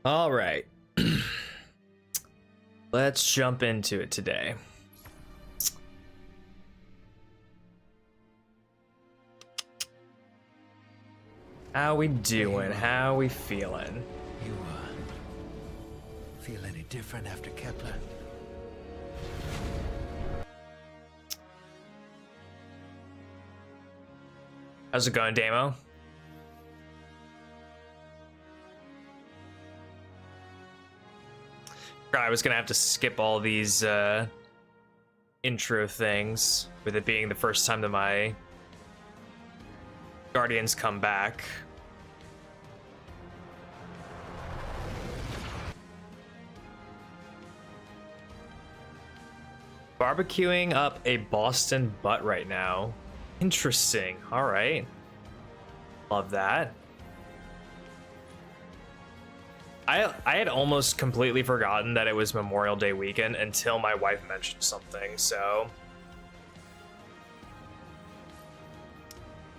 All right. Let's jump into it today. How we doing? How we feeling? You feel any different after Kepler? How's it going, Damo? I was gonna have to skip all these intro things, with it being the first time that my Guardians come back. Barbecuing up a Boston butt right now. Interesting. All right. Love that. I had almost completely forgotten that it was Memorial Day weekend until my wife mentioned something, so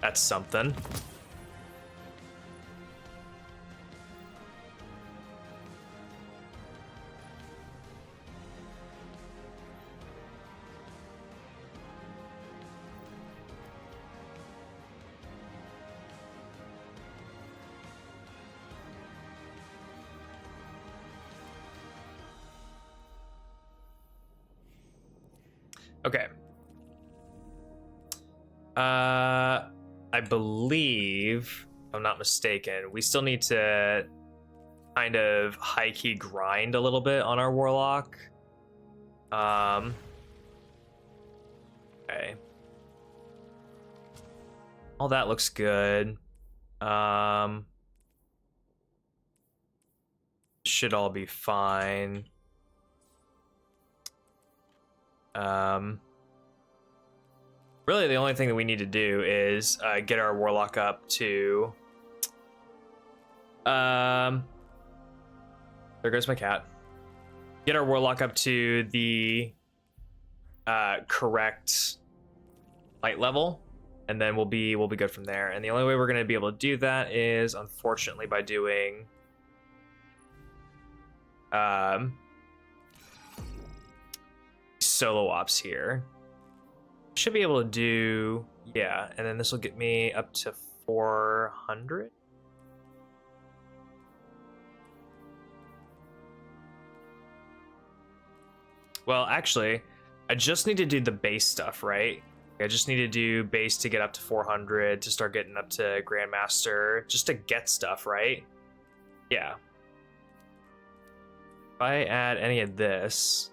that's something. Okay. I believe, if I'm not mistaken, we still need to kind of high-key grind a little bit on our Warlock. Okay. All that looks good. Should all be fine. Really the only thing that we need to do is get our Warlock up to there goes my cat. Get our Warlock up to the correct light level, and then we'll be good from there. And the only way we're going to be able to do that is, unfortunately, by doing solo ops here. Should be able to do, yeah, and then this will get me up to 400. Well, actually, I just need to do the base stuff, right? I just need to do base to get up to 400 to start getting up to Grandmaster, just to get stuff, right? Yeah. If I add any of this,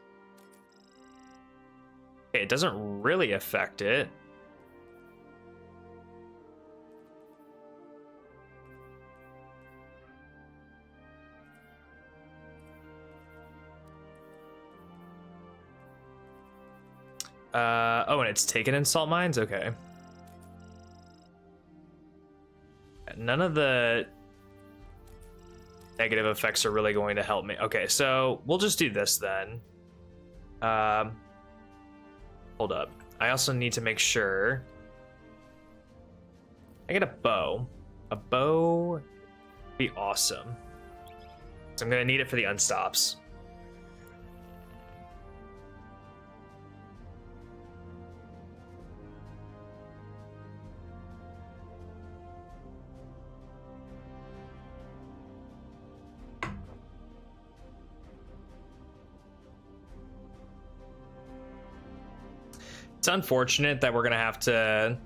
okay, it doesn't really affect it. Oh, and it's taken in salt mines? Okay. None of the negative effects are really going to help me. Okay, so we'll just do this then. Hold up. I also need to make sure I get a bow. A bow would be awesome. So I'm gonna need it for the unstops. It's unfortunate that we're gonna have to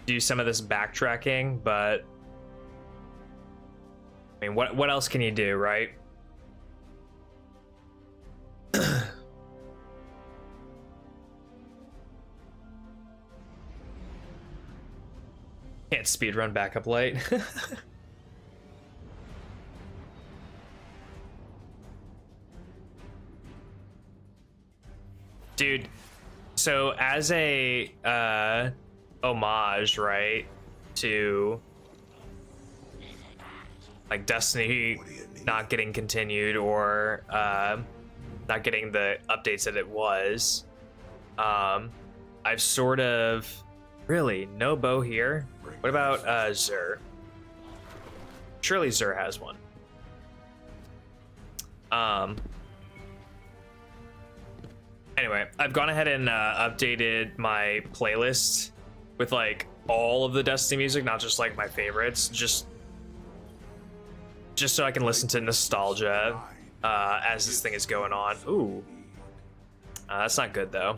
do some of this backtracking, but I mean, what else can you do, right? Can't speedrun backup light. Dude, so as a homage, right, to like Destiny not getting continued or not getting the updates that it was, I've sort of really no bow here. What about Zur? Surely Zur has one. Anyway, I've gone ahead and updated my playlist with like all of the Destiny music, not just like my favorites, just so I can listen to nostalgia as this thing is going on. Ooh, that's not good though.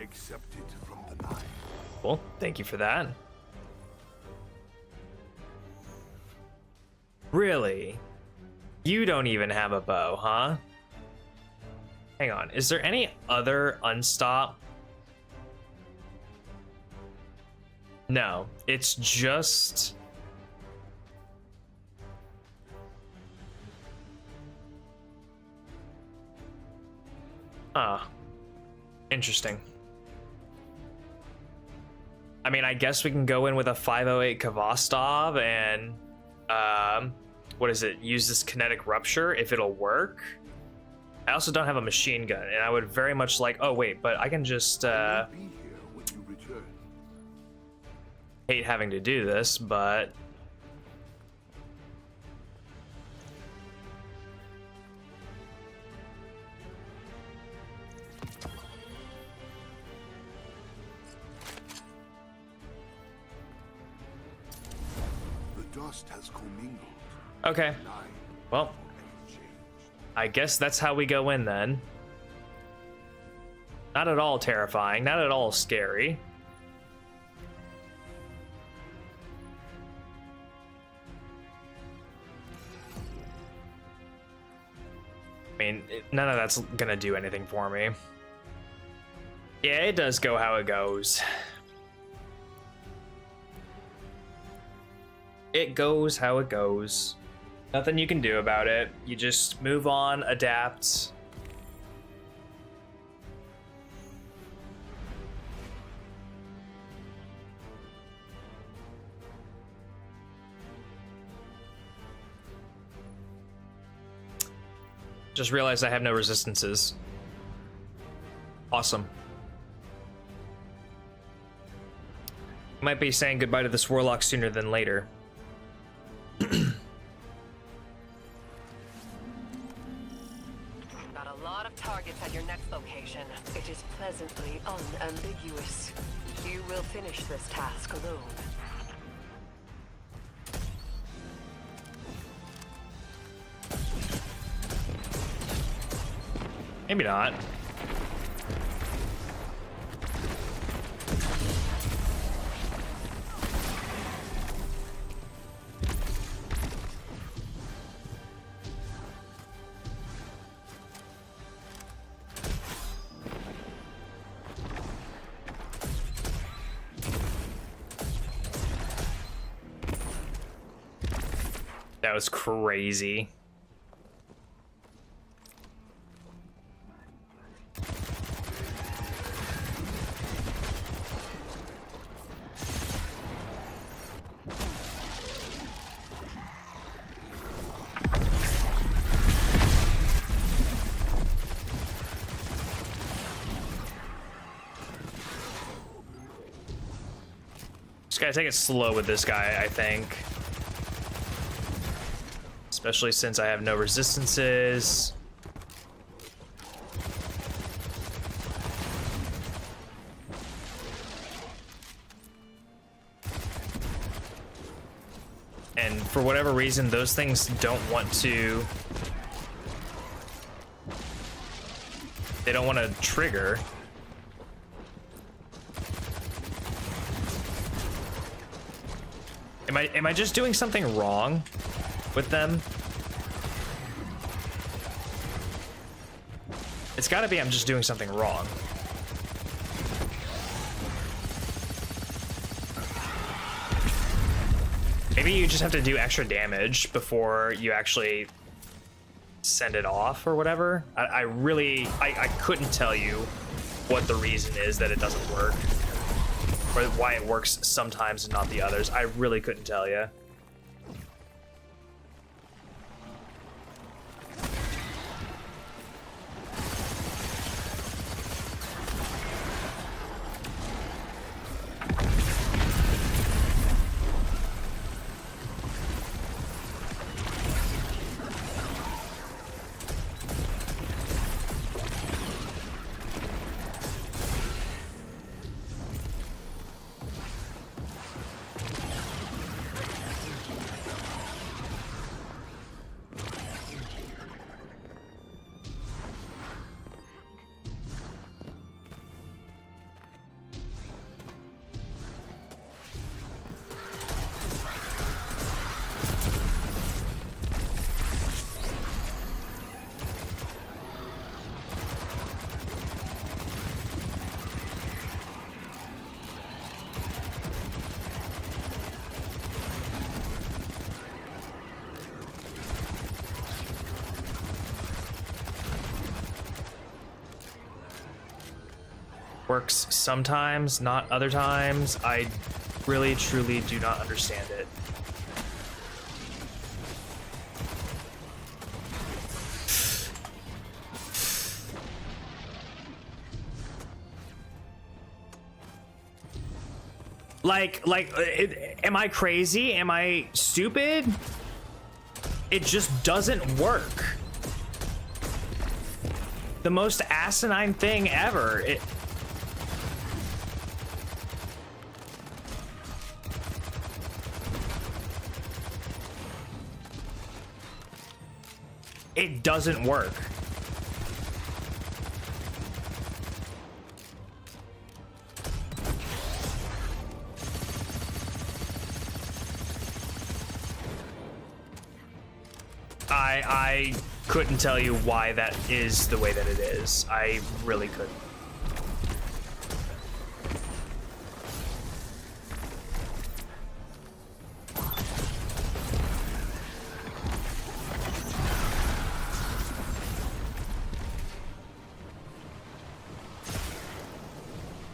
Accepted from the night. Well, thank you for that. Really? You don't even have a bow, huh? Hang on, is there any other unstop? No, it's just... Ah, interesting. I mean, I guess we can go in with a 508 Kvostov and, what is it? Use this kinetic rupture if it'll work. I also don't have a machine gun, and I would very much like. Oh wait, but I can just hate having to do this, but The dust has commingled. okay. Well, I guess that's how we go in then. Not at all terrifying, not at all scary. I mean, none of that's gonna do anything for me. Yeah, it does go how it goes. It goes how it goes. Nothing you can do about it. You just move on, adapt. Just realized I have no resistances. Awesome. Might be saying goodbye to this warlock sooner than later. Targets at your next location. It is pleasantly unambiguous. You will finish this task alone. Maybe not. That was crazy. Just gotta take it slow with this guy, I think. Especially since I have no resistances. And for whatever reason, those things don't want to... They don't want to trigger. Am I just doing something wrong with them? It's gotta be I'm just doing something wrong. Maybe you just have to do extra damage before you actually send it off or whatever. I couldn't tell you what the reason is that it doesn't work. Or why it works sometimes and not the others. I really couldn't tell you. Works sometimes, not other times. I really, truly do not understand it. Am I crazy? Am I stupid? It just doesn't work. The most asinine thing ever. It doesn't work. I couldn't tell you why that is the way that it is. I really couldn't.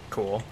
Cool.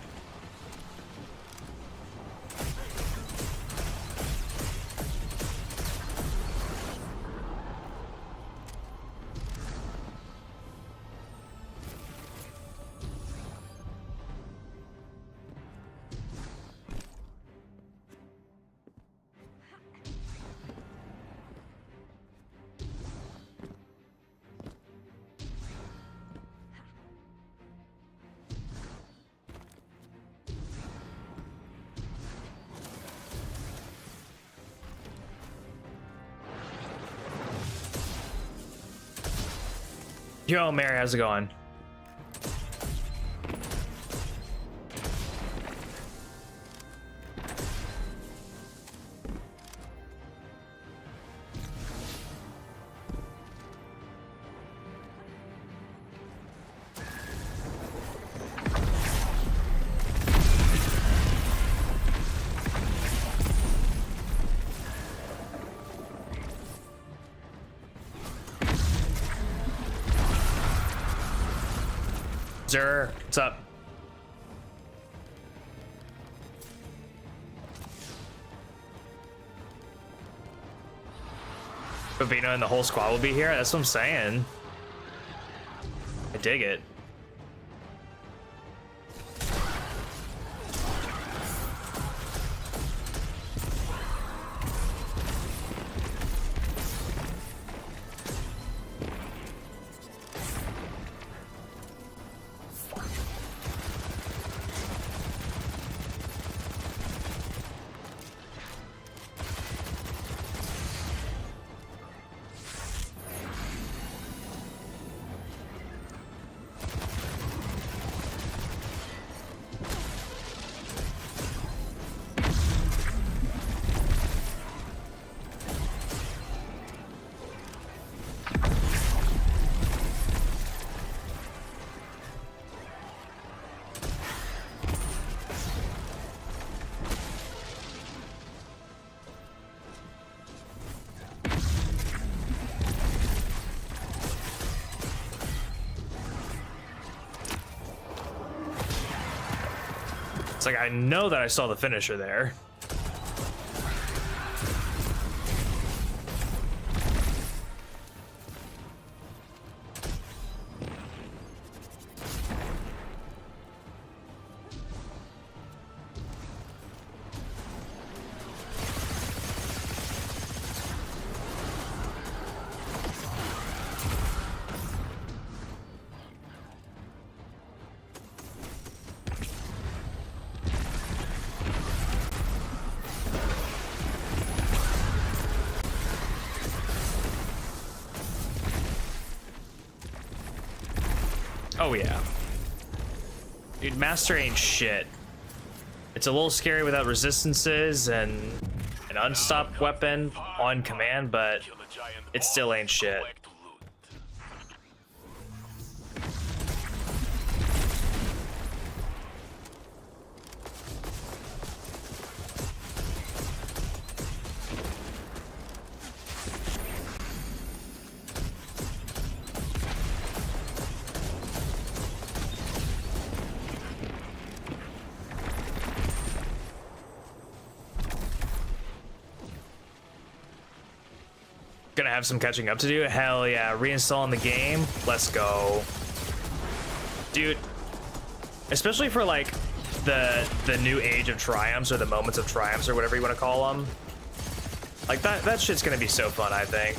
Yo, Mary, how's it going? Zer, what's up? Bavino and the whole squad will be here? That's what I'm saying. I dig it. It's like, I know that I saw the finisher there. Oh yeah. Dude, Master ain't shit. It's a little scary without resistances and an unstopped weapon on command, but it still ain't shit. gonna have some catching up to do. Hell yeah, reinstalling the game. Let's go. Dude, especially for like the new age of triumphs, or the moments of triumphs, or whatever you want to call them. Like that shit's gonna be so fun, I think.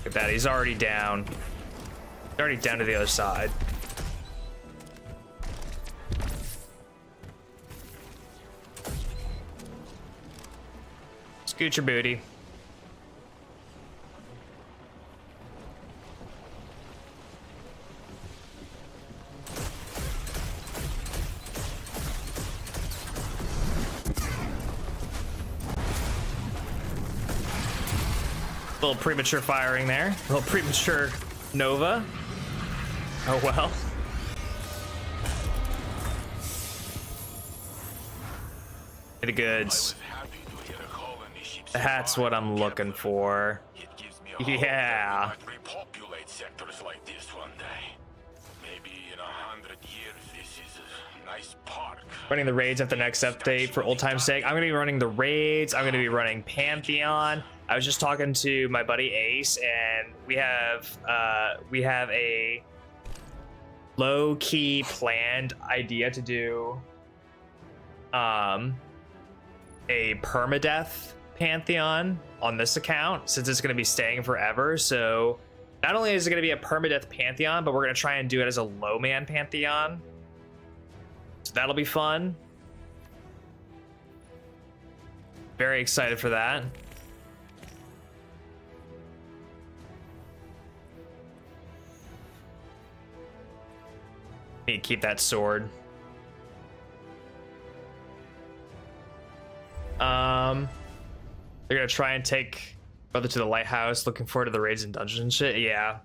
Look at that, he's already down. He's already down to the other side. Scoot your booty. A little premature firing there. A little premature Nova. Oh well. The goods. That's what I'm looking for. Yeah. Repopulate sectors like this one day. Maybe in 100 years, this is a nice park. Running the raids at the next update for old time's sake. I'm gonna be running the raids. I'm gonna be running Pantheon. I was just talking to my buddy Ace, and we have a low-key planned idea to do a permadeath Pantheon on this account, since it's going to be staying forever. So not only is it going to be a permadeath Pantheon, but we're going to try and do it as a low man Pantheon. So that'll be fun. Very excited for that. Need to keep that sword. They're gonna try and take brother to the lighthouse. Looking forward to the raids and dungeons and shit. Yeah,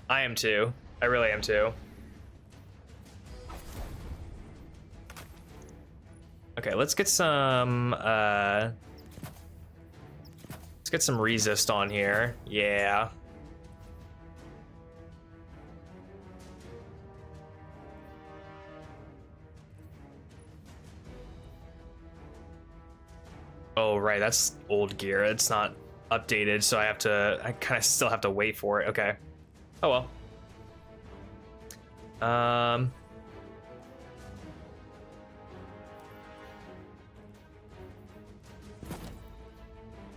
I am too. I really am too. Okay, let's get some resist on here. Yeah. Oh, right, that's old gear. It's not updated, so I kind of still have to wait for it. Okay. Oh well.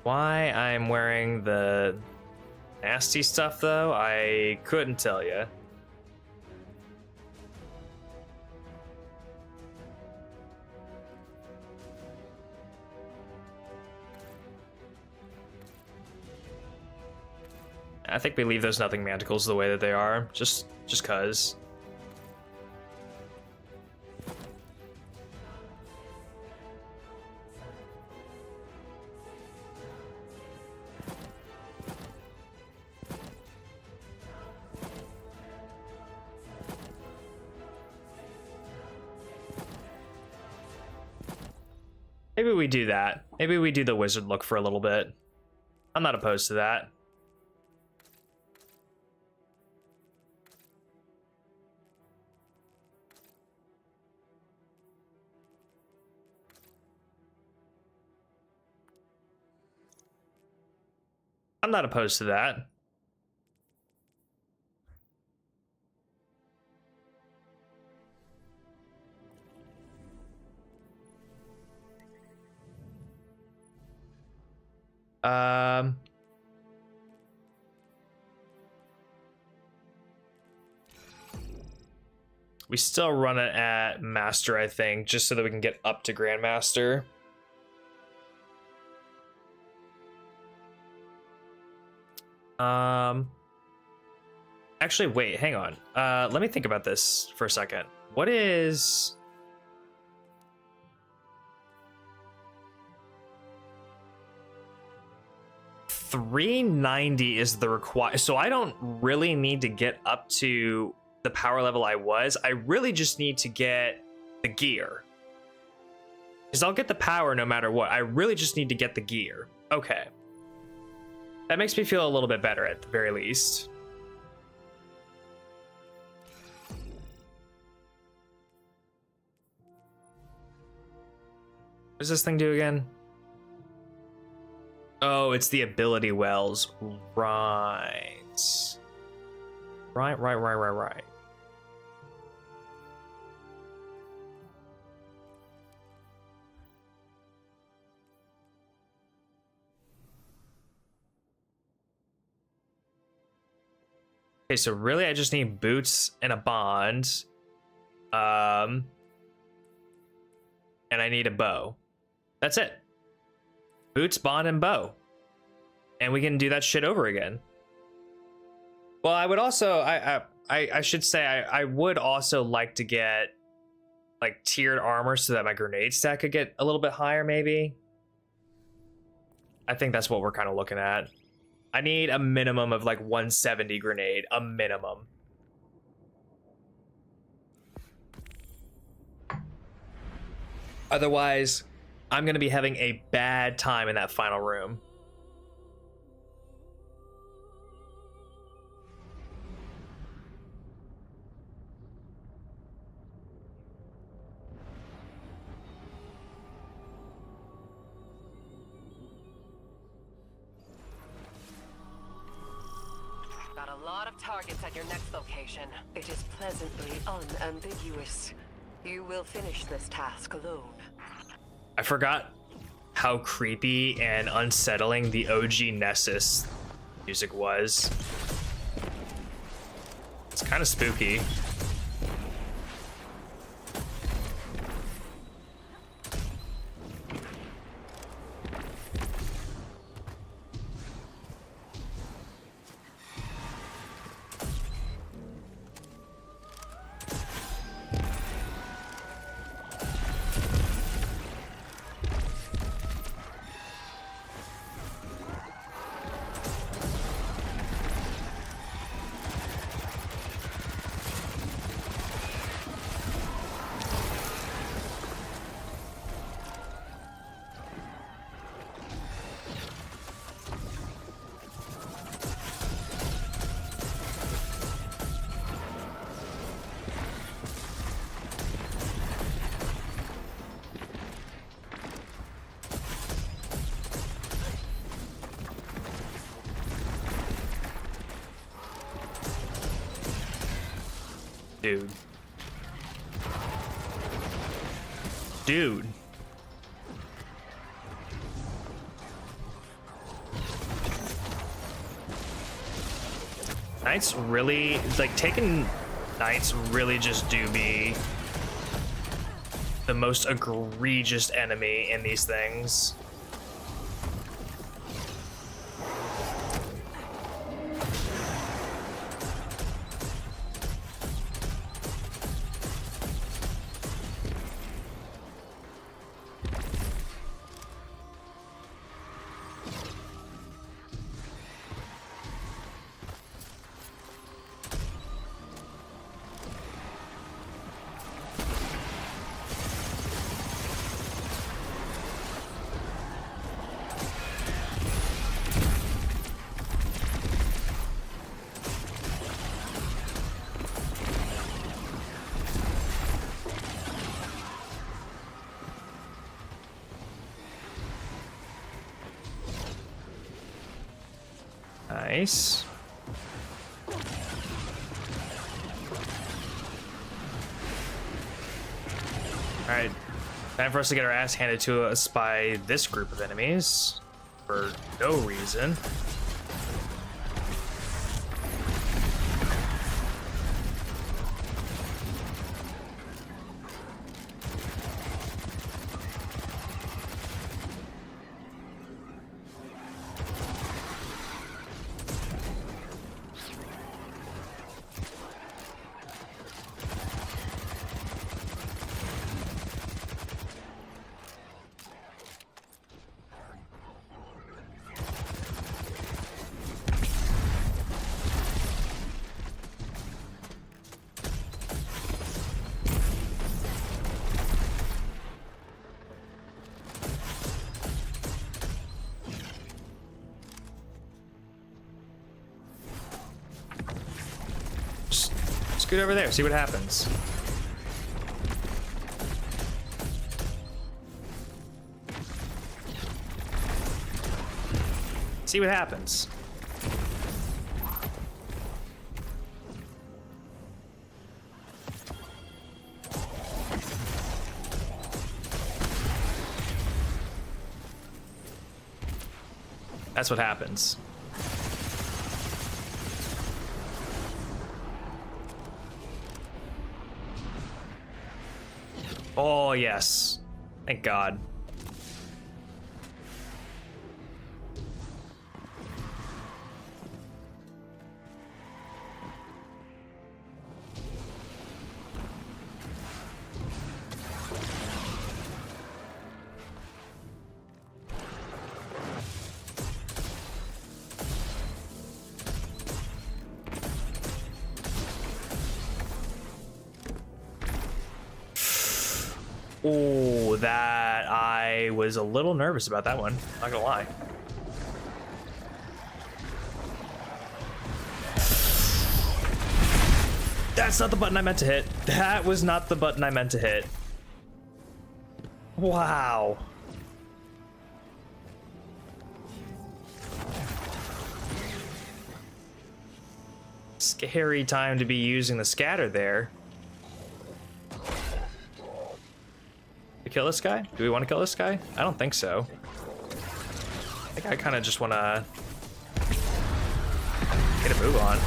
Why I'm wearing the nasty stuff, though, I couldn't tell you. I think we leave those nothing manticles the way that they are, just cause. Maybe we do that. Maybe we do the wizard look for a little bit. I'm not opposed to that. I'm not opposed to that. We still run it at Master, I think, just so that we can get up to Grandmaster. Actually, wait, hang on. Let me think about this for a second. What is... $390 is the required, so I don't really need to get up to the power level I was. I really just need to get the gear, because I'll get the power no matter what. I really just need to get the gear. Okay. That makes me feel a little bit better at the very least. What does this thing do again? Oh, it's the ability wells. Right. Right. Okay, so really I just need boots and a bond. And I need a bow. That's it. Boots, bond, and bow. And we can do that shit over again. Well, I would also, I should say, I would also like to get like tiered armor so that my grenade stack could get a little bit higher, maybe. I think that's what we're kind of looking at. I need a minimum of like 170 grenade, a minimum. Otherwise, I'm going to be having a bad time in that final room. Got a lot of targets at your next location. It is pleasantly unambiguous. You will finish this task alone. I forgot how creepy and unsettling the OG Nessus music was. It's kind of spooky. Dude. Knights really, like, taking Knights really just do be the most egregious enemy in these things. Nice. Alright, time for us to get our ass handed to us by this group of enemies for no reason. Scoot over there, see what happens. See what happens. That's what happens. Oh, yes. Thank God. Oh, that I was a little nervous about that one. Not gonna lie. That's not the button I meant to hit. That was not the button I meant to hit. Wow. Scary time to be using the scatter there. Kill this guy? Do we want to kill this guy? I don't think so. I think I kind of just want to get a move on.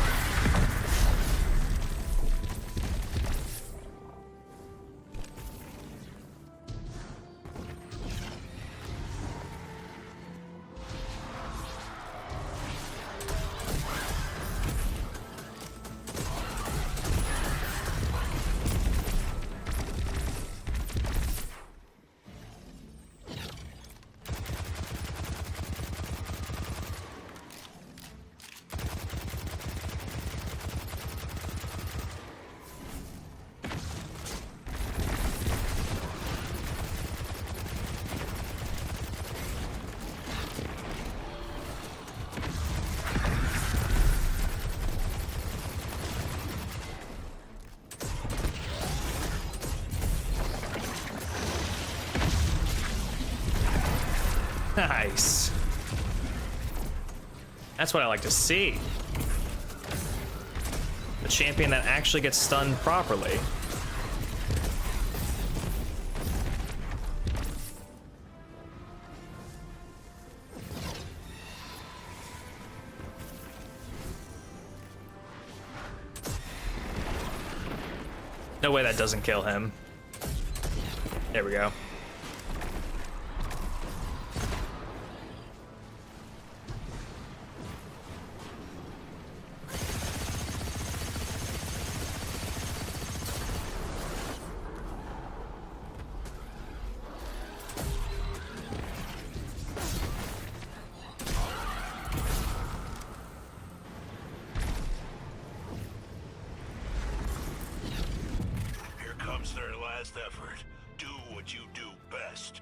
Nice. That's what I like to see. The champion that actually gets stunned properly. No way that doesn't kill him. There we go. Their last effort. Do what you do best.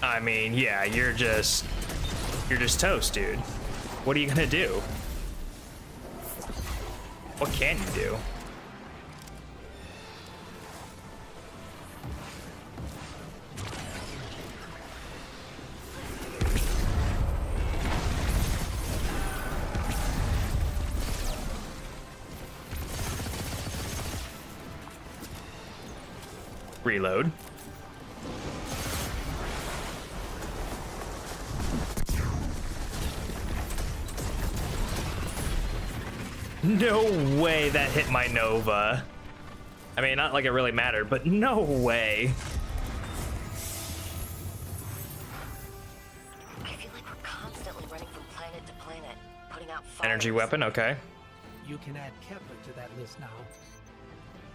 I mean, yeah, you're just toast, dude. What are you gonna do? What can you do? Reload. No way that hit my Nova. I mean, not like it really mattered, but no way. I feel like we're constantly running from planet to planet. Energy weapon, okay. You can add Kepler to that list now.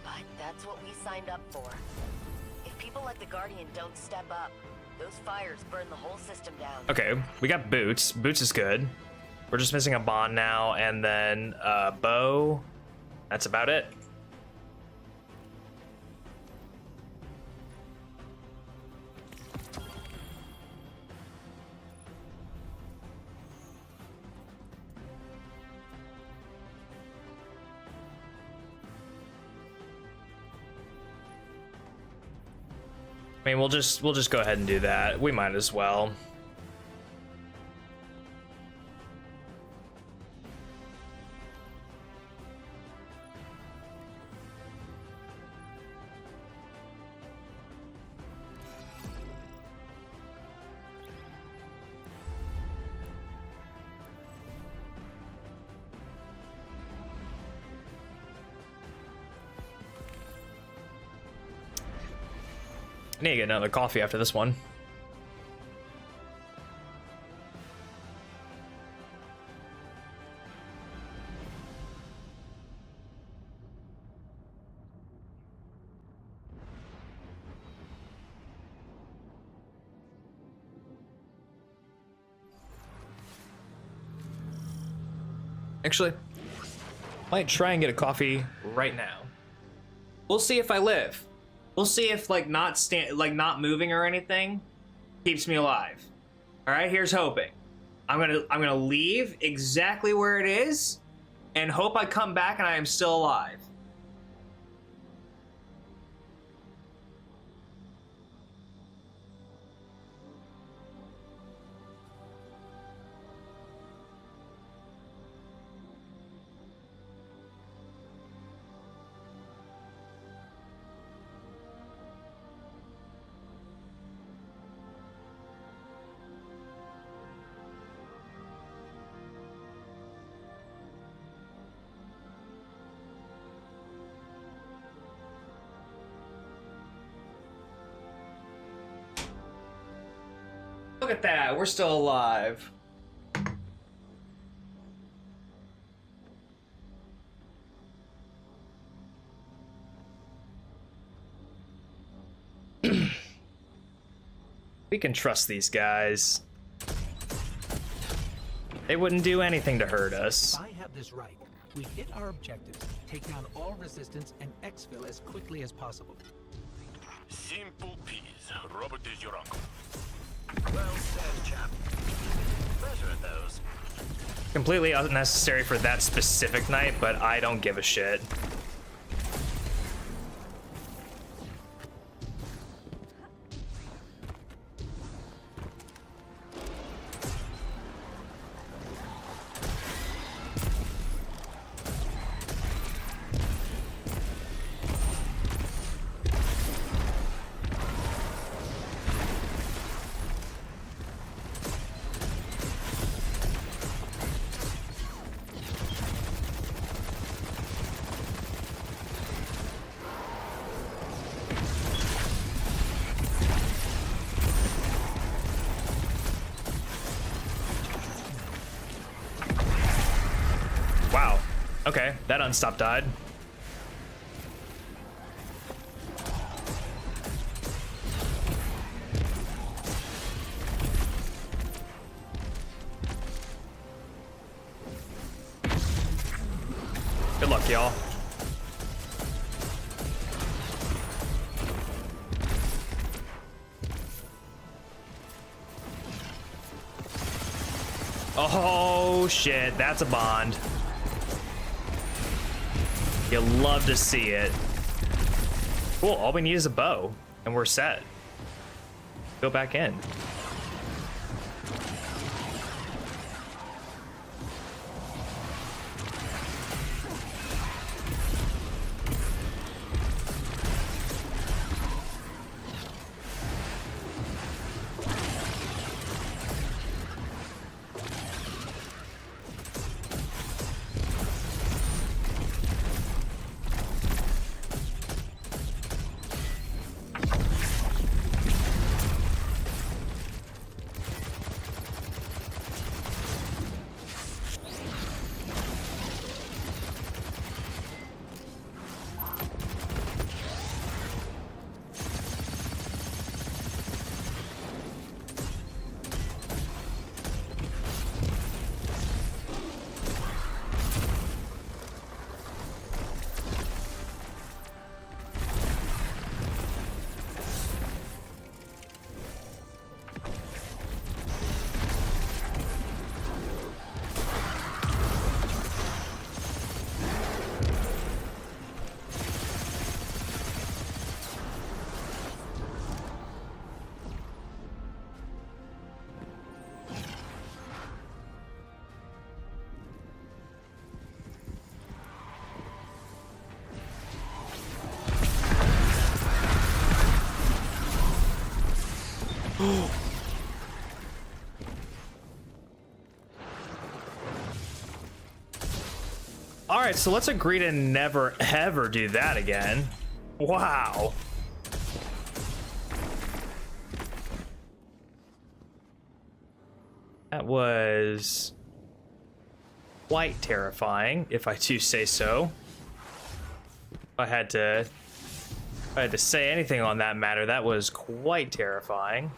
But that's what we signed up for. If people like the Guardian don't step up, those fires burn the whole system down. Okay, we got boots. Boots is good. We're just missing a bond now, and then bow. That's about it. I mean, we'll just go ahead and do that. We might as well. I need to get another coffee after this one. Actually, might try and get a coffee right now. We'll see if I live. We'll see if not moving or anything keeps me alive. All right, here's hoping. I'm gonna leave exactly where it is, and hope I come back and I am still alive. Look at that, we're still alive. We can trust these guys. They wouldn't do anything to hurt us. If I have this right, we hit our objectives, take down all resistance, and exfil as quickly as possible. Simple peas. Robert is your uncle. Well said, chap. Pleasure at those. Completely unnecessary for that specific night, but I don't give a shit. Wow. Okay, that unstop died. Good luck, y'all. Oh shit, that's a bond. You'll love to see it. Cool, all we need is a bow, and we're set. Go back in. All right, so let's agree to never ever do that again. Wow. That was quite terrifying, if I do say so. If I had to say anything on that matter, that was quite terrifying.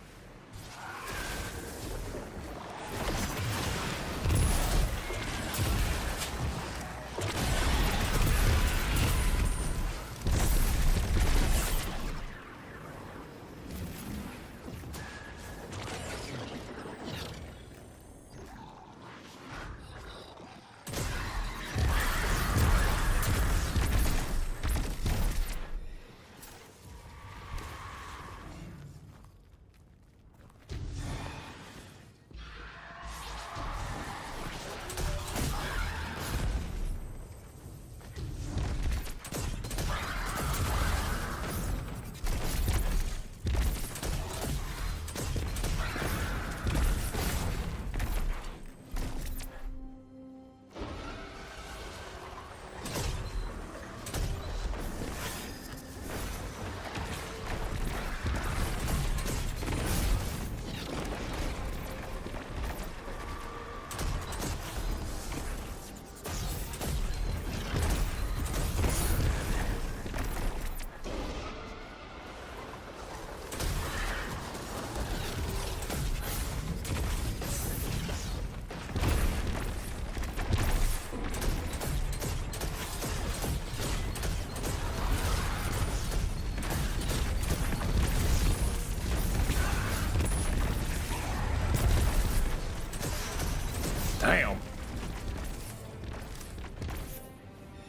Damn.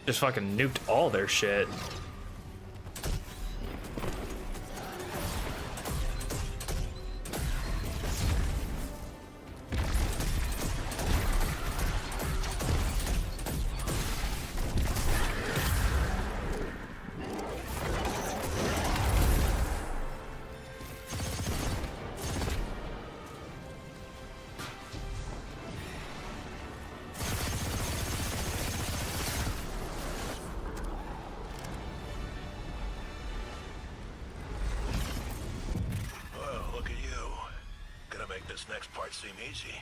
Just fucking nuked all their shit. Well, look at you. Gonna make this next part seem easy.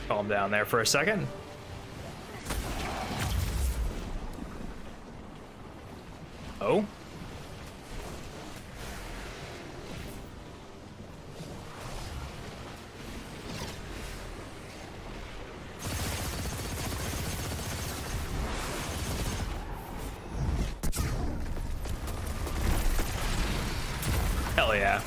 Calm down there for a second. Oh? Hell yeah.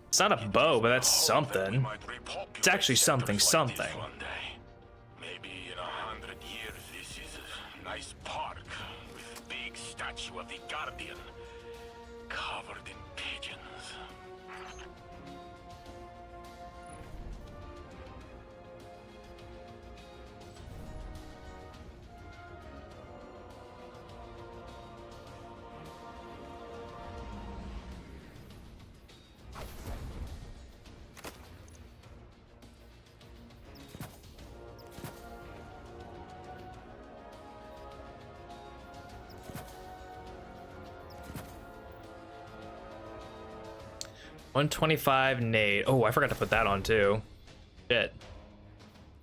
It's not a bow, but that's something. It's actually something. Maybe in 100 years, this is a nice park with a big statue of the Guardian covered in pigeons. 125 nade. Oh, I forgot to put that on too. Shit.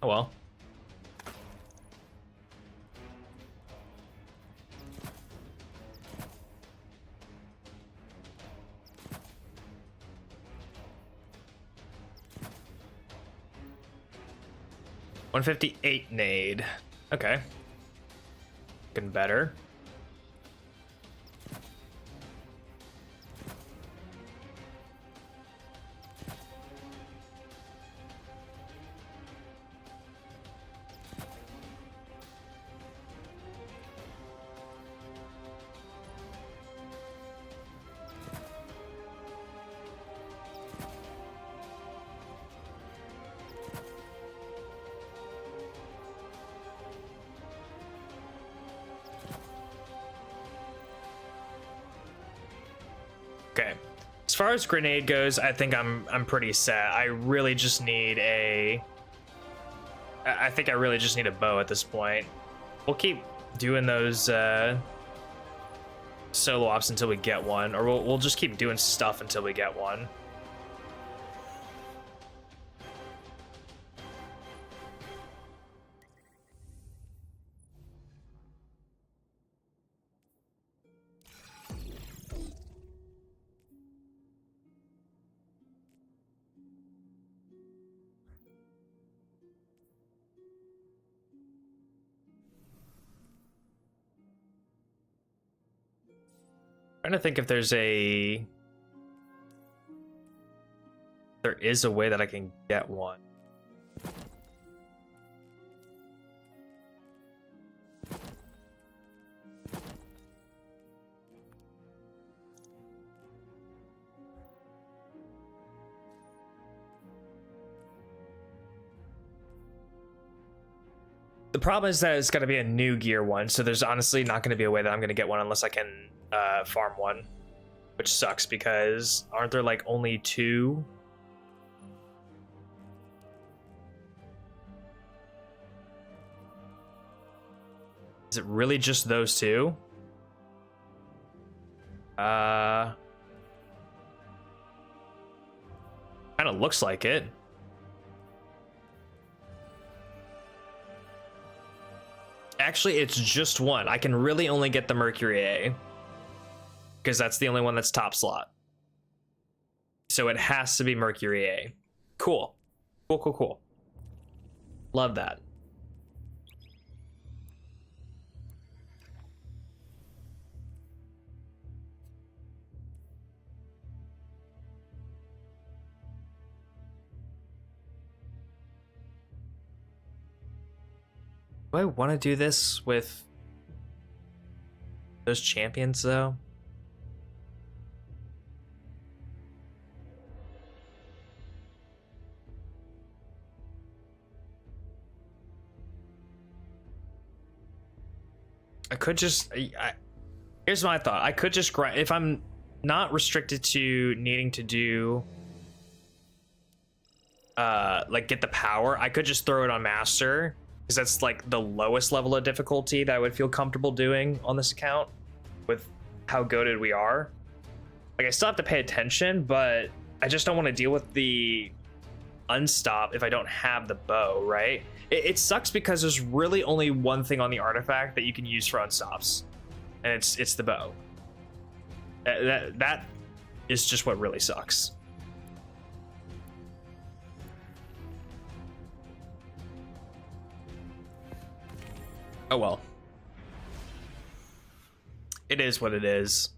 Oh well. $158 nade. Okay. Looking better. Okay. As far as grenade goes, I think I'm pretty set. I really just need a... I think I really just need a bow at this point. We'll keep doing those solo ops until we get one, or we'll just keep doing stuff until we get one. Trying to think if there is a way that I can get one. The problem is that it's got to be a new gear one, so there's honestly not going to be a way that I'm going to get one unless I can farm one, which sucks because aren't there like only two? Is it really just those two? Kind of looks like it. Actually, it's just one. I can really only get the Mercury A because that's the only one that's top slot. So it has to be Mercury A. Cool. Cool, cool, cool. Love that. Do I want to do this with those champions, though? I could just... here's my thought. I could just grind... If I'm not restricted to needing to do... like, get the power, I could just throw it on Master... because that's like the lowest level of difficulty that I would feel comfortable doing on this account with how goated we are. Like, I still have to pay attention, but I just don't want to deal with the unstop if I don't have the bow, right? It sucks because there's really only one thing on the artifact that you can use for unstops, and it's the bow. That is just what really sucks. Oh well. It is what it is.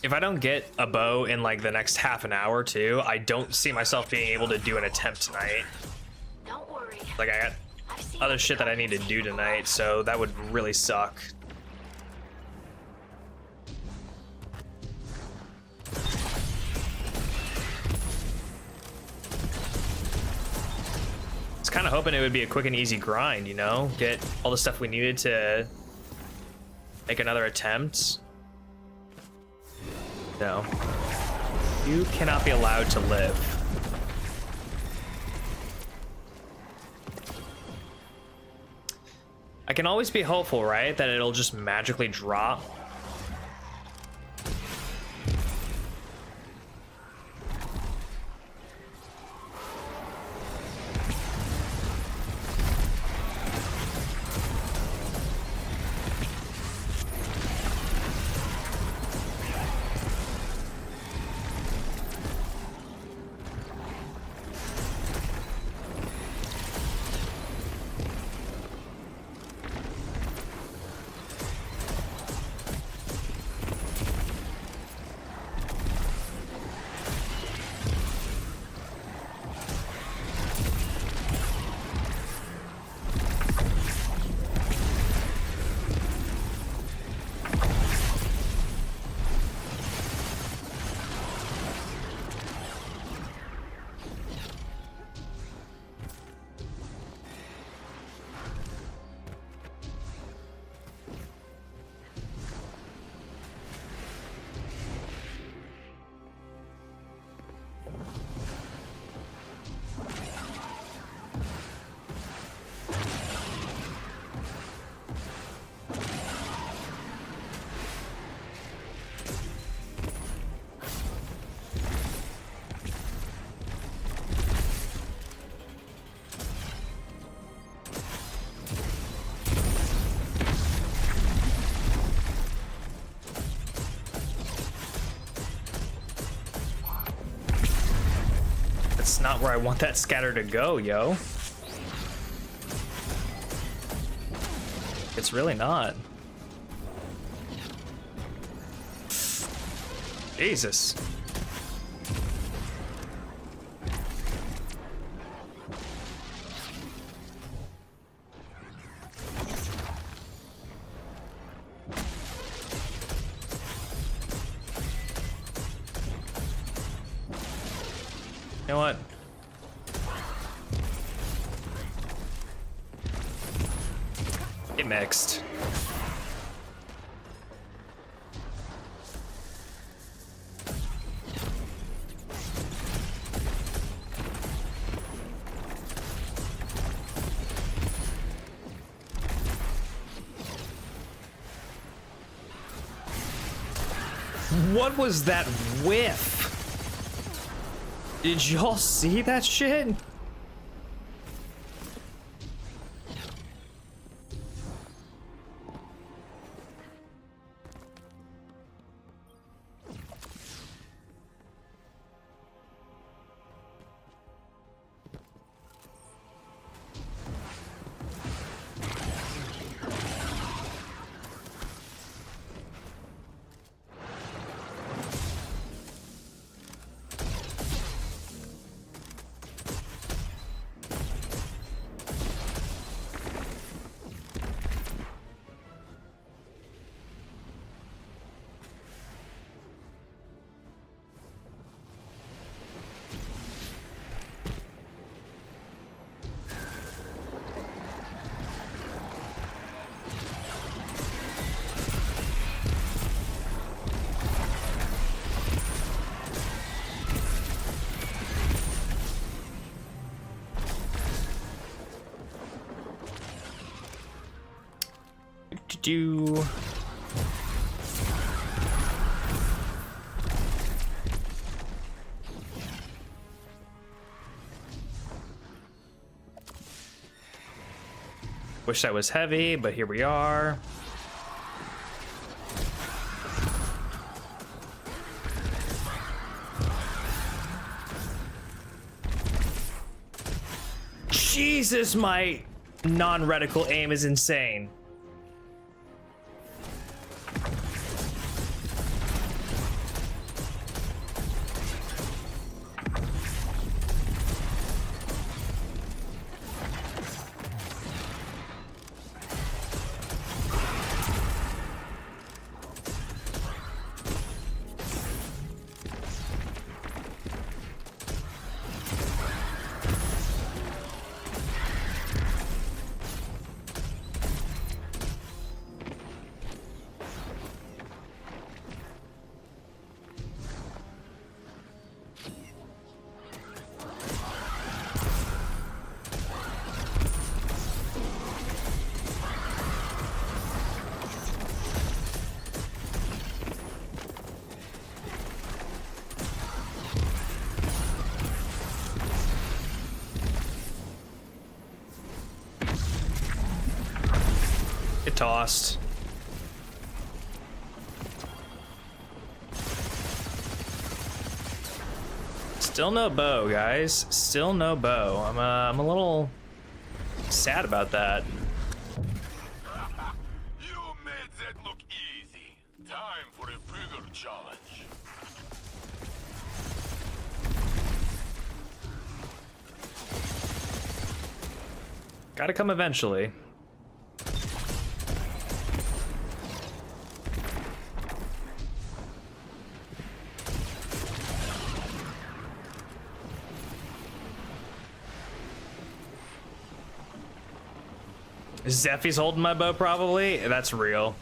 If I don't get a bow in like the next half an hour or two, I don't see myself being able to do an attempt tonight. Don't worry. Like, I got other shit that I need to do tonight, so that would really suck. I was kind of hoping it would be a quick and easy grind, you know? Get all the stuff we needed to make another attempt. No. You cannot be allowed to live. I can always be hopeful, right? That it'll just magically drop. That's not where I want that scatter to go, yo. It's really not. Jesus. You know what? Get mixed. What was that whiff? Did y'all see that shit? Do wish that was heavy, but here we are. Jesus, my non-reticle aim is insane. Get tossed. Still no bow, guys. Still no bow. I'm a little sad about that. You made that look easy. Time for a bigger challenge. Gotta come eventually. Zeffy's holding my bow, probably. That's real.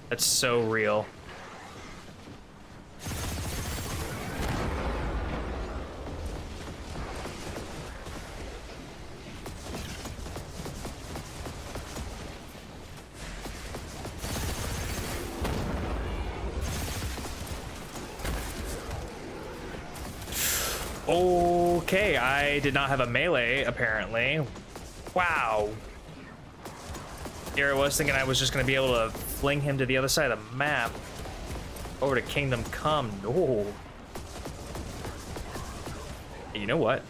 That's so real. Okay, I did not have a melee, apparently. Wow. Here I was thinking I was just gonna be able to fling him to the other side of the map. Over to Kingdom Come. No. You know what?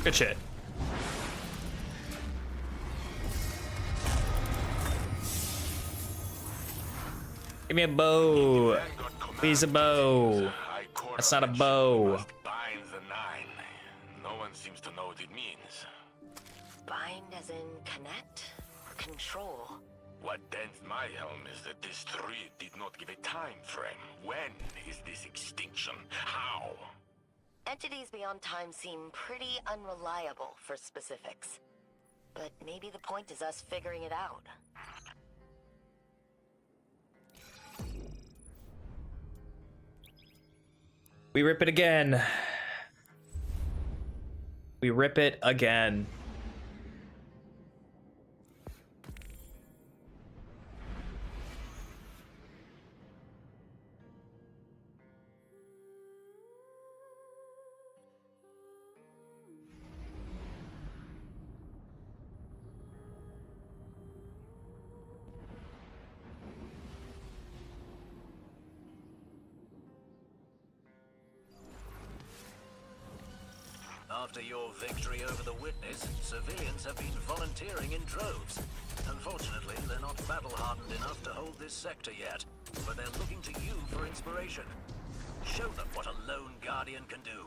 Good shit. Give me a bow. Please, a bow. That's not a bow. Bind the nine. No one seems to know what it means. Bind as in connect or control? What dents my helm is that this tree did not give a time frame. When is this extinction? How? Entities beyond time seem pretty unreliable for specifics. But maybe the point is us figuring it out. We rip it again. We rip it again. After your victory over the Witness, civilians have been volunteering in droves. Unfortunately, they're not battle-hardened enough to hold this sector yet, but they're looking to you for inspiration. Show them what a lone Guardian can do.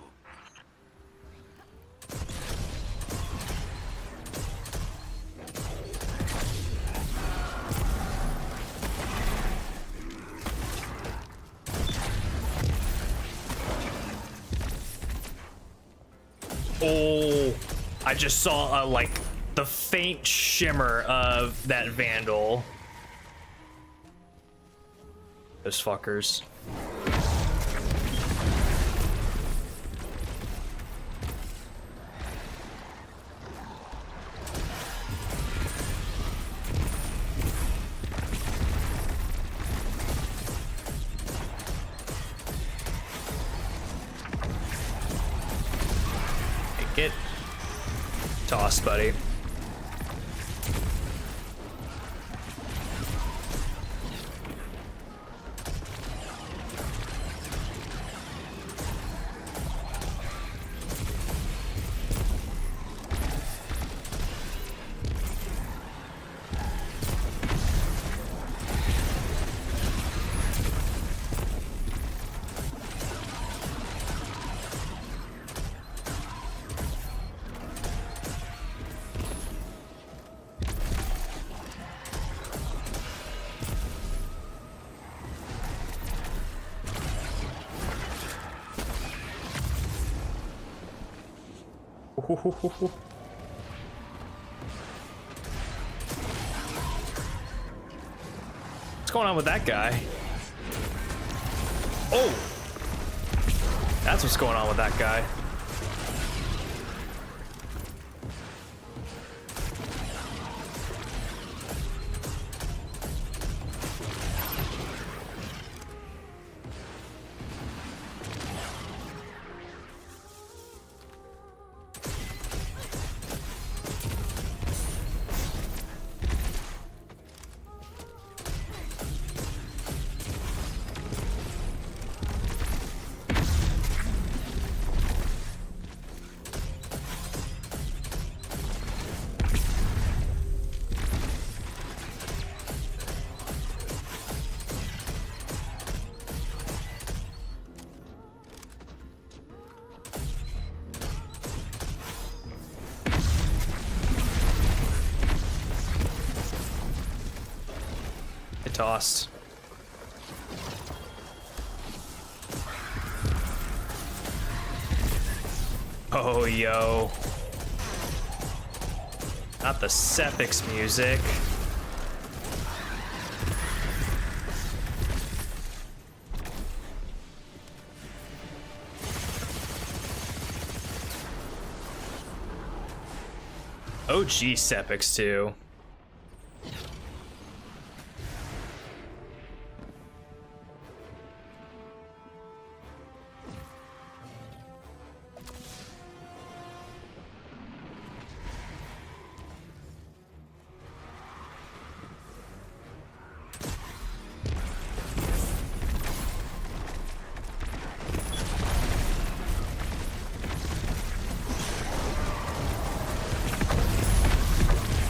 Oh, I just saw like the faint shimmer of that Vandal. Those fuckers. Get tossed, buddy. What's going on with that guy? Oh! That's what's going on with that guy. Tossed. Oh, yo. Not the Sepix music. OG Sepix too.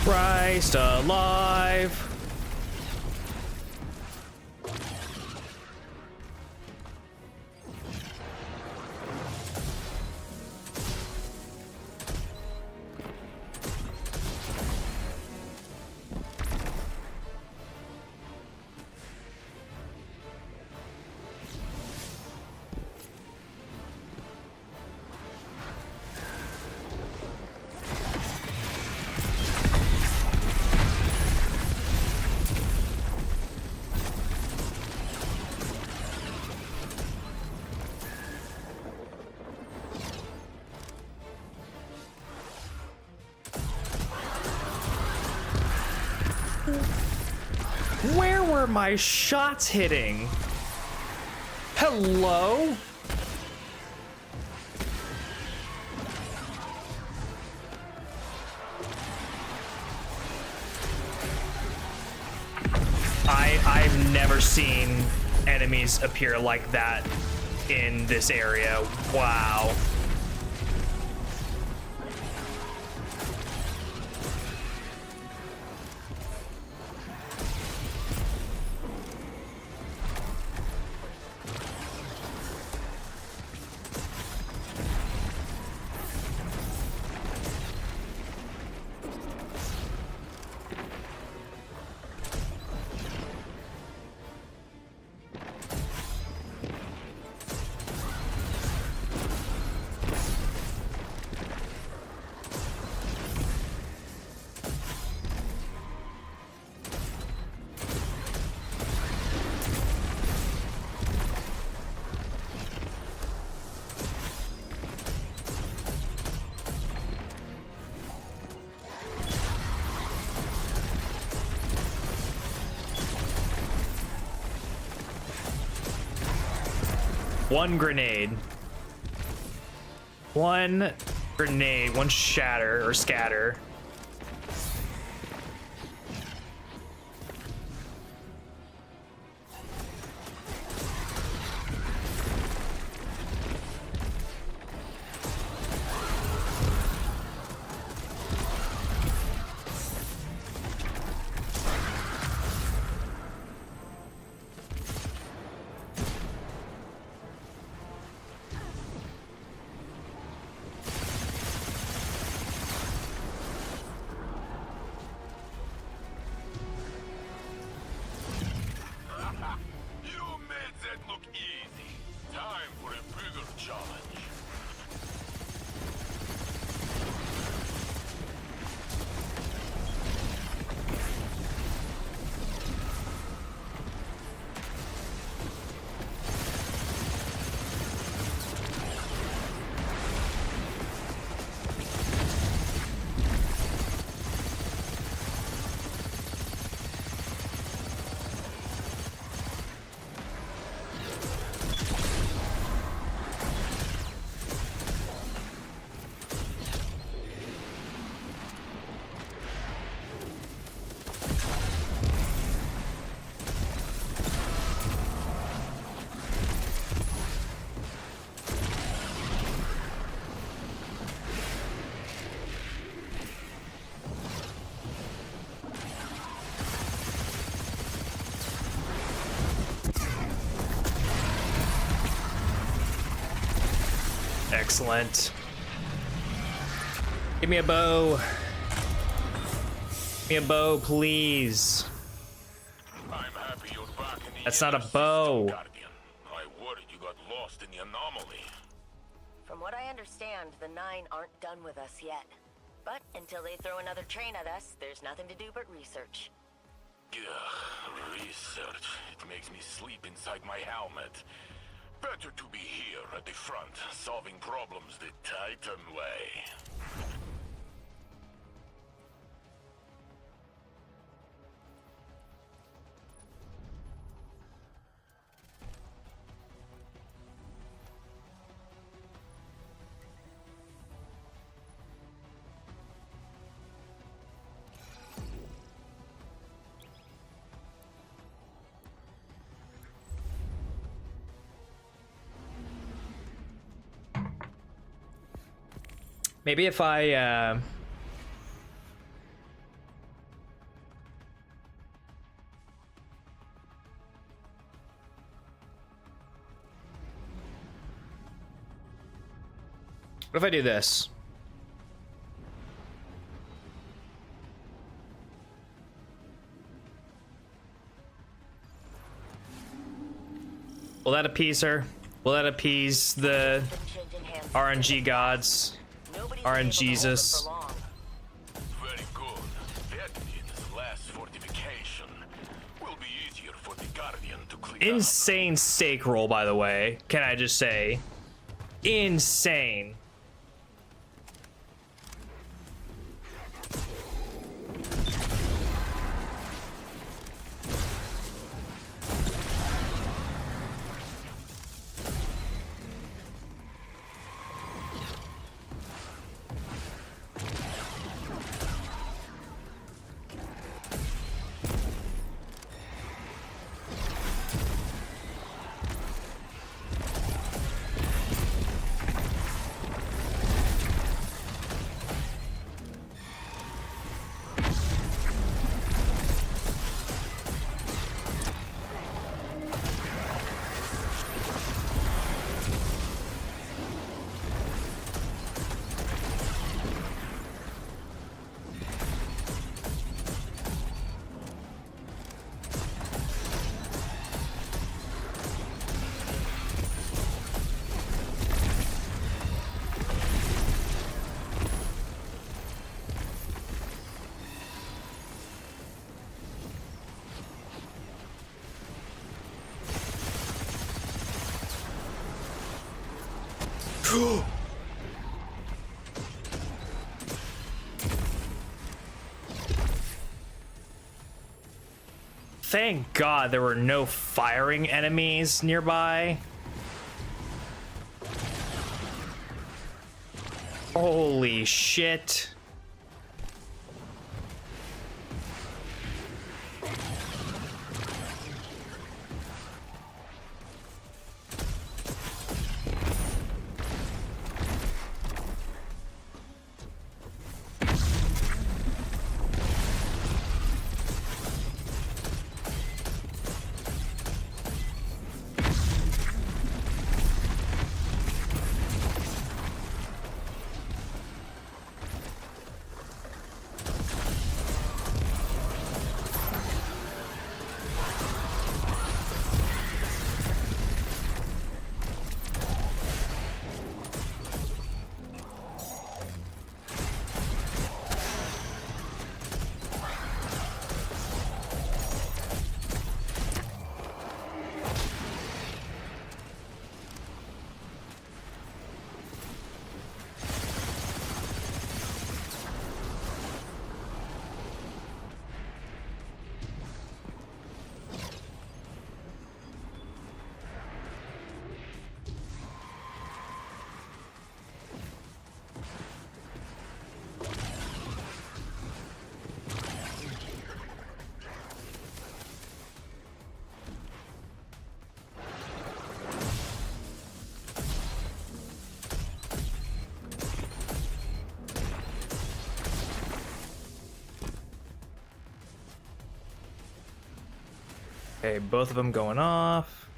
Christ alive. Where were my shots hitting? Hello? I've never seen enemies appear like that in this area. Wow. One grenade. One grenade, one shatter or scatter. Excellent. Give me a bow. Give me a bow, please. I'm happy you're back in the That's not a system, bow. Guardian. I worried you got lost in the anomaly. From what I understand, the Nine aren't done with us yet. But until they throw another train at us, there's nothing to do but research. Ugh, research. It makes me sleep inside my helmet. Better to be here at the front, solving problems the Titan way. Maybe if I what if I do this? Will that appease her? Will that appease the RNG gods? Nobody's RNG been able to hold it Jesus. for long. Very good. That means less fortification. Will be easier for the Guardian to clean up. Insane stake roll, by the way. Can I just say? Insane. Thank God there were no firing enemies nearby. Holy shit. Okay, both of them going off.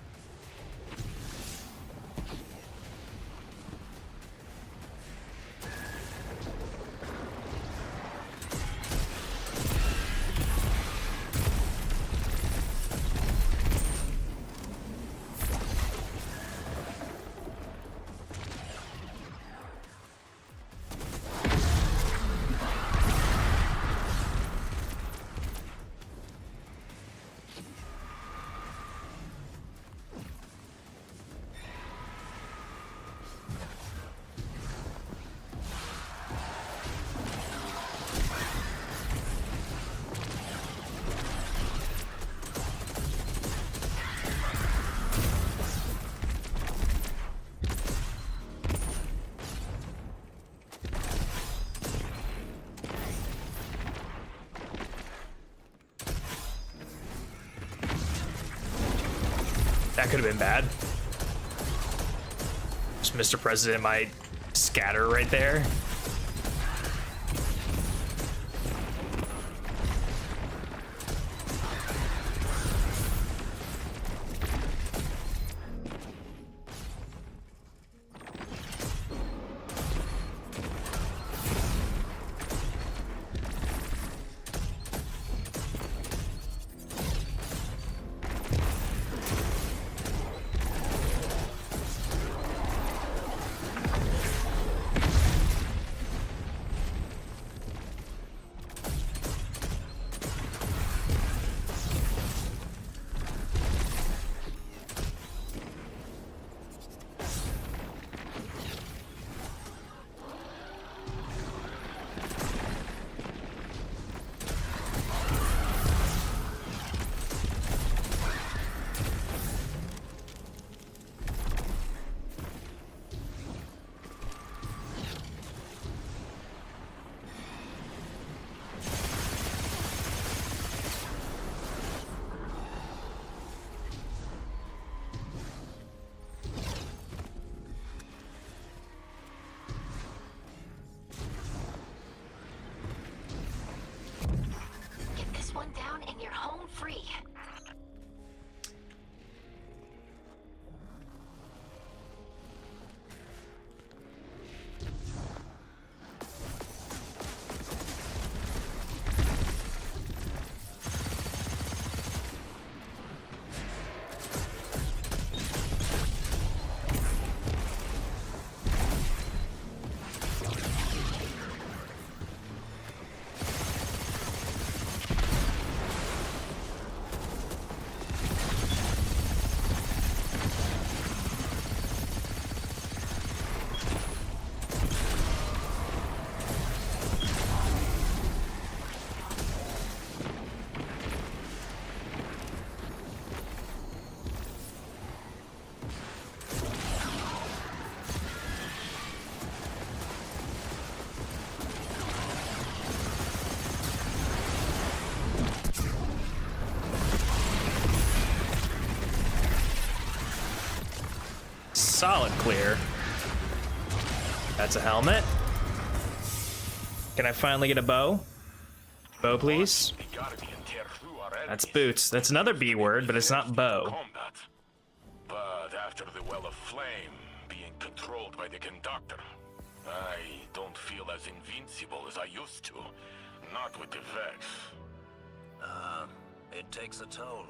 That could have been bad. Just Mr. President might scatter right there. Get this one down and you're home free. Solid clear. That's a helmet. Can I finally get a bow? Bow, please. That's boots. That's another B word, but it's not bow. Combat. But after the Well of Flame being controlled by the conductor, I don't feel as invincible as I used to. Not with the Vex. It takes a toll.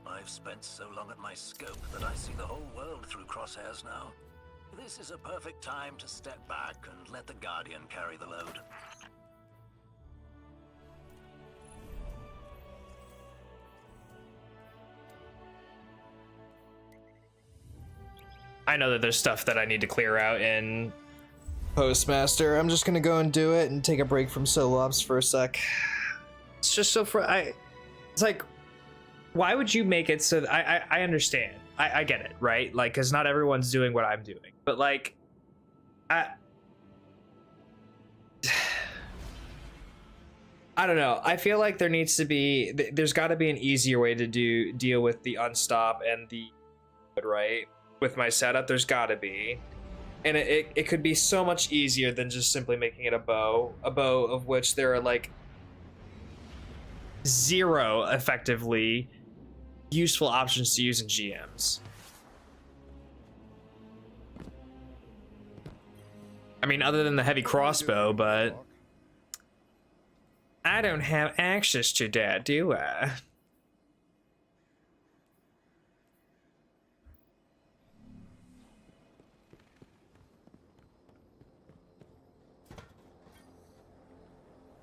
I've spent so long at my scope that I see the whole world through crosshairs now. This is a perfect time to step back and let the Guardian carry the load. I know that there's stuff that I need to clear out in Postmaster. I'm just gonna go and do it and take a break from solo ops for a sec. It's just so it's like, why would you make it so that I understand. I get it, right? Like, because not everyone's doing what I'm doing. But like, I don't know. I feel like there needs to be, there's got to be an easier way to deal with the unstop and the, right? With my setup, there's got to be. And it could be so much easier than just simply making it a bow of which there are like 0 effectively useful options to use in GMs. I mean, other than the heavy crossbow, but I don't have access to that, do I?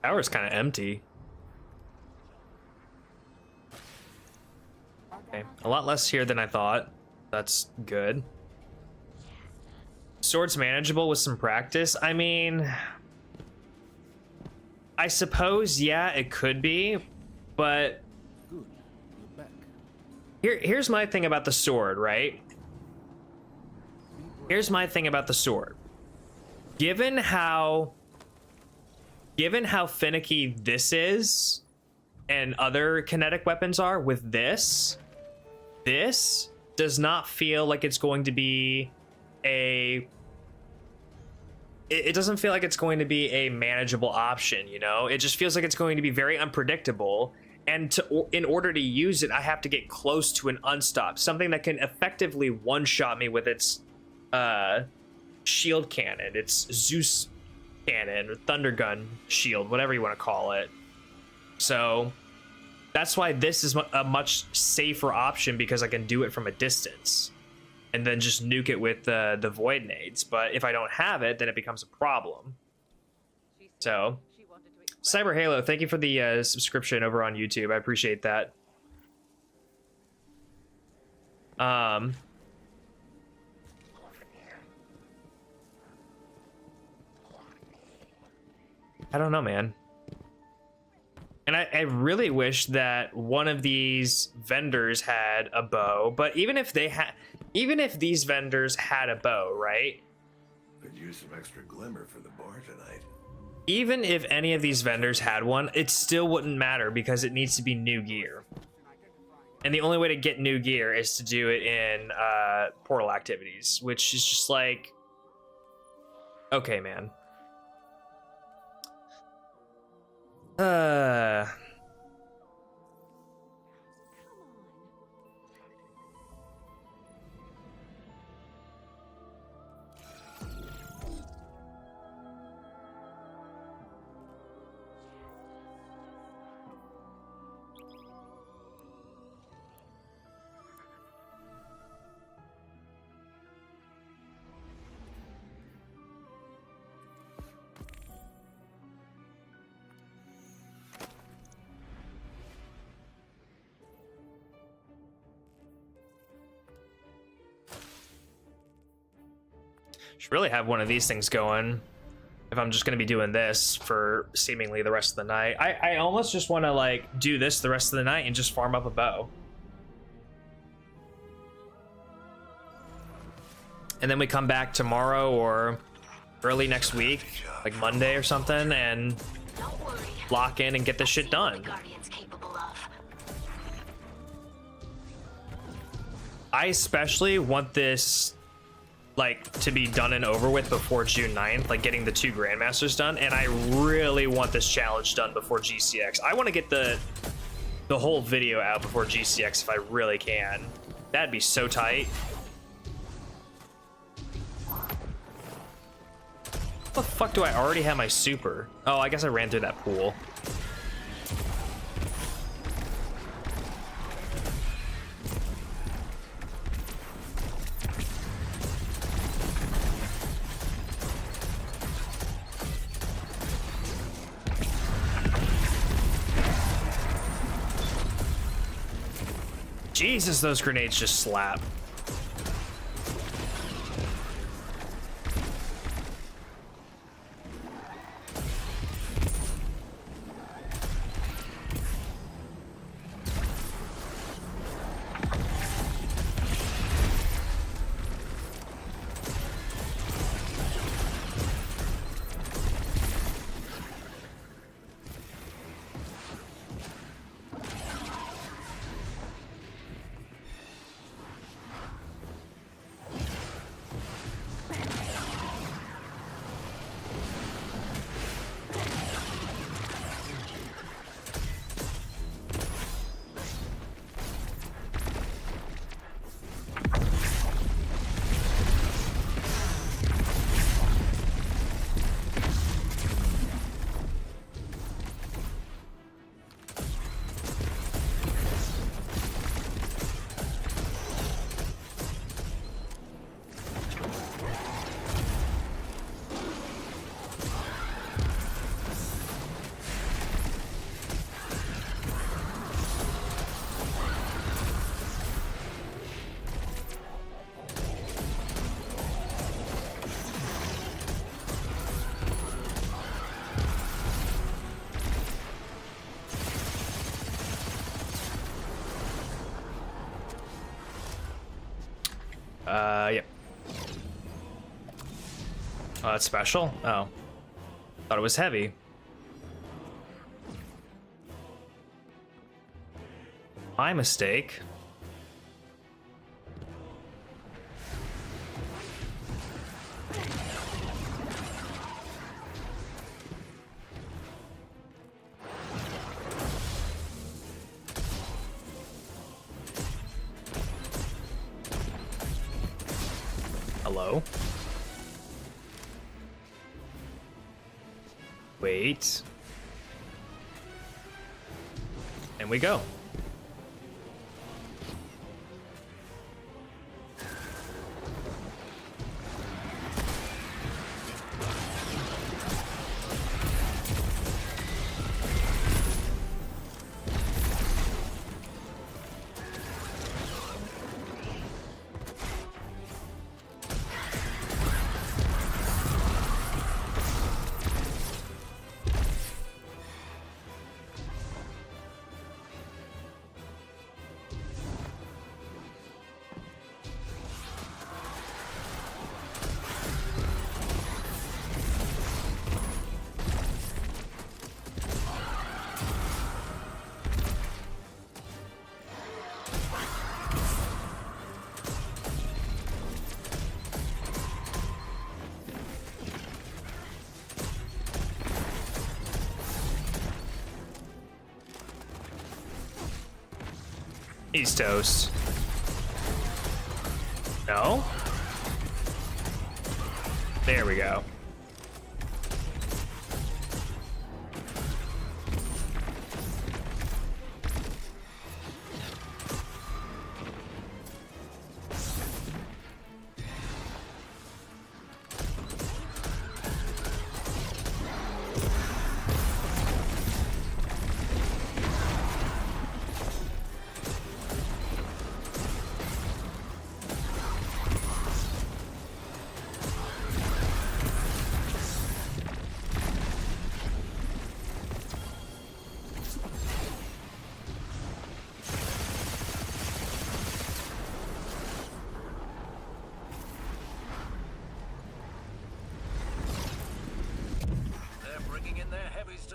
Tower's kind of empty. Okay, a lot less here than I thought. That's good. Sword's manageable with some practice. I mean, I suppose, yeah, it could be, but here's my thing about the sword, right? Here's my thing about the sword. Given how finicky this is and other kinetic weapons are with this does not feel like it's going to be a it doesn't feel like it's going to be a manageable option, you know? It just feels like it's going to be very unpredictable, and in order to use it, I have to get close to an unstop, something that can effectively one-shot me with its shield cannon, its Zeus cannon, or thunder gun shield, whatever you want to call it. So that's why this is a much safer option, because I can do it from a distance and then just nuke it with the void nades. But if I don't have it, then it becomes a problem. So Cyber Halo, thank you for the subscription over on YouTube. I appreciate that. I don't know, man. And I really wish that one of these vendors had a bow, but even if these vendors had a bow, right? Could use some extra glimmer for the bar tonight. Even if any of these vendors had one, it still wouldn't matter, because it needs to be new gear. And the only way to get new gear is to do it in portal activities, which is just like, okay, man. Should really have one of these things going if I'm just going to be doing this for seemingly the rest of the night. I almost just want to like do this the rest of the night and just farm up a bow. And then we come back tomorrow or early next week, like Monday or something, and lock in and get this shit done. I especially want this like to be done and over with before June 9th, like getting the 2 Grandmasters done, and I really want this challenge done before GCX. I want to get the whole video out before GCX if I really can. That'd be so tight. What the fuck do I already have my super? Oh, I guess I ran through that pool. Jesus, those grenades just slap. Yep. Oh, that's special? Oh. Thought it was heavy. My mistake. Hello? Wait. And we go. He's toast. No? There we go.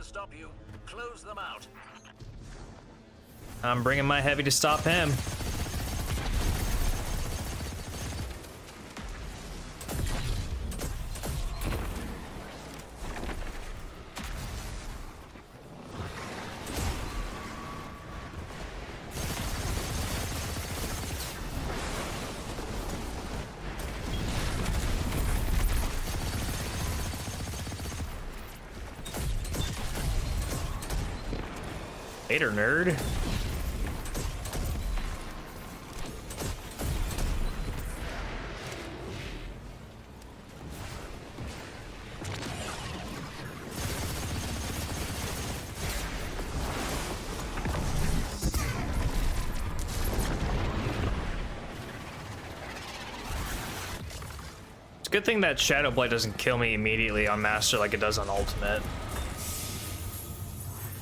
Stop you. Close them out. I'm bringing my heavy to stop him. Later, nerd. It's a good thing that Shadow Blight doesn't kill me immediately on Master like it does on Ultimate.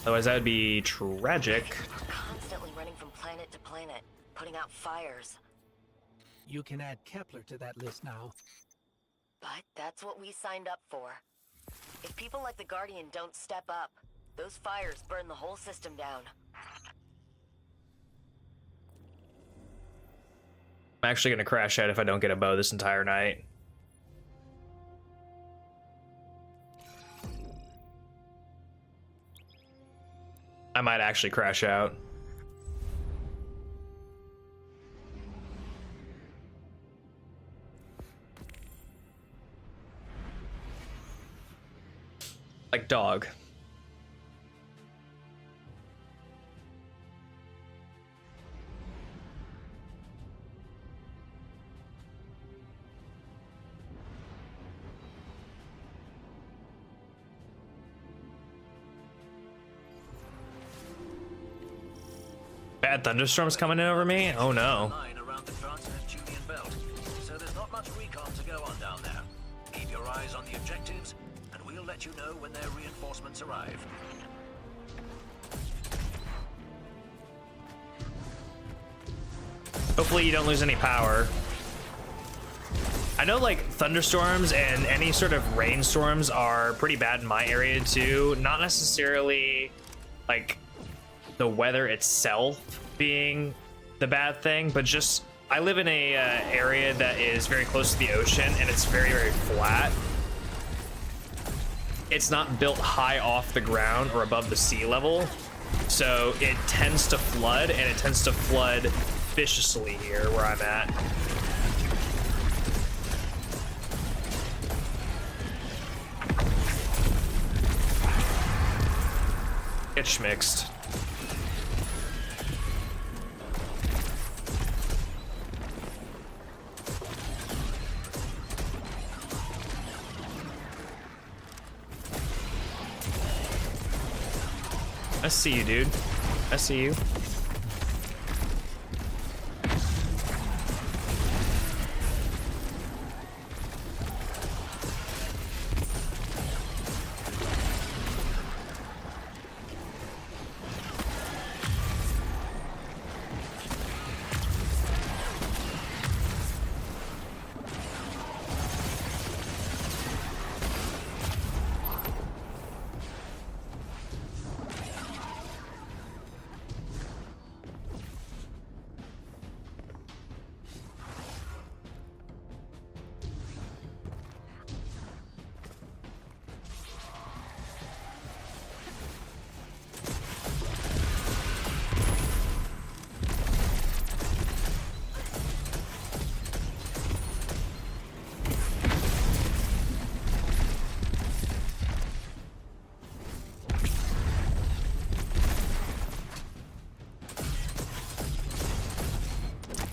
Otherwise, that would be tragic. Constantly running from planet to planet, putting out fires. You can add Kepler to that list now. But that's what we signed up for. If people like the Guardian don't step up, those fires burn the whole system down. I'm actually going to crash out if I don't get a bow this entire night. I might actually crash out. Like dog. Bad thunderstorms coming in over me? Oh no. Around the Trans-Neptunian belt, so there's not much recon to go on down there. Keep your eyes on the objectives, and we'll let you know when their reinforcements arrive. Hopefully you don't lose any power. I know like thunderstorms and any sort of rainstorms are pretty bad in my area too. Not necessarily like the weather itself being the bad thing, but just I live in a area that is very close to the ocean and it's very, very flat. It's not built high off the ground or above the sea level, so it tends to flood, and it tends to flood viciously here where I'm at. get schmixed. I see you, dude. I see you.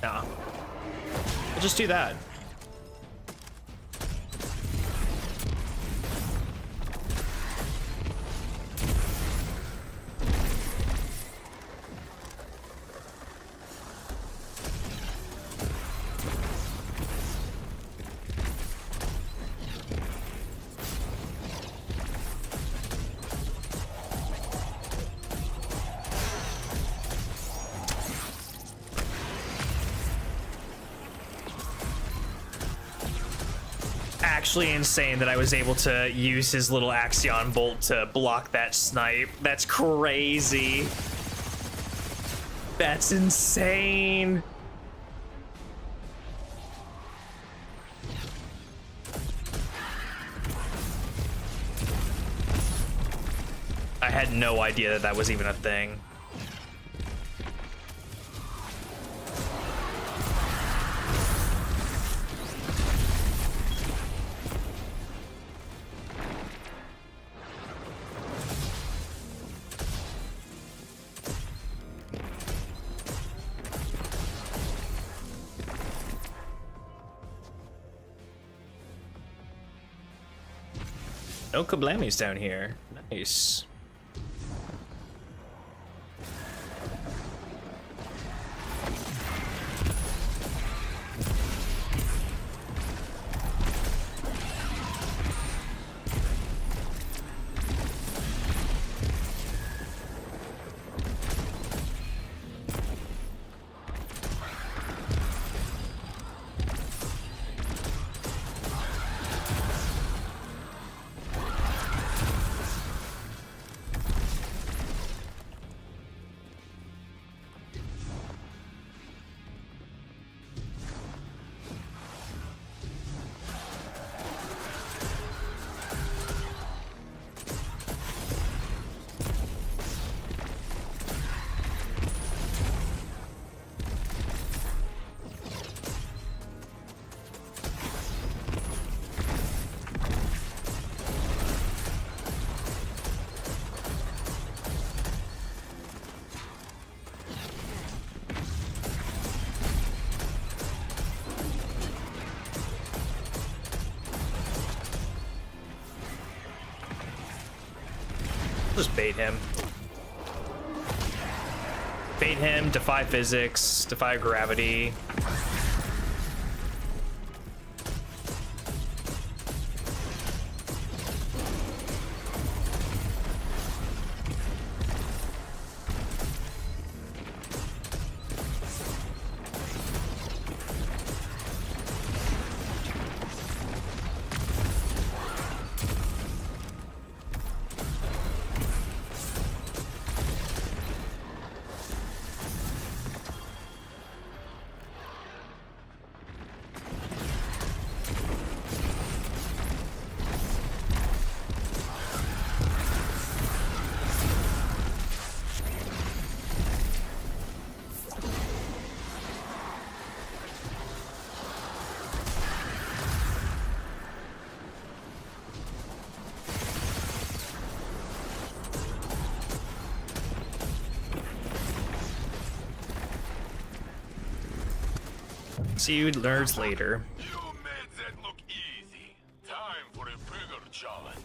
Nah. I'll just do that. Actually insane that I was able to use his little Axion bolt to block that snipe. That's crazy. That's insane. I had no idea that that was even a thing. No kablamis down here. Nice. Just bait him. Bait him, defy physics, defy gravity. See you nerds later. You made that look easy. Time for a bigger challenge.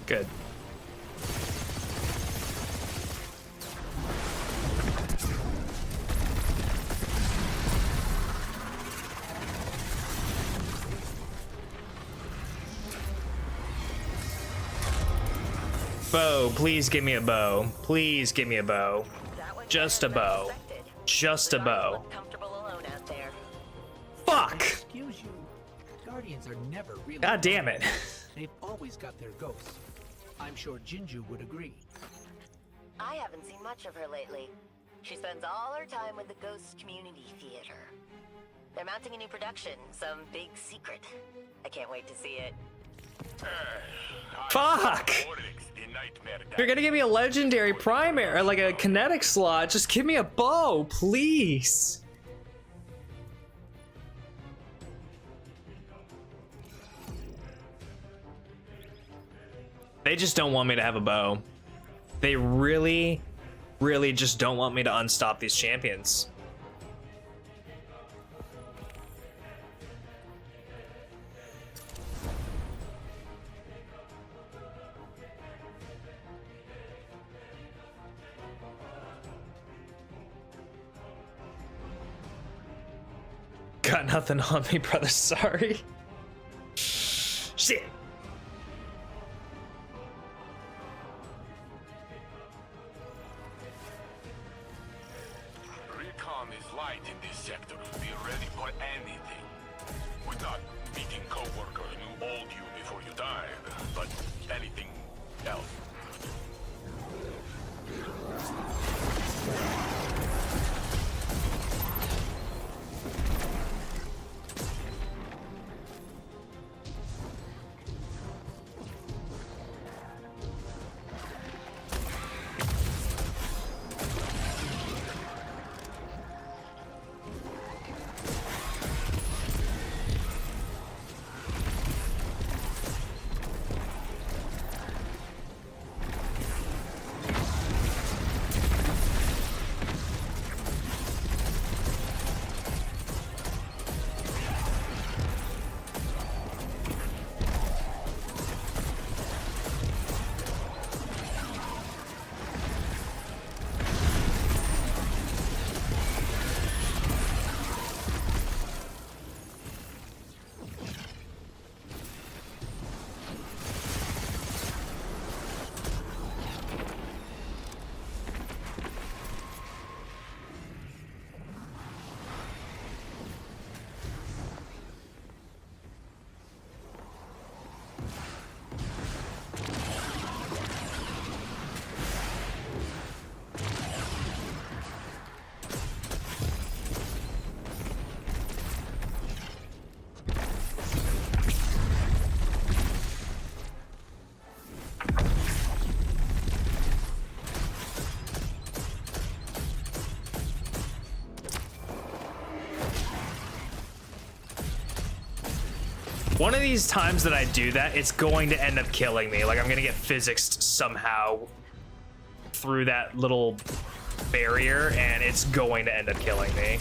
Good. Bow, please give me a bow. Please give me a bow. That was Just better a than bow. expected. Just a The bow. Guardians look comfortable alone out there. Fuck! Excuse you. Guardians are never really. God damn it. They've always got their ghosts. I'm sure Jinju would agree. I haven't seen much of her lately. She spends all her time with the Ghost Community Theater. They're mounting a new production, some big secret. I can't wait to see it. Fuck! If you're gonna give me a legendary primary, or like a kinetic slot, just give me a bow, please. They just don't want me to have a bow. They really, really just don't want me to unstop these champions. Got nothing on me, brother. Sorry. Shit. Recon is light in this sector. Be ready for anything. We thought meeting co-worker who knew old you before you died, but anything else. One of these times that I do that, it's going to end up killing me. Like, I'm gonna get physicsed somehow through that little barrier, and it's going to end up killing me.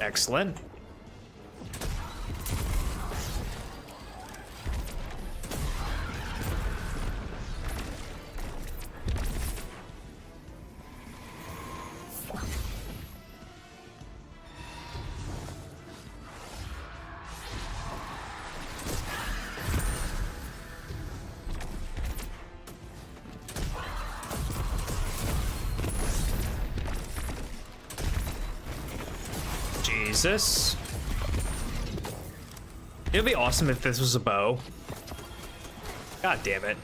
Excellent. Jesus. It would be awesome if this was a bow. God damn it.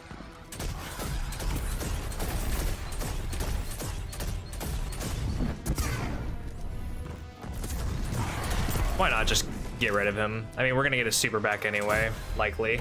Why not just get rid of him? I mean, we're gonna get a super back anyway, likely.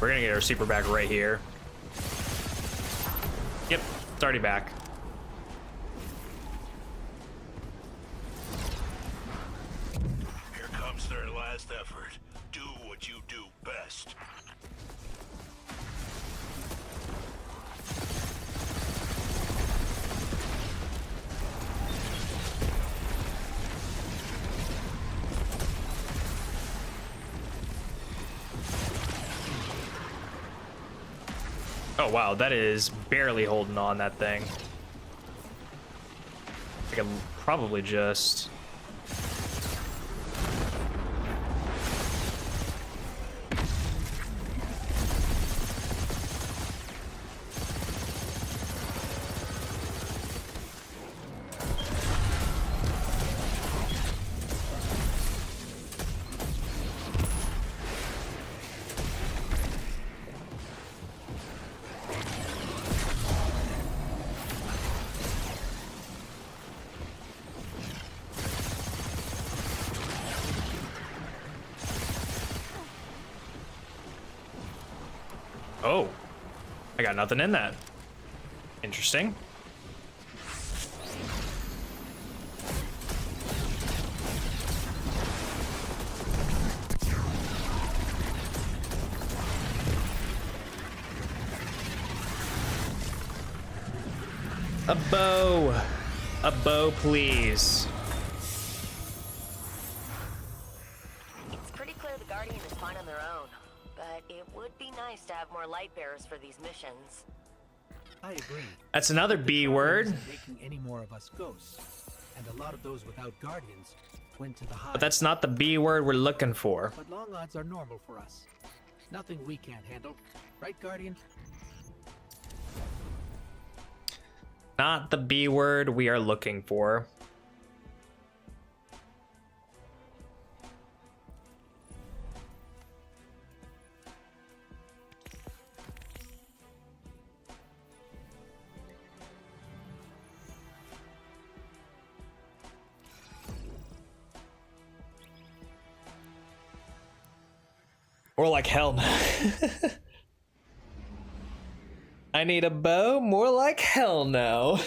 We're gonna get our super back right here. Yep, it's already back. Here comes their last effort. Do what you do best. Oh wow, that is barely holding on, that thing. I can probably just... Oh, I got nothing in that. Interesting. A bow. A bow, please. It's pretty clear the Guardian is fine on their own, but it would be nice to have more light bearers for these missions. I agree. That's another B word. Isn't making any more of us ghosts, and a lot of those without guardians went to the hive. But that's not the B word we're looking for. But long odds are normal for us. Nothing we can't handle, right, Guardian? Not the B word we are looking for. Or like hell no. I need a bow? More like hell no.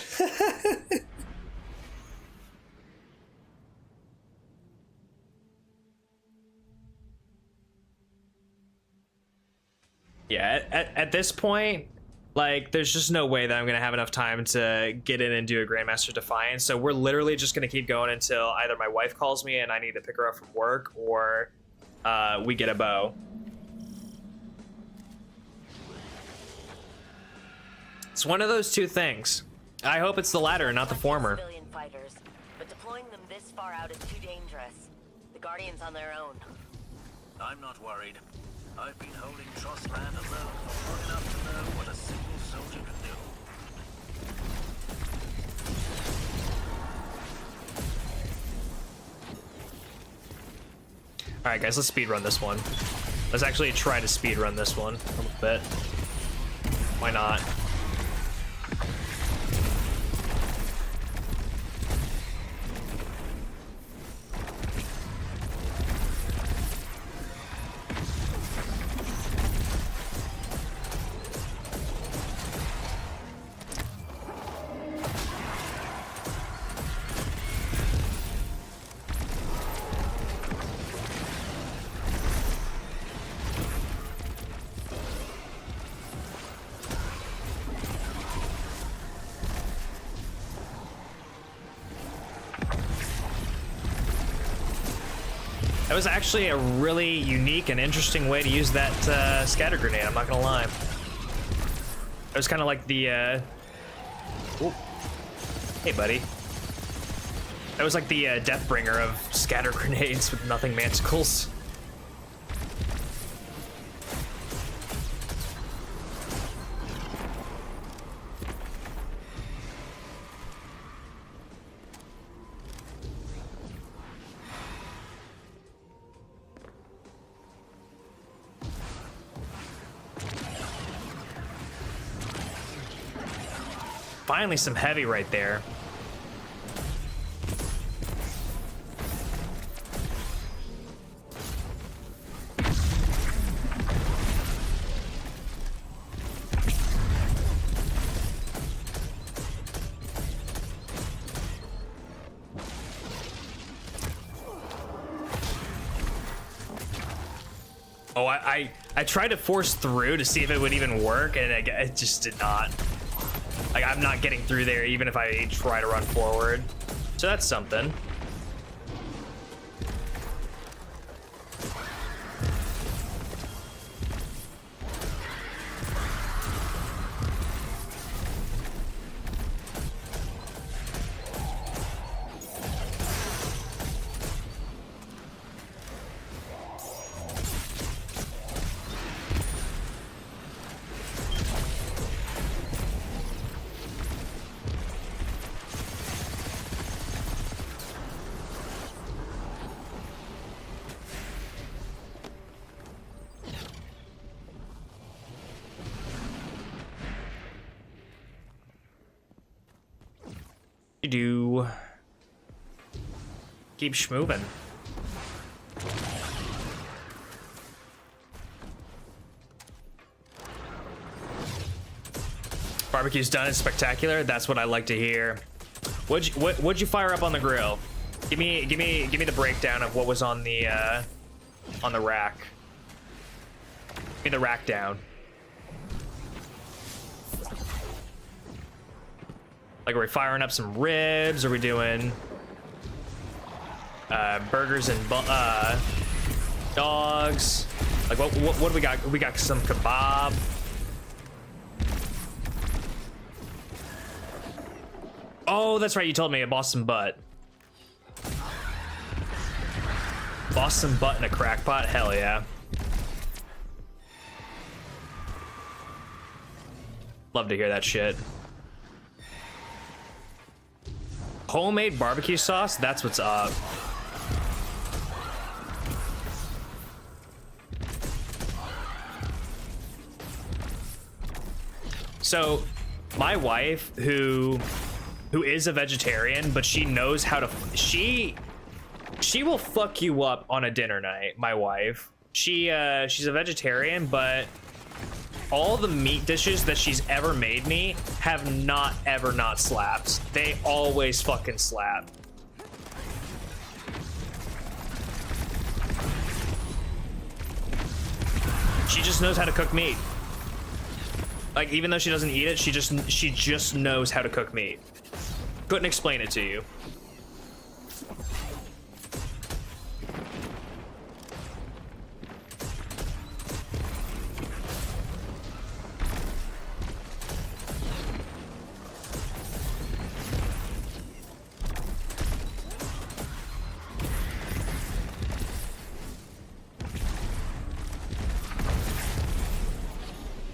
Yeah, at this point, like, there's just no way that I'm going to have enough time to get in and do a Grandmaster Defiance. So we're literally just going to keep going until either my wife calls me and I need to pick her up from work, or we get a bow. It's one of those two things. I hope it's the latter and not the former. Civilian fighters, but deploying them this far out is too dangerous. The Guardian's on their own. I'm not worried. I've been holding Trostland alone for long enough to know what a single soldier can do. All right, guys, let's speed run this one. Let's actually try to speed run this one a little bit. Why not? That was actually a really unique and interesting way to use that scatter grenade, I'm not gonna lie. It was kind of like the, Ooh. Hey, buddy. That was like the Deathbringer of scatter grenades with nothing manticles. Finally some heavy right there. Oh, I tried to force through to see if it would even work, and it just did not. Like, I'm not getting through there even if I try to run forward. So that's something. Do keep schmoving. Barbecue's done. It's spectacular. That's what I like to hear. What'd you fire up on the grill? Give me the breakdown of what was on the rack. Give me the rack down. Like, are we firing up some ribs? Are we doing burgers and dogs? Like, what do we got? We got some kebab. Oh, that's right. You told me a Boston butt. Boston butt in a crack pot? Hell yeah. Love to hear that shit. Homemade barbecue sauce? That's what's up. So, my wife, who is a vegetarian, but she knows how to... She will fuck you up on a dinner night, my wife. She's a vegetarian, but all the meat dishes that she's ever made me have not ever not slapped. They always fucking slap. She just knows how to cook meat. Like, even though she doesn't eat it, she just knows how to cook meat. Couldn't explain it to you.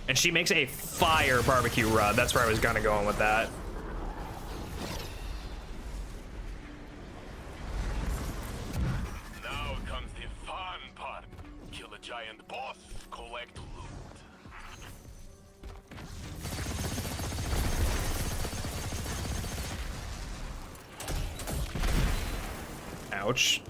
And she makes a fire barbecue rub. That's where I was gonna go with that. Now comes the fun. giant boss collect loot. Ouch.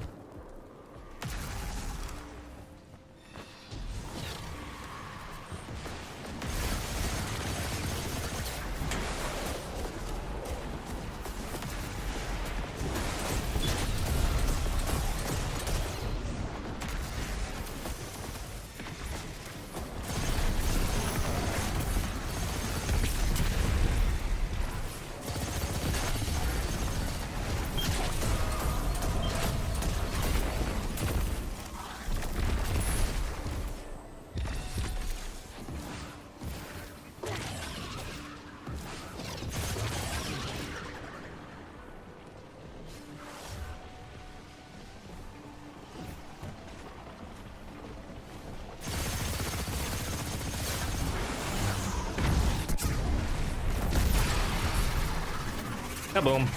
Kaboom.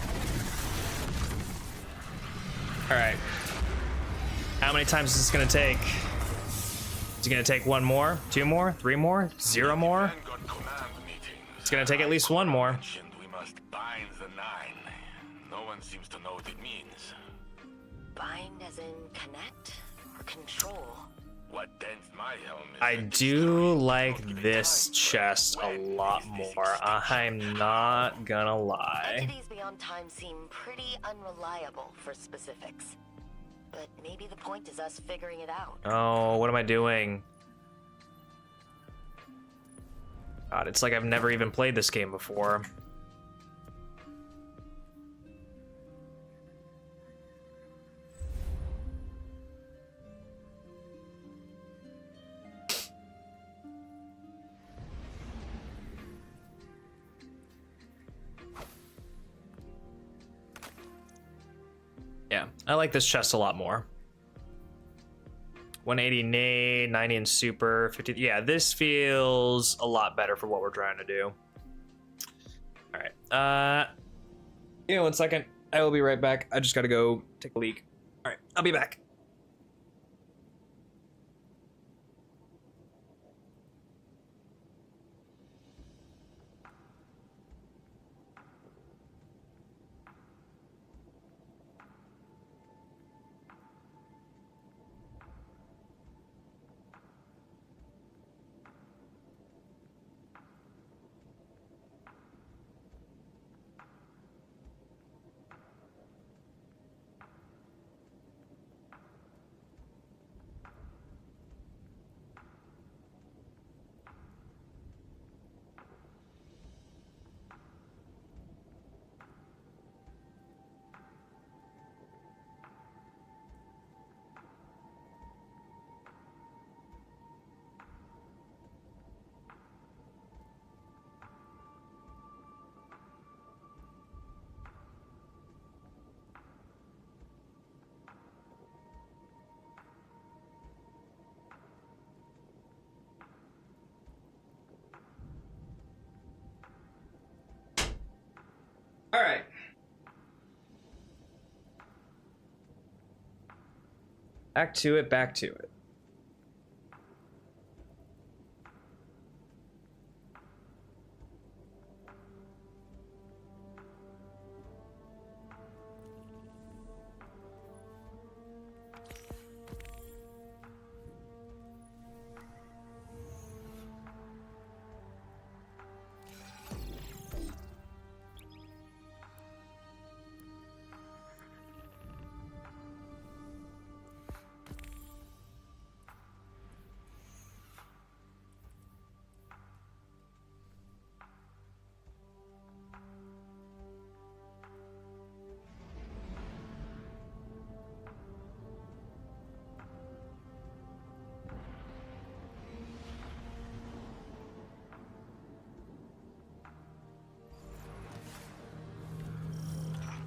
Alright. How many times is this gonna take? Is it gonna take one more? Two more? Three more? Zero more? It's gonna take at least one more. We must bind the nine. No one seems to know what it means. Bind as in connect or control? What dents my helmet? I do like this chest a lot more. I'm not gonna lie. Entities beyond time seem pretty unreliable for specifics. But maybe the point is us figuring it out. Oh, what am I doing? God, it's like I've never even played this game before. Yeah, I like this chest a lot more. 180 nade, 90 in super, 50. Yeah, this feels a lot better for what we're trying to do. All right. Give me 1 second. I will be right back. I just got to go take a leak. All right, I'll be back. All right. Back to it, back to it.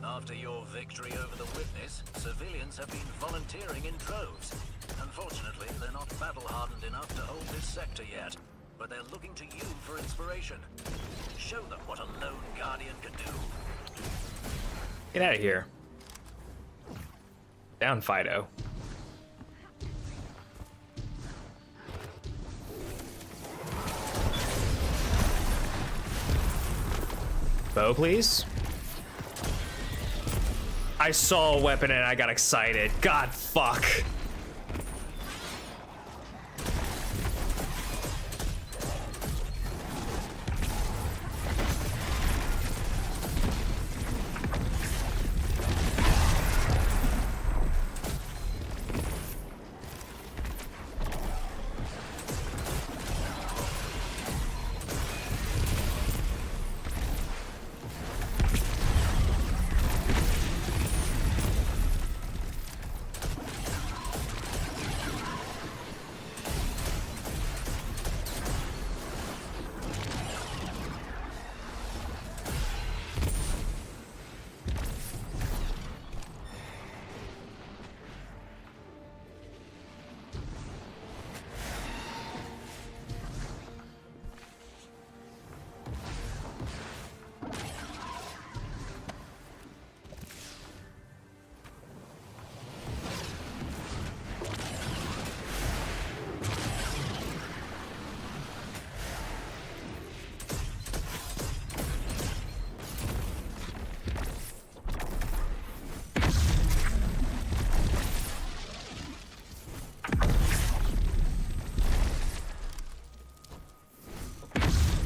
After your victory over the Witness, civilians have been volunteering in droves. Unfortunately, they're not battle-hardened enough to hold this sector yet, but they're looking to you for inspiration. Show them what a lone Guardian can do. Get out of here. Down, Fido. bow, please? I saw a weapon and I got excited. God, fuck.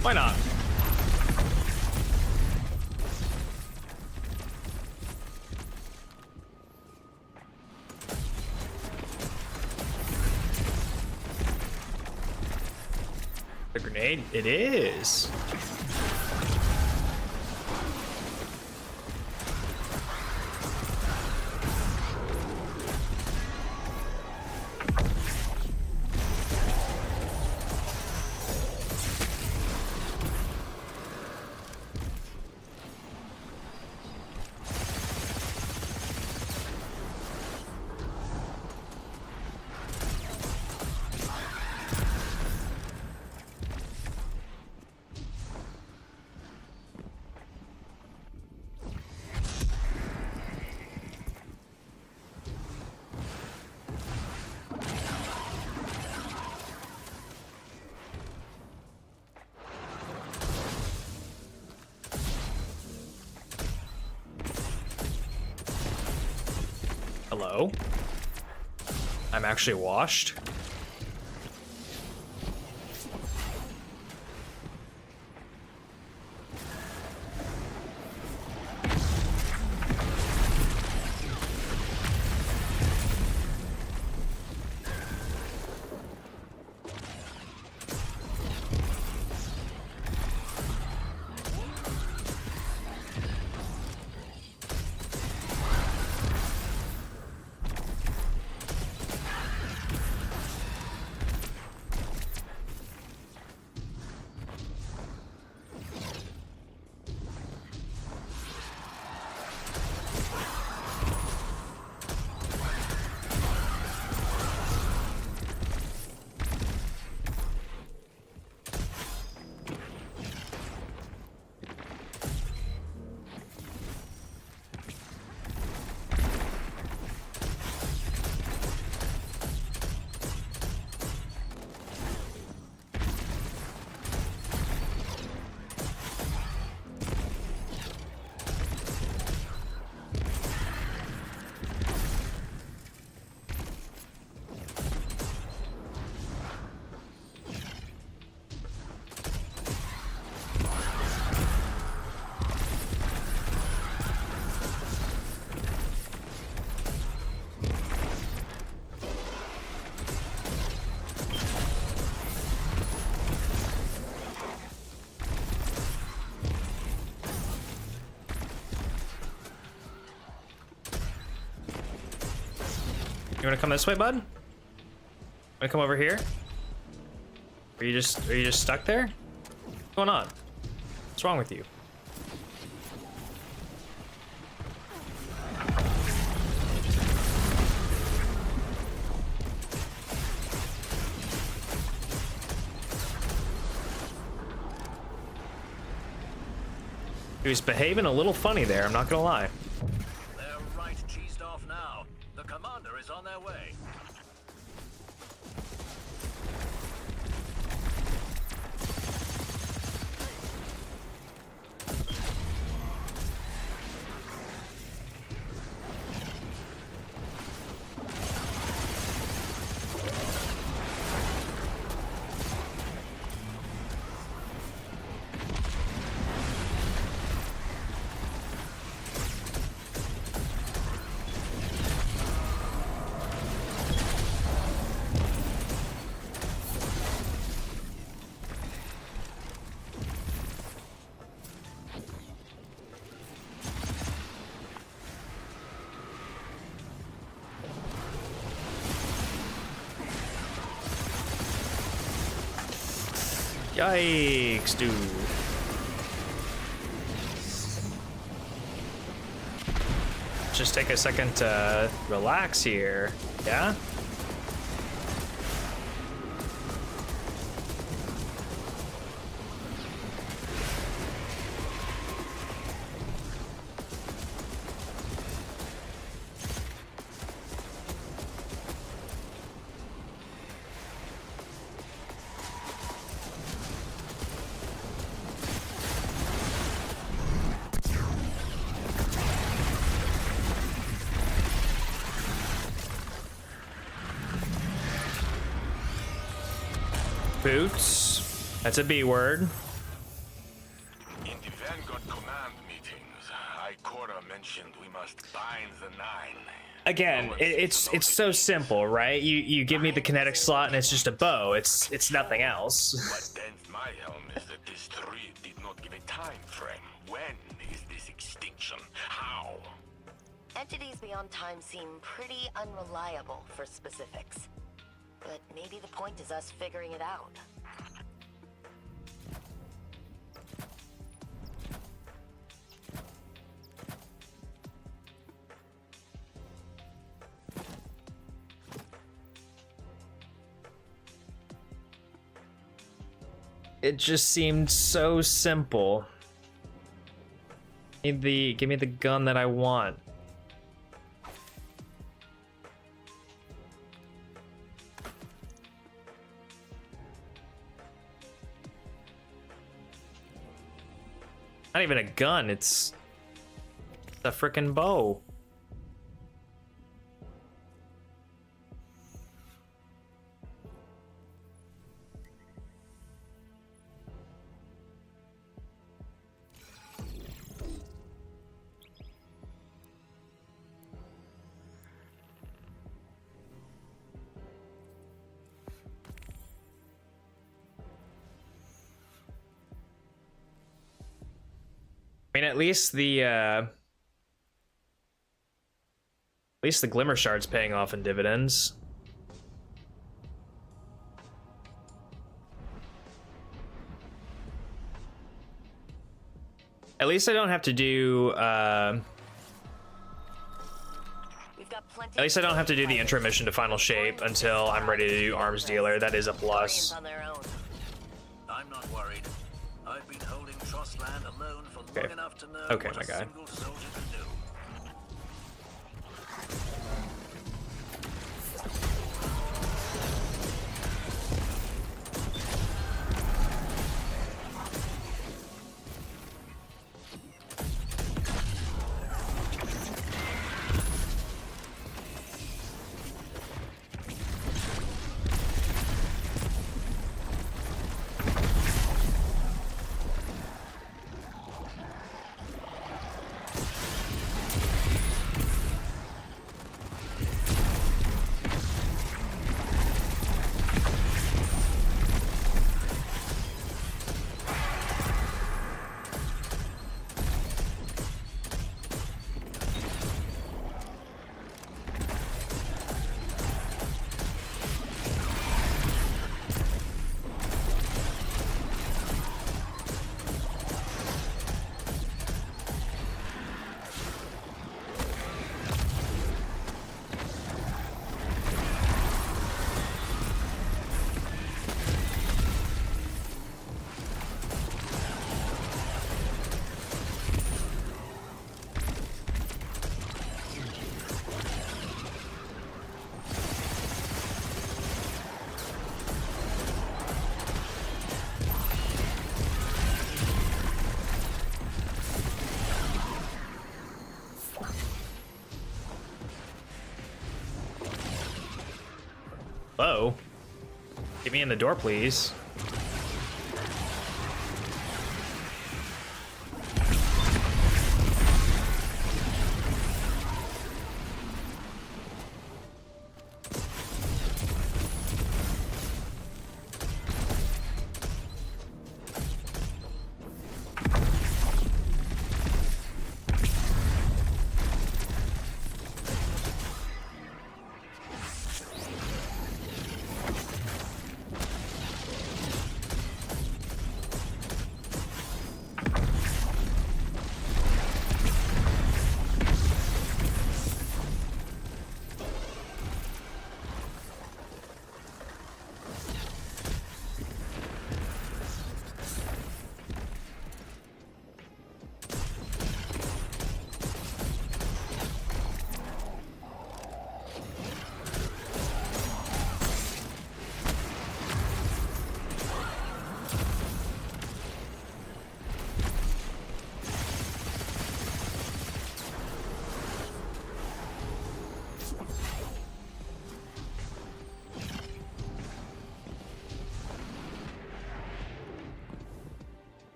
Why not? The grenade? It is. Hello? I'm actually washed. You wanna come this way, bud? Wanna come over here? Are you just stuck there? What's going on? What's wrong with you? He was behaving a little funny there, I'm not gonna lie. They're right cheesed off now. The commander is on their way. Yikes, dude. Just take a second to relax here, yeah? Boots. That's a B word. In the Vanguard command meetings, Ikora mentioned we must bind the Nine. Again, it's so simple, right? You give me the kinetic slot and it's just a bow. It's nothing else. What dents my helm is that this tree did not give a time frame. When is this extinction? How? Entities beyond time seem pretty unreliable for specifics. But maybe the point is us figuring it out. It just seemed so simple. Give me the gun that I want. Not even a gun, it's a frickin' bow. I mean, at least the Glimmer Shard's paying off in dividends. At least I don't have to do at least I don't have to do the intro mission to Final Shape until I'm ready to do Arms Dealer. That is a plus. On their own. I'm not worried. I've been holding Trostland alone for long enough to know Okay, what my a guy. single soldier can do. Hello? Get me in the door, please.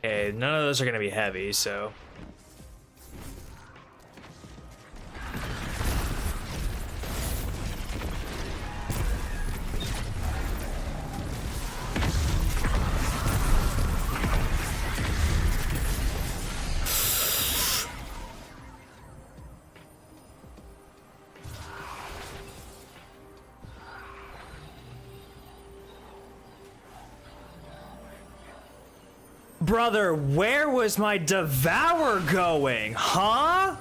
Okay, none of those are gonna be heavy, so. Brother, where was my Devour going? Huh?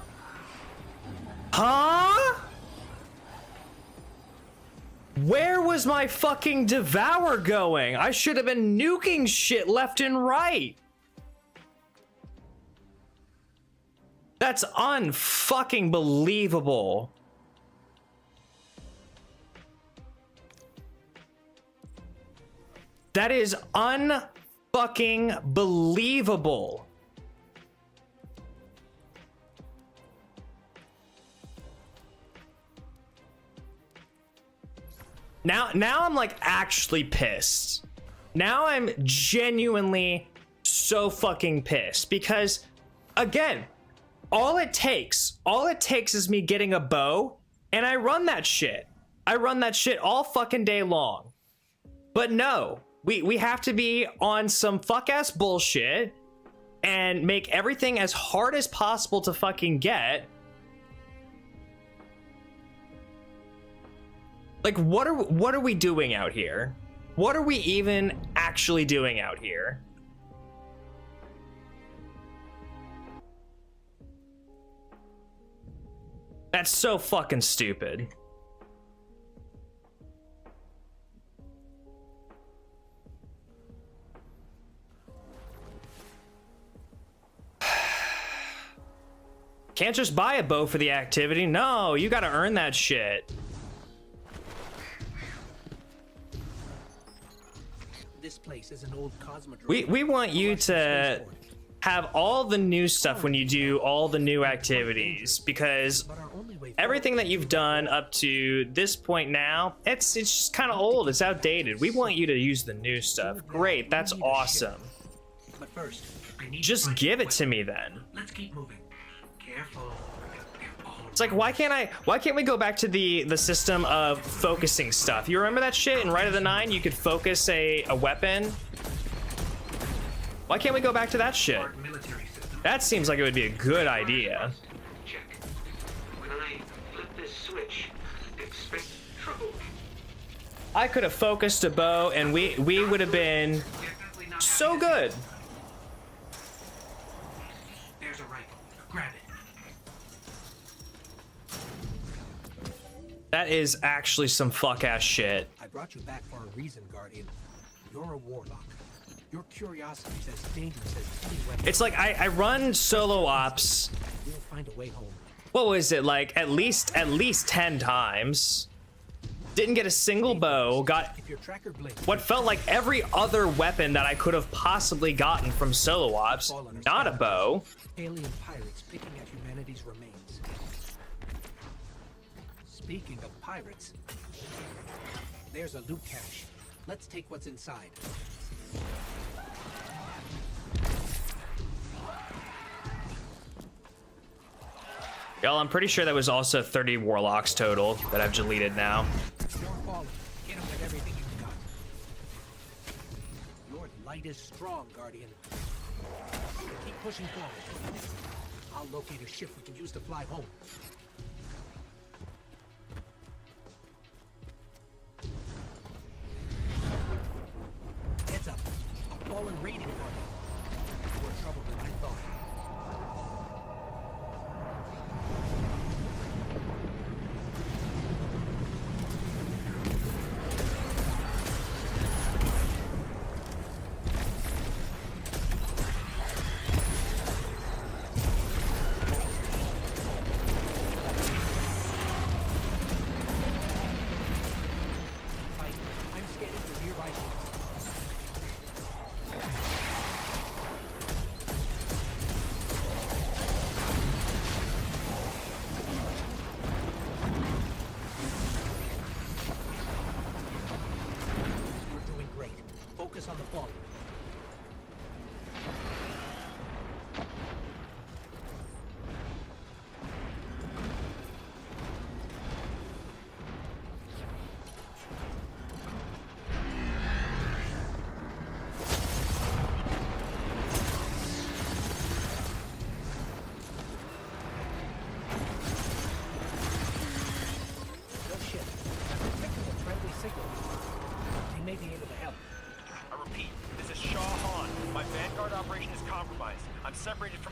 Huh? Where was my fucking Devour going? I should have been nuking shit left and right. That's unfucking believable. That is unfucking believable. Now I'm like actually pissed. Now I'm genuinely so fucking pissed because, again, all it takes is me getting a bow and I run that shit. I run that shit all fucking day long. But no, we have to be on some fuck ass bullshit and make everything as hard as possible to fucking get. Like, what are we doing out here? What are we even actually doing out here? That's so fucking stupid. Can't just buy a bow for the activity. No, you gotta earn that shit. This place is an old cosmodrome. We want you to have all the new stuff when you do all the new activities, because everything that you've done up to this point now, it's just kind of old, it's outdated. We want you to use the new stuff. Great, that's awesome. But first, Just give it to me then. let's keep moving. Careful. It's like, why can't we go back to the system of focusing stuff? You remember that shit in Rite of the Nine? You could focus a weapon. Why can't we go back to that shit? That seems like it would be a good idea. Check. When I flip this switch, expect trouble. I could have focused a bow and we would have been so good. There's a rifle. Grab it. That is actually some fuck ass shit. I brought you back for a reason, Guardian. You're a warlock. Your curiosity is as dangerous as any weapon. It's like I run solo ops. We'll find a way home. What was it, like at least 10 times? Didn't get a single bow. Got If your tracker blinks, what felt like every other weapon that I could have possibly gotten from solo ops. Not a bow. alien pirates picking at humanity's remains. Speaking of pirates, there's a loot cache. Let's take what's inside. Y'all, I'm pretty sure that was also 30 warlocks total that I've deleted now. You're falling. Hit 'em with everything you've got. Your light is strong, Guardian. Keep pushing forward. I'll locate a ship we can use to fly home. Heads up. A fallen raiding party. More trouble than I thought. I'm scanning for nearby ships. You're doing great. Focus on the fall.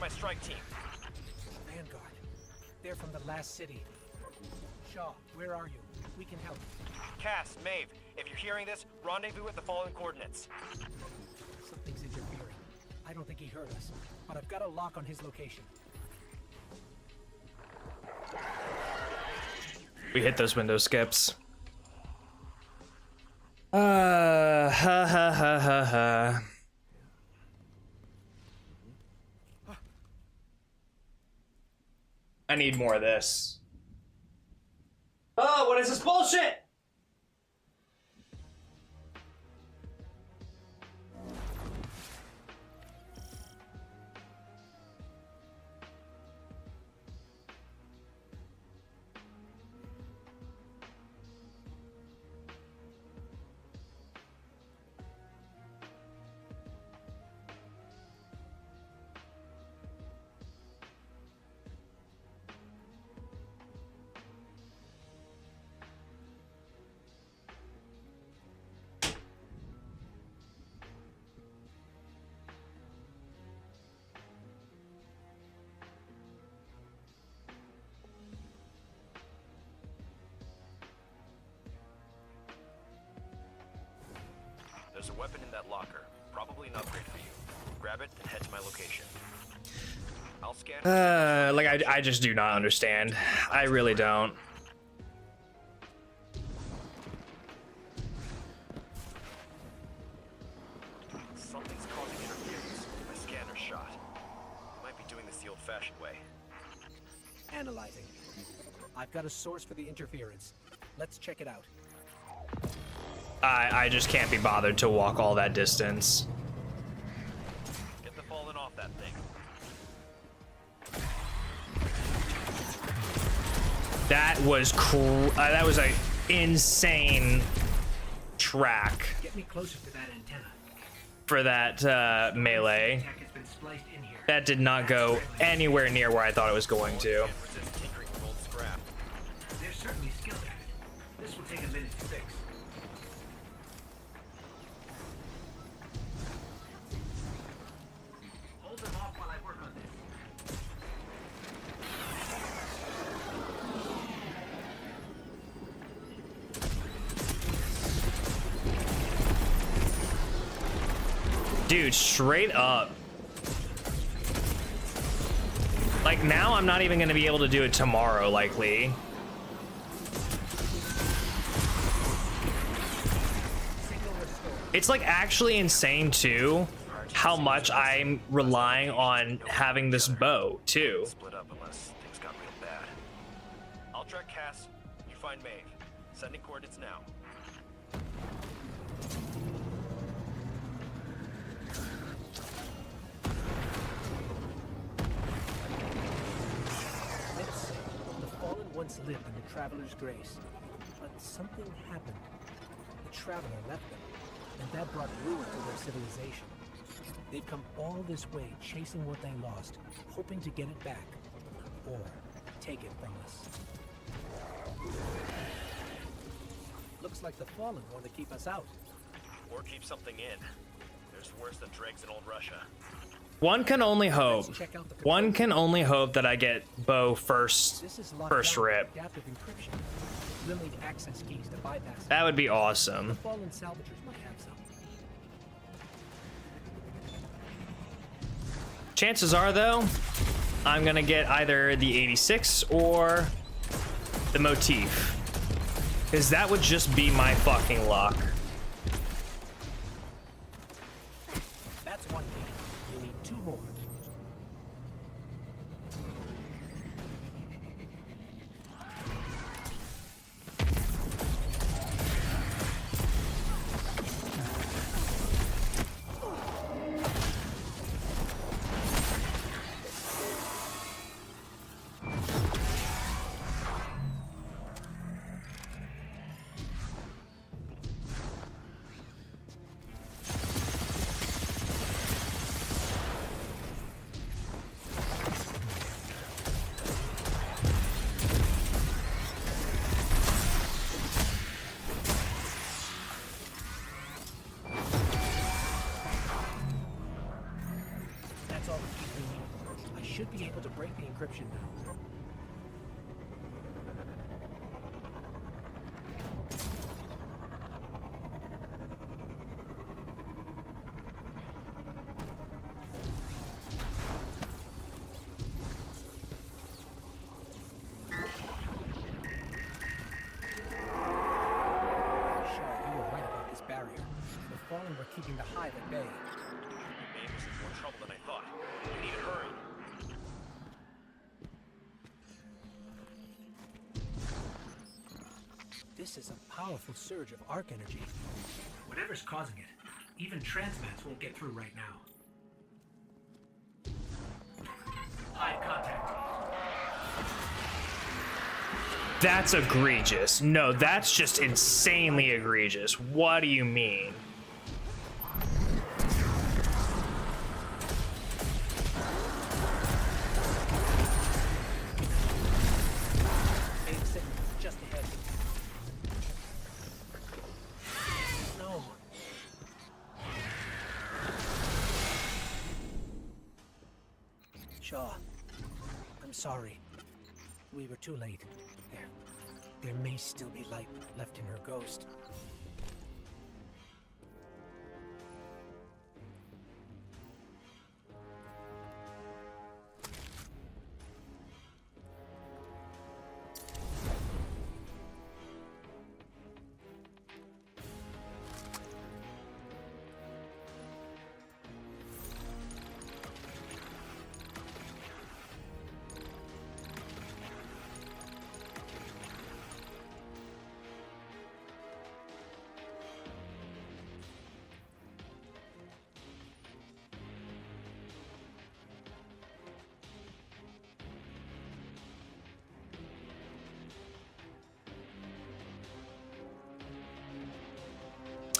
my strike team. Vanguard. They're from the last city. Shaw, where are you? We can help. Cass, Maeve, if you're hearing this, rendezvous at the following coordinates. Something's interfering. I don't think he heard us, but I've got a lock on his location. We hit those window skips. Ha ha ha ha ha. I need more of this. Oh, what is this bullshit? There's a weapon in that locker. Probably an upgrade for you. Grab it and head to my location. I'll scan. Like I just do not understand. I really don't. Something's causing interference. My scanner's shot. Might be doing this the old-fashioned way. Analyzing. I've got a source for the interference. Let's check it out. I just can't be bothered to walk all that distance. Get the fallen off that thing. That was that was a insane track Get me closer to that antenna. for that melee. Tech has been spliced in here. That did not go anywhere near where I thought it was going to. Resist tinkering with old scrap. They're certainly skilled at it. This will take a minute to fix. Hold them off while I work on this. Dude, straight up. Like, now I'm not even gonna be able to do it tomorrow, likely. It's like actually insane too how much I'm relying on having this bow too. Split up unless things got real bad. I'll track Cass. You find Maeve. Sending coordinates now. Let's see. The Fallen once lived in the Traveler's Grace, but something happened. The Traveler left them, and that brought ruin to their civilization. They've come all this way chasing what they lost, hoping to get it back, or take it from us. Looks like the Fallen want to keep us out. Or keep something in. There's worse than dregs in old Russia. One can only hope. Let's check out the One control. can only hope that I get bow first This is locked first down with rip. adaptive encryption. We'll need access keys to bypass it. That would be awesome. The Fallen salvagers might have some. Chances are, though, I'm gonna get either the 86 or the motif, because that would just be my fucking luck. That's one key. You need two more. break the encryption now. We're keeping the hive at bay. Maybe this is more trouble than I thought. We need to hurry. This is a powerful surge of arc energy. Whatever's causing it, even transmats won't get through right now. Hive contact. That's egregious. No, that's just insanely egregious. What do you mean? Just ahead. No. Shaw, I'm sorry. We were too late. There may still be light left in her ghost.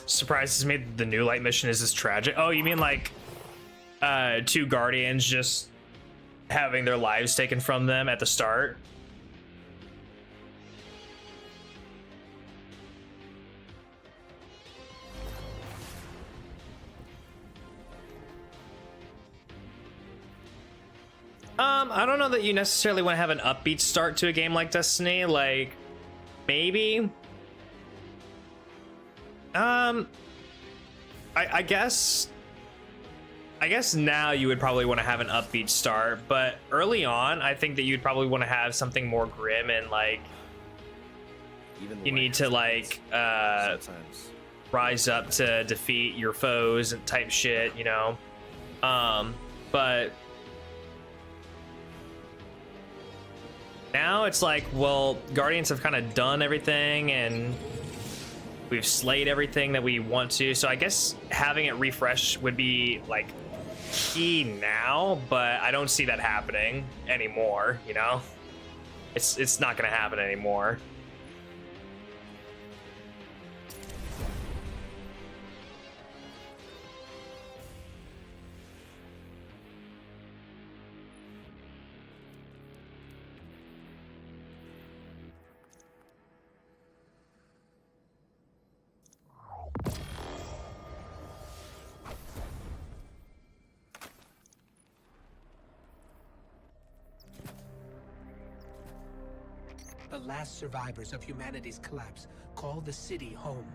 Surprises me that the new light mission is this tragic. Oh, you mean like two guardians just having their lives taken from them at the start? I don't know that you necessarily want to have an upbeat start to a game like Destiny. Like, maybe. I guess now you would probably want to have an upbeat start, but early on, I think that you'd probably want to have something more grim and like you need to like rise up to defeat your foes and type shit, you know. But now it's like, well, Guardians have kind of done everything and we've slayed everything that we want to, so I guess having it refresh would be like key now, but I don't see that happening anymore, you know? It's not gonna happen anymore. The last survivors of humanity's collapse call the city home.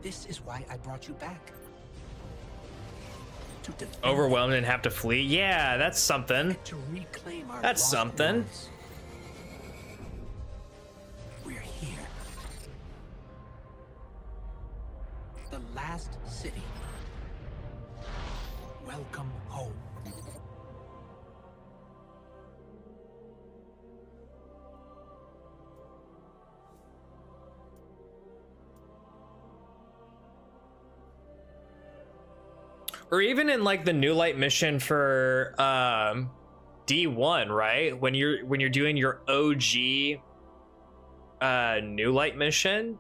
This is why I brought you back. To defend, Overwhelmed and have to flee? Yeah, that's something. to reclaim our That's lost something. worlds. We're here. The last city. Welcome home. Or even in like the new light mission for D1, right? When you're doing your OG new light mission.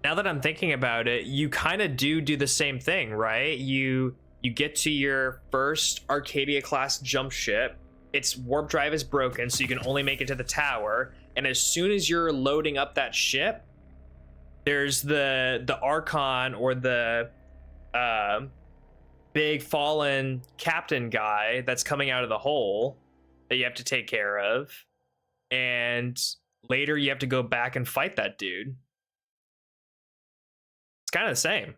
Now that I'm thinking about it, you kind of do the same thing, right? You get to your first Arcadia class jump ship. Its warp drive is broken, so you can only make it to the tower. And as soon as you're loading up that ship, there's the Archon or the big fallen captain guy that's coming out of the hole that you have to take care of, and later you have to go back and fight that dude. It's kind of the same.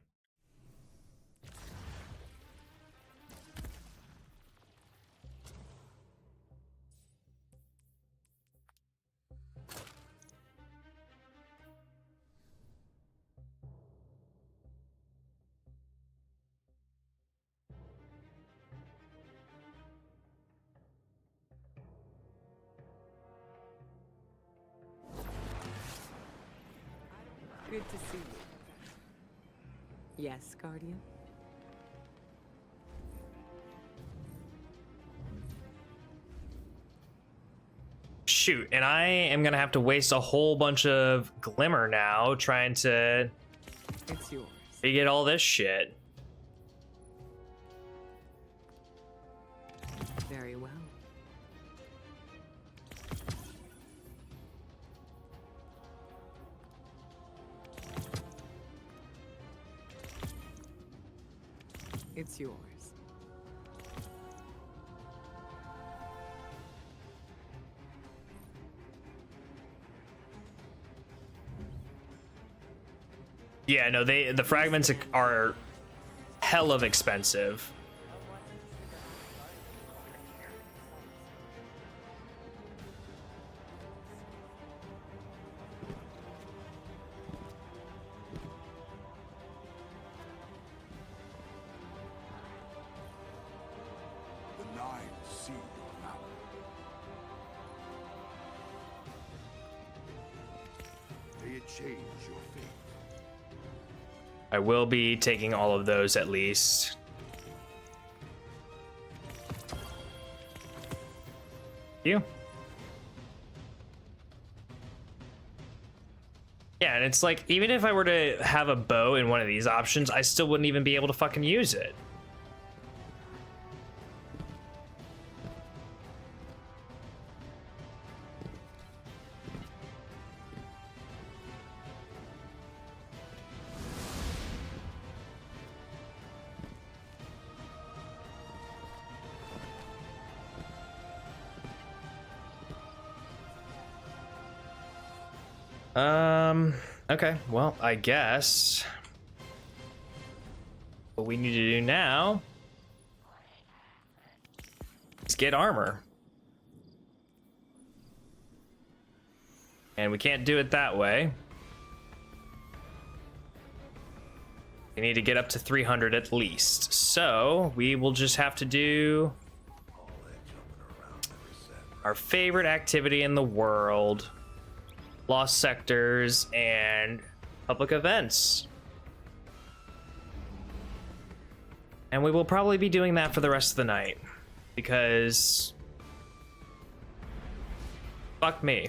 Good to see you. Yes, Guardian? Shoot, and I am gonna have to waste a whole bunch of glimmer now trying to It's yours. get all this shit. Very well. It's yours. Yeah, no, the fragments are hell of expensive. The Nine see your valor. May it change your fate. I will be taking all of those at least. You. Yeah, and it's like, even if I were to have a bow in one of these options, I still wouldn't even be able to fucking use it. Okay, well, I guess what we need to do now is get armor. And we can't do it that way. We need to get up to 300 at least. So we will just have to do our favorite activity in the world. Lost sectors and public events. And we will probably be doing that for the rest of the night, because fuck me.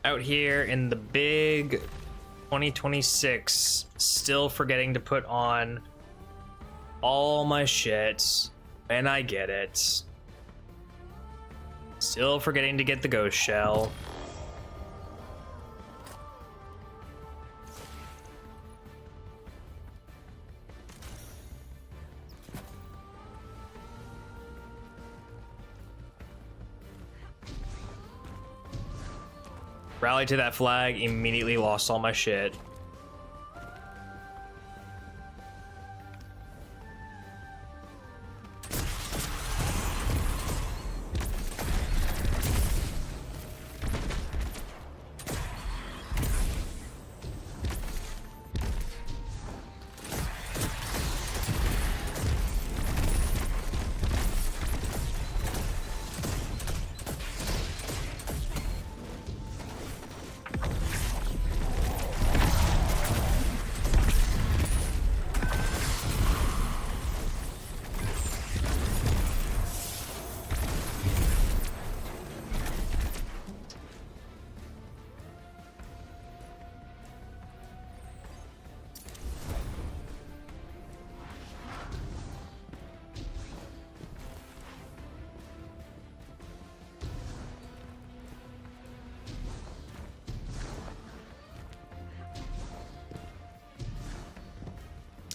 Out here in the big 2026, still forgetting to put on all my shit, and I get it. Still forgetting to get the ghost shell. Rally to that flag, immediately lost all my shit.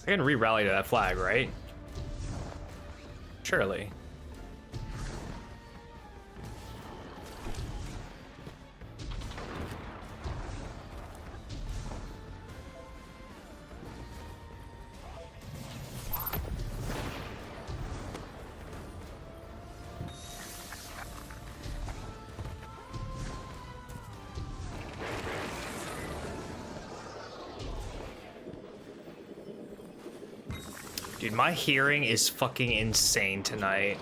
I can re-rally to that flag, right? Surely. Dude, my hearing is fucking insane tonight.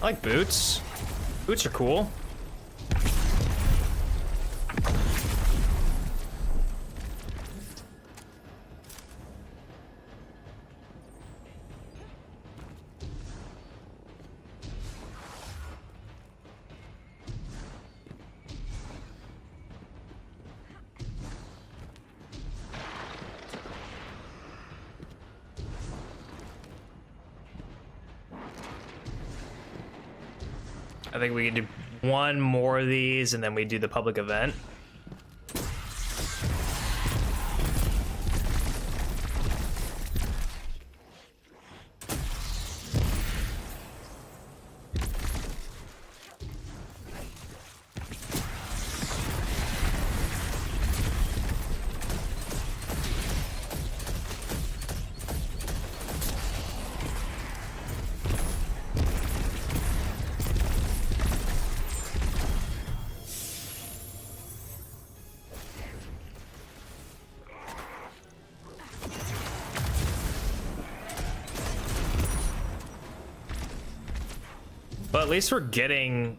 I like boots. Boots are cool. I think we can do one more of these and then we do the public event. But at least we're getting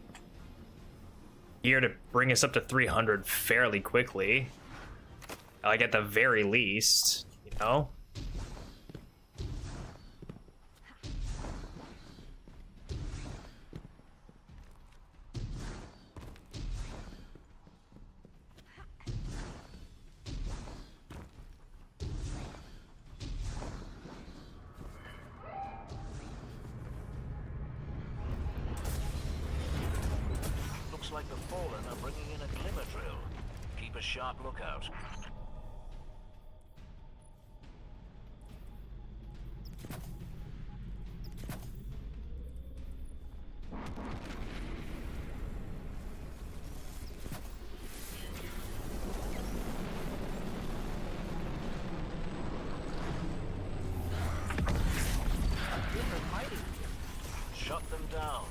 gear to bring us up to 300 fairly quickly. Like at the very least, you know? Like the Fallen are bringing in a glimmer drill. Keep a sharp lookout. Shut them down.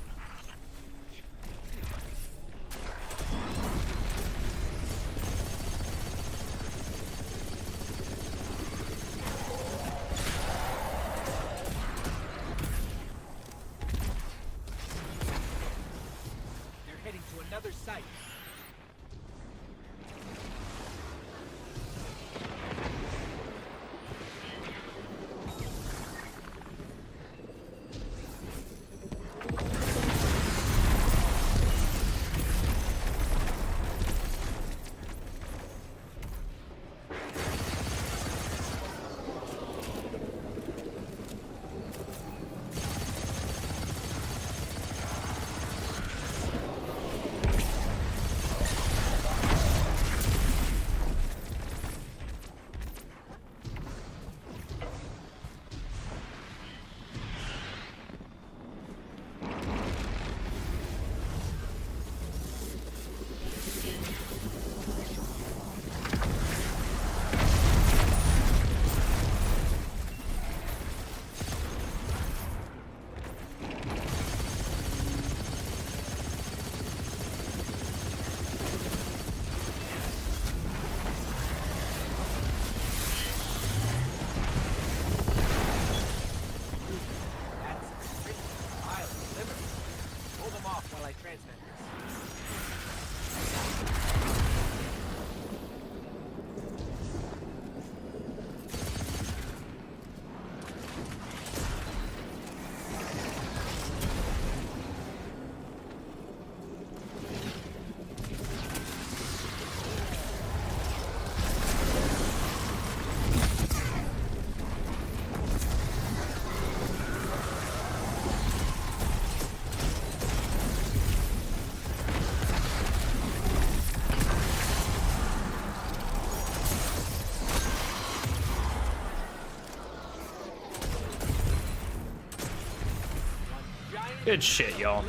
Good shit, y'all.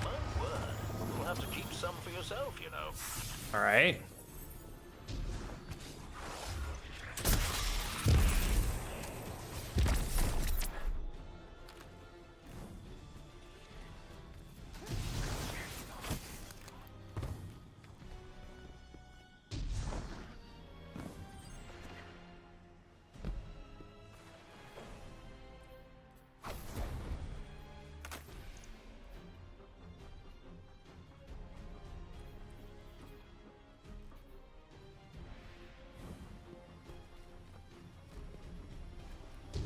My word. You'll have to keep some for yourself, you know. All right.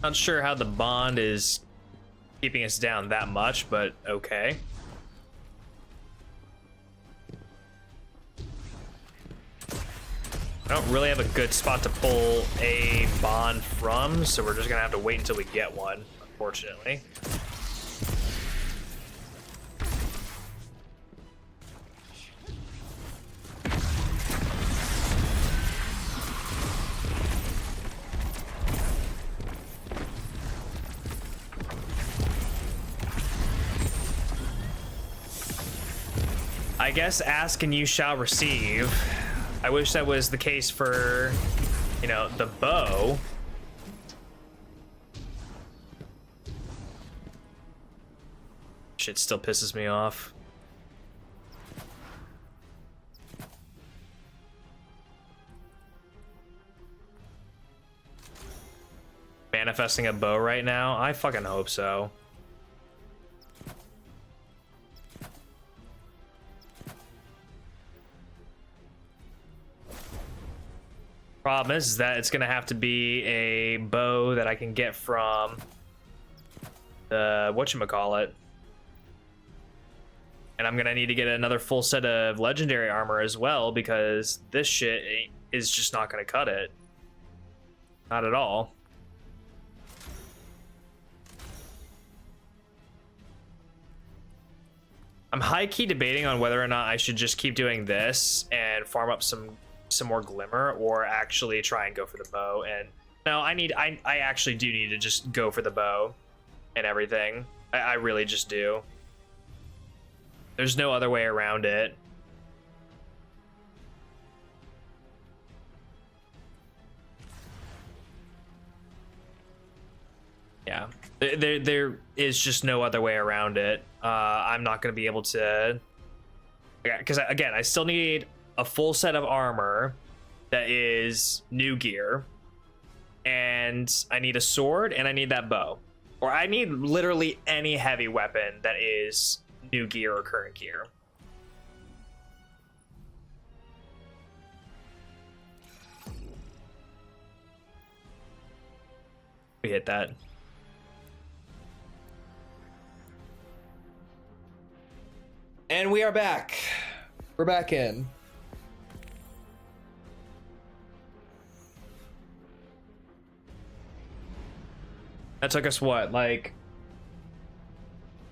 Not sure how the bond is keeping us down that much, but okay. I don't really have a good spot to pull a bond from, so we're just gonna have to wait until we get one, unfortunately. I guess ask and you shall receive. I wish that was the case for, you know, the bow. Shit still pisses me off. Manifesting a bow right now? I fucking hope so. Problem is that it's gonna have to be a bow that I can get from the whatchamacallit. And I'm gonna need to get another full set of legendary armor as well, because this shit is just not gonna cut it. Not at all. I'm high-key debating on whether or not I should just keep doing this and farm up some more glimmer, or actually try and go for the bow. And no, I actually do need to just go for the bow and everything. I really just do. There's no other way around it. Yeah, there is just no other way around it. I'm not going to be able to, because again, I still need a full set of armor that is new gear, and I need a sword, and I need that bow, or I need literally any heavy weapon that is new gear or current gear. We hit that. And we are back. We're back in. That took us what, like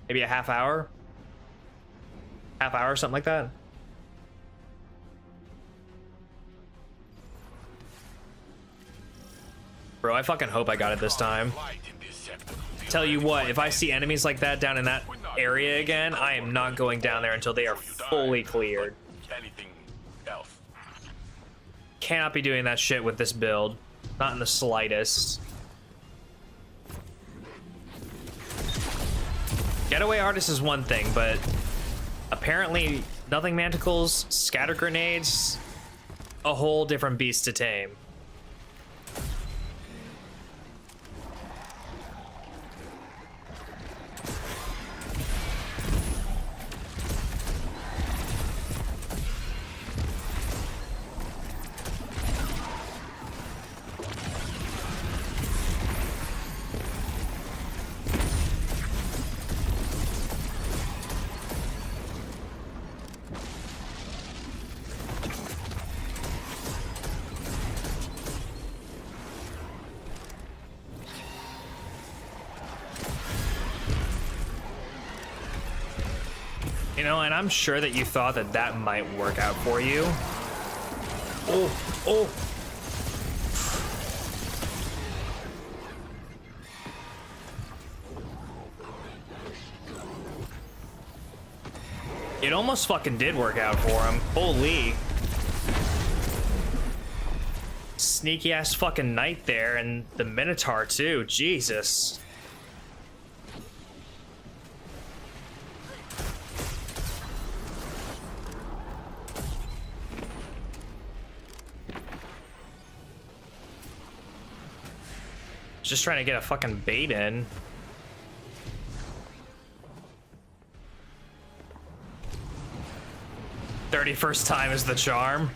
maybe a half hour? Something like that. Bro, I fucking hope I got it this time. Tell you what, if I see enemies like that down in that area again, I am not going down there until they are fully cleared. Cannot be doing that shit with this build. Not in the slightest. Getaway artist is one thing, but apparently nothing manticles, scatter grenades, a whole different beast to tame. You know, and I'm sure that you thought that that might work out for you. Oh. It almost fucking did work out for him. Holy. Sneaky ass fucking knight there, and the Minotaur too. Jesus. Just trying to get a fucking bait in. "31st time is the charm."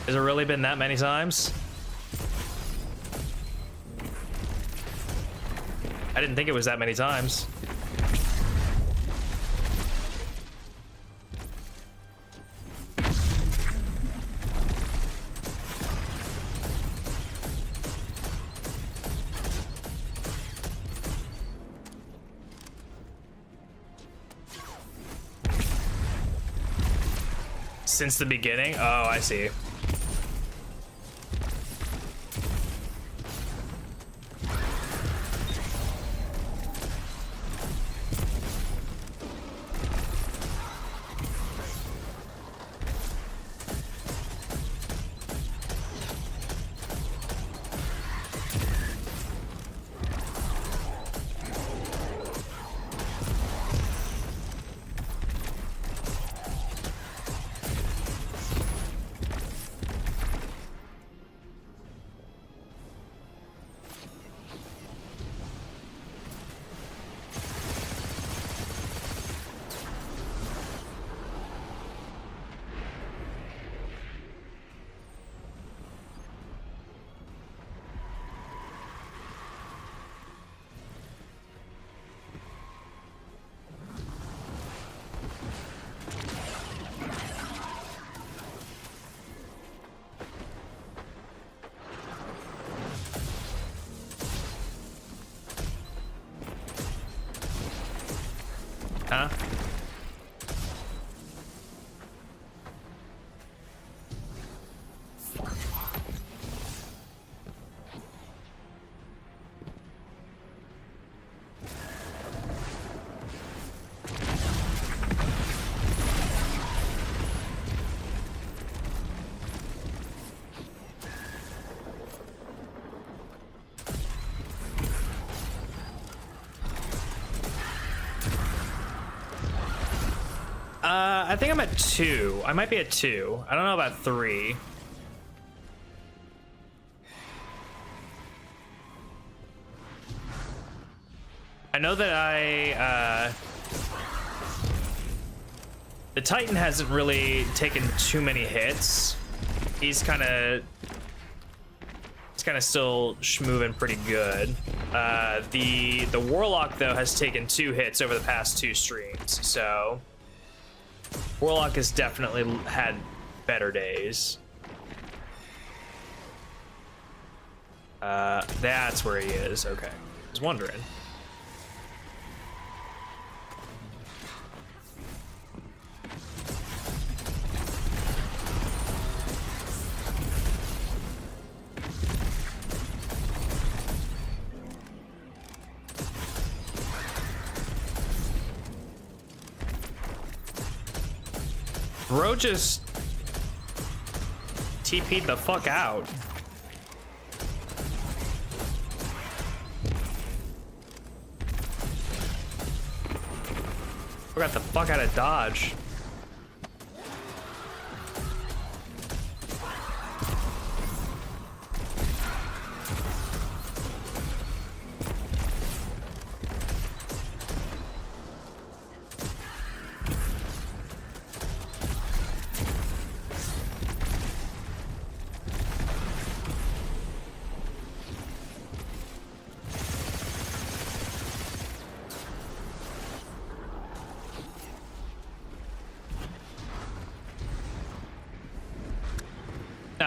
Has it really been that many times? I didn't think it was that many times. Since the beginning? Oh, I see. Huh? I think I'm at 2. I might be at 2. I don't know about 3. I know that the Titan hasn't really taken too many hits. He's kind of still schmoving pretty good. The Warlock though has taken 2 hits over the past 2 streams, so Warlock has definitely had better days. That's where he is. Okay, I was wondering. Bro just TP'd the fuck out. We got the fuck out of dodge.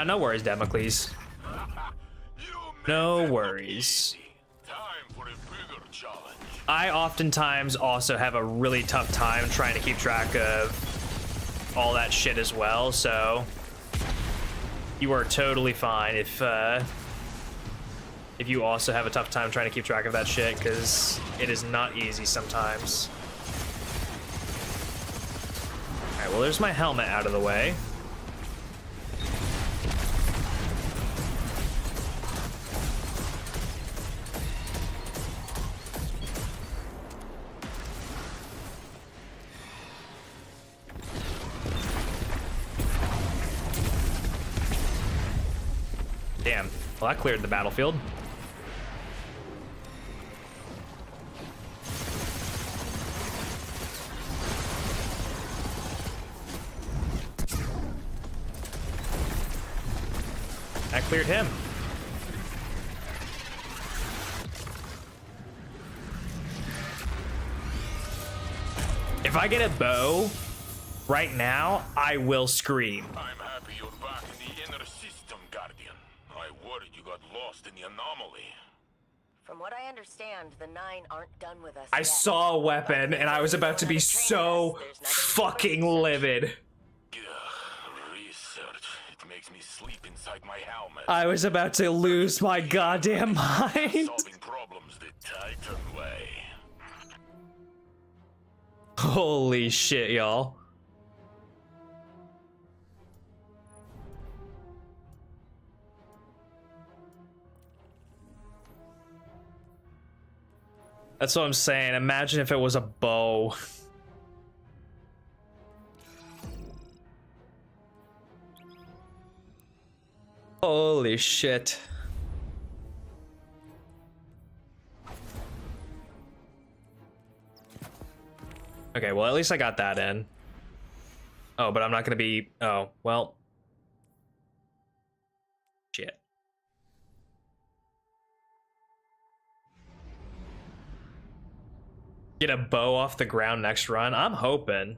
No worries, Damocles. No worries. I oftentimes also have a really tough time trying to keep track of all that shit as well, so you are totally fine if you also have a tough time trying to keep track of that shit, because it is not easy sometimes. Alright, well there's my helmet out of the way. Damn. Well, that cleared the battlefield. That cleared him. If I get a bow right now, I will scream. I'm happy you're back in the inner system, Guardian. I worried you got lost in the anomaly. From what I understand, the Nine aren't done with us I yet. saw a weapon and I was about to be so fucking livid. Research. It makes me sleep inside my helmet. I was about to lose my goddamn mind. Solving problems the Titan way. Holy shit, y'all. That's what I'm saying. Imagine if it was a bow. Holy shit. Okay, well, at least I got that in. Oh, but I'm not gonna be... Oh, well. Shit. Get a bow off the ground next run? I'm hoping.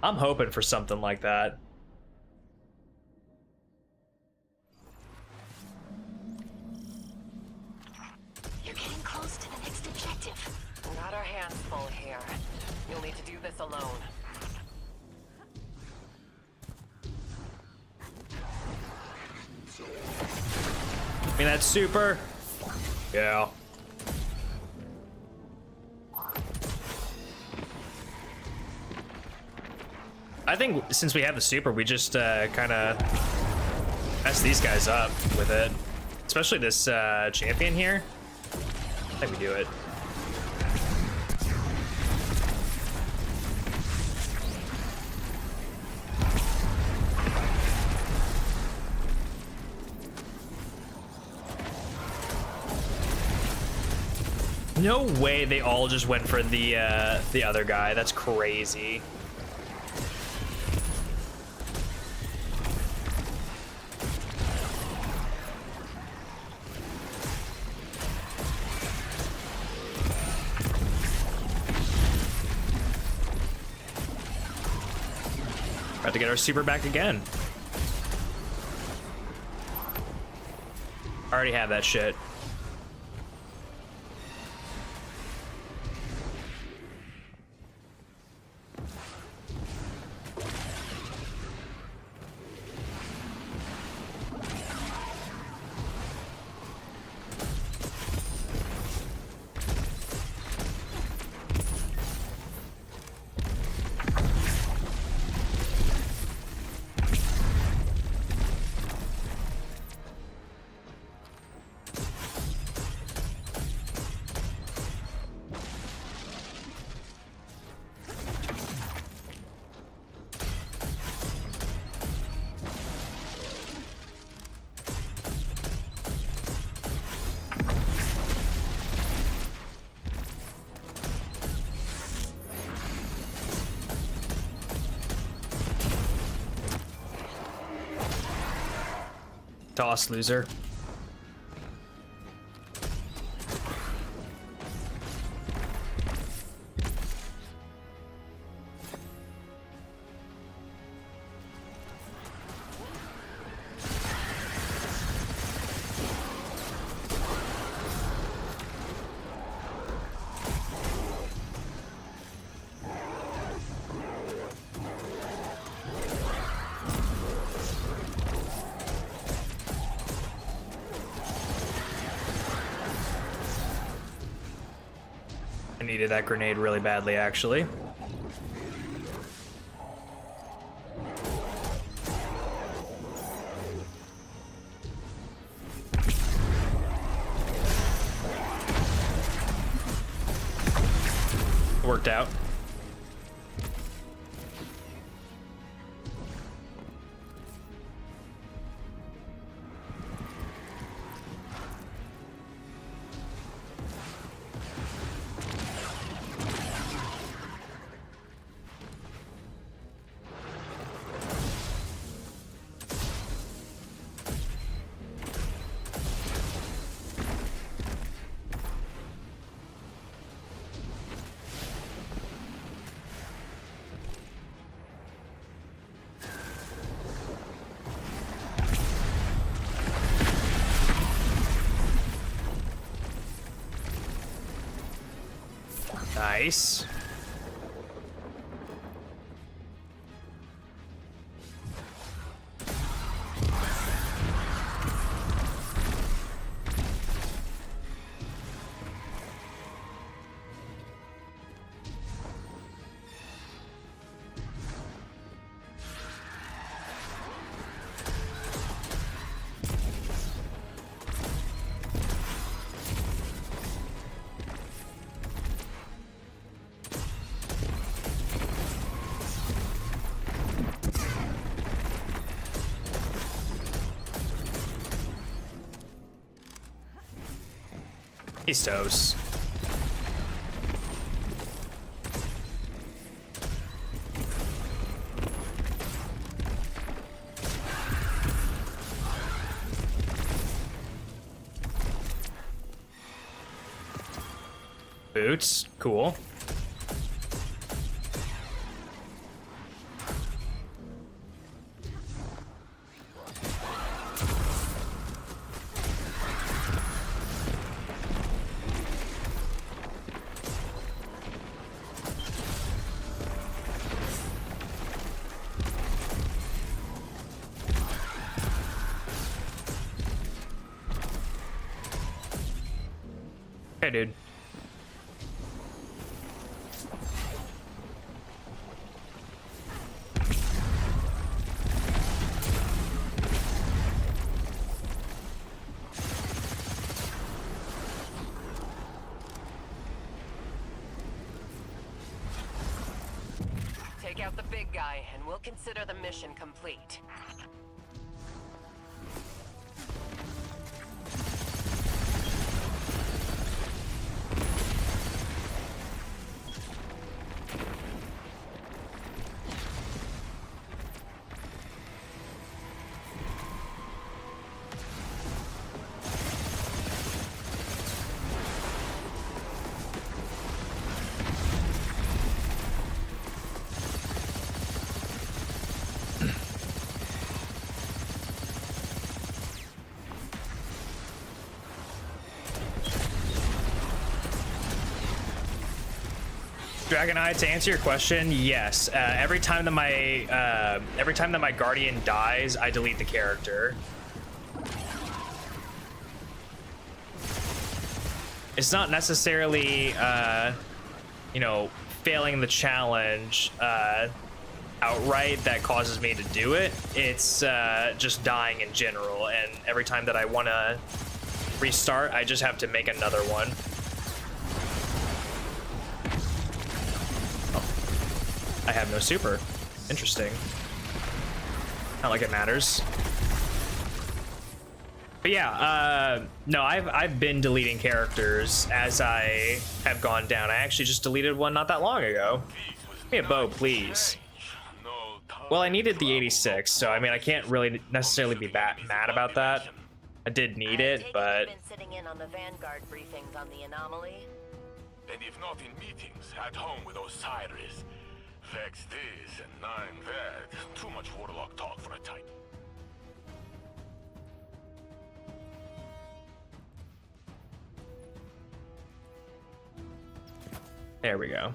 I'm hoping for something like that. You're getting close to the next objective. We got our hands full here. You'll need to do this alone. I mean, that's super. Yeah. I think since we have the super, we just kind of mess these guys up with it. Especially this champion here. I think we do it. No way they all just went for the other guy. That's crazy. About to get our super back again. Already have that shit. Toss, loser. I needed that grenade really badly, actually. worked out. Nice. He's toast. Boots, cool. Hey, dude. Take out the big guy, and we'll consider the mission complete. Dragon Eye, to answer your question, yes. Every time that my guardian dies, I delete the character. It's not necessarily, you know, failing the challenge outright that causes me to do it. It's just dying in general, and every time that I want to restart, I just have to make another one. I have no super. Interesting. Not like it matters. But yeah, no, I've been deleting characters as I have gone down. I actually just deleted one not that long ago. Give me a bow, please. Well, I needed the 86, so I mean, I can't really necessarily be mad about that. I did need it, but... You've been sitting in on the Vanguard briefings on the anomaly? And if not in meetings, at home with Osiris. Vex this and 9 that. Too much warlock talk for a type. There we go.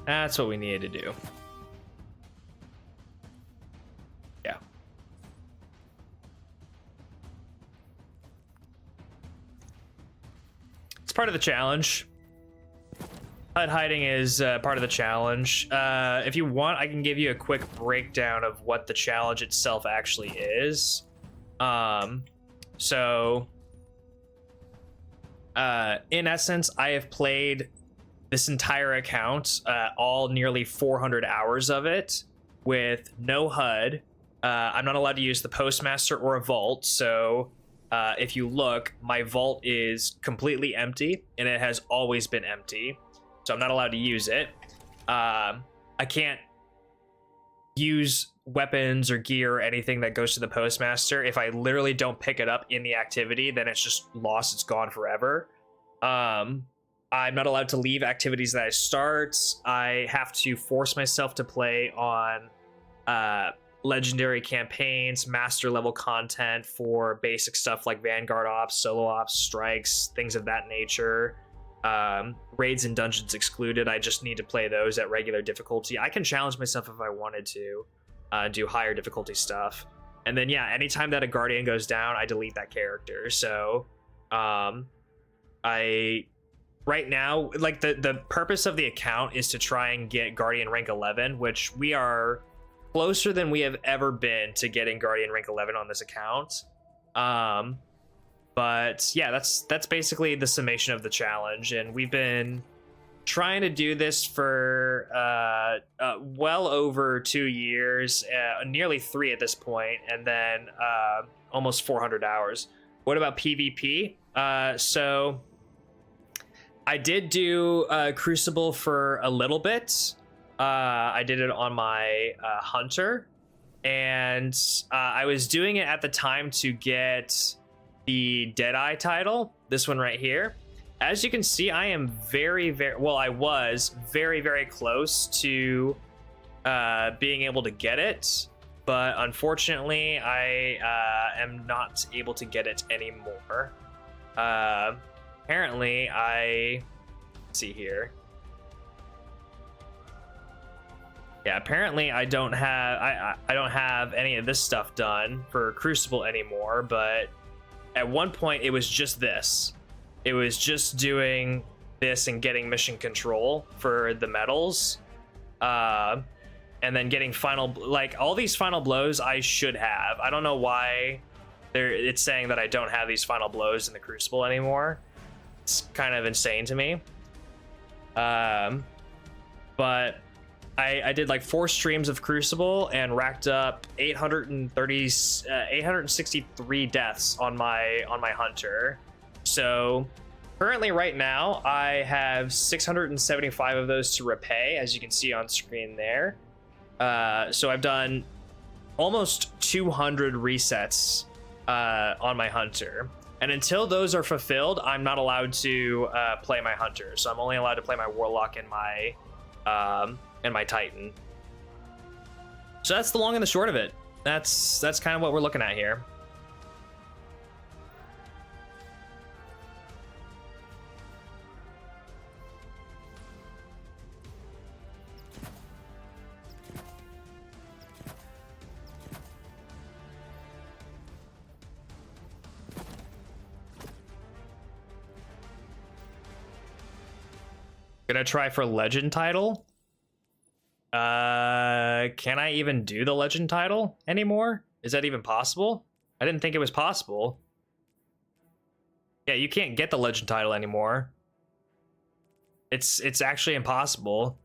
That's what we needed to do. Yeah. It's part of the challenge. HUD hiding is part of the challenge. If you want, I can give you a quick breakdown of what the challenge itself actually is. In essence, I have played this entire account, all nearly 400 hours of it, with no HUD. I'm not allowed to use the Postmaster or a vault, so if you look, my vault is completely empty, and it has always been empty, so I'm not allowed to use it. I can't use weapons or gear or anything that goes to the Postmaster. If I literally don't pick it up in the activity, then it's just lost, it's gone forever. I'm not allowed to leave activities that I start. I have to force myself to play on legendary campaigns, master level content for basic stuff like Vanguard Ops, Solo Ops, Strikes, things of that nature. Raids and dungeons excluded. I just need to play those at regular difficulty. I can challenge myself if I wanted to do higher difficulty stuff. And then, yeah, anytime that a Guardian goes down, I delete that character. So right now, like, the purpose of the account is to try and get Guardian rank 11, which we are closer than we have ever been to getting Guardian rank 11 on this account. But yeah, that's basically the summation of the challenge, and we've been trying to do this for well over 2 years, nearly 3 at this point, and then almost 400 hours. What about PvP? So I did do Crucible for a little bit. I did it on my Hunter, and I was doing it at the time to get the Deadeye title, this one right here. As you can see, I am I was very, very close to being able to get it, but unfortunately, I am not able to get it anymore. Apparently, let's see here. Yeah, apparently I don't have any of this stuff done for Crucible anymore, but at one point it was just this. It was just doing this and getting mission control for the medals. And then getting final, like, all these final blows I should have. I don't know why it's saying that I don't have these final blows in the Crucible anymore. It's kind of insane to me. But I did like 4 streams of Crucible and racked up 863 deaths on my Hunter. So currently right now I have 675 of those to repay, as you can see on screen there. So I've done almost 200 resets on my Hunter. And until those are fulfilled, I'm not allowed to play my Hunter. So I'm only allowed to play my Warlock and my Titan. So that's the long and the short of it. That's kind of what we're looking at here. Gonna try for legend title. Can I even do the legend title anymore? Is that even possible? I didn't think it was possible. Yeah, you can't get the legend title anymore. It's actually impossible.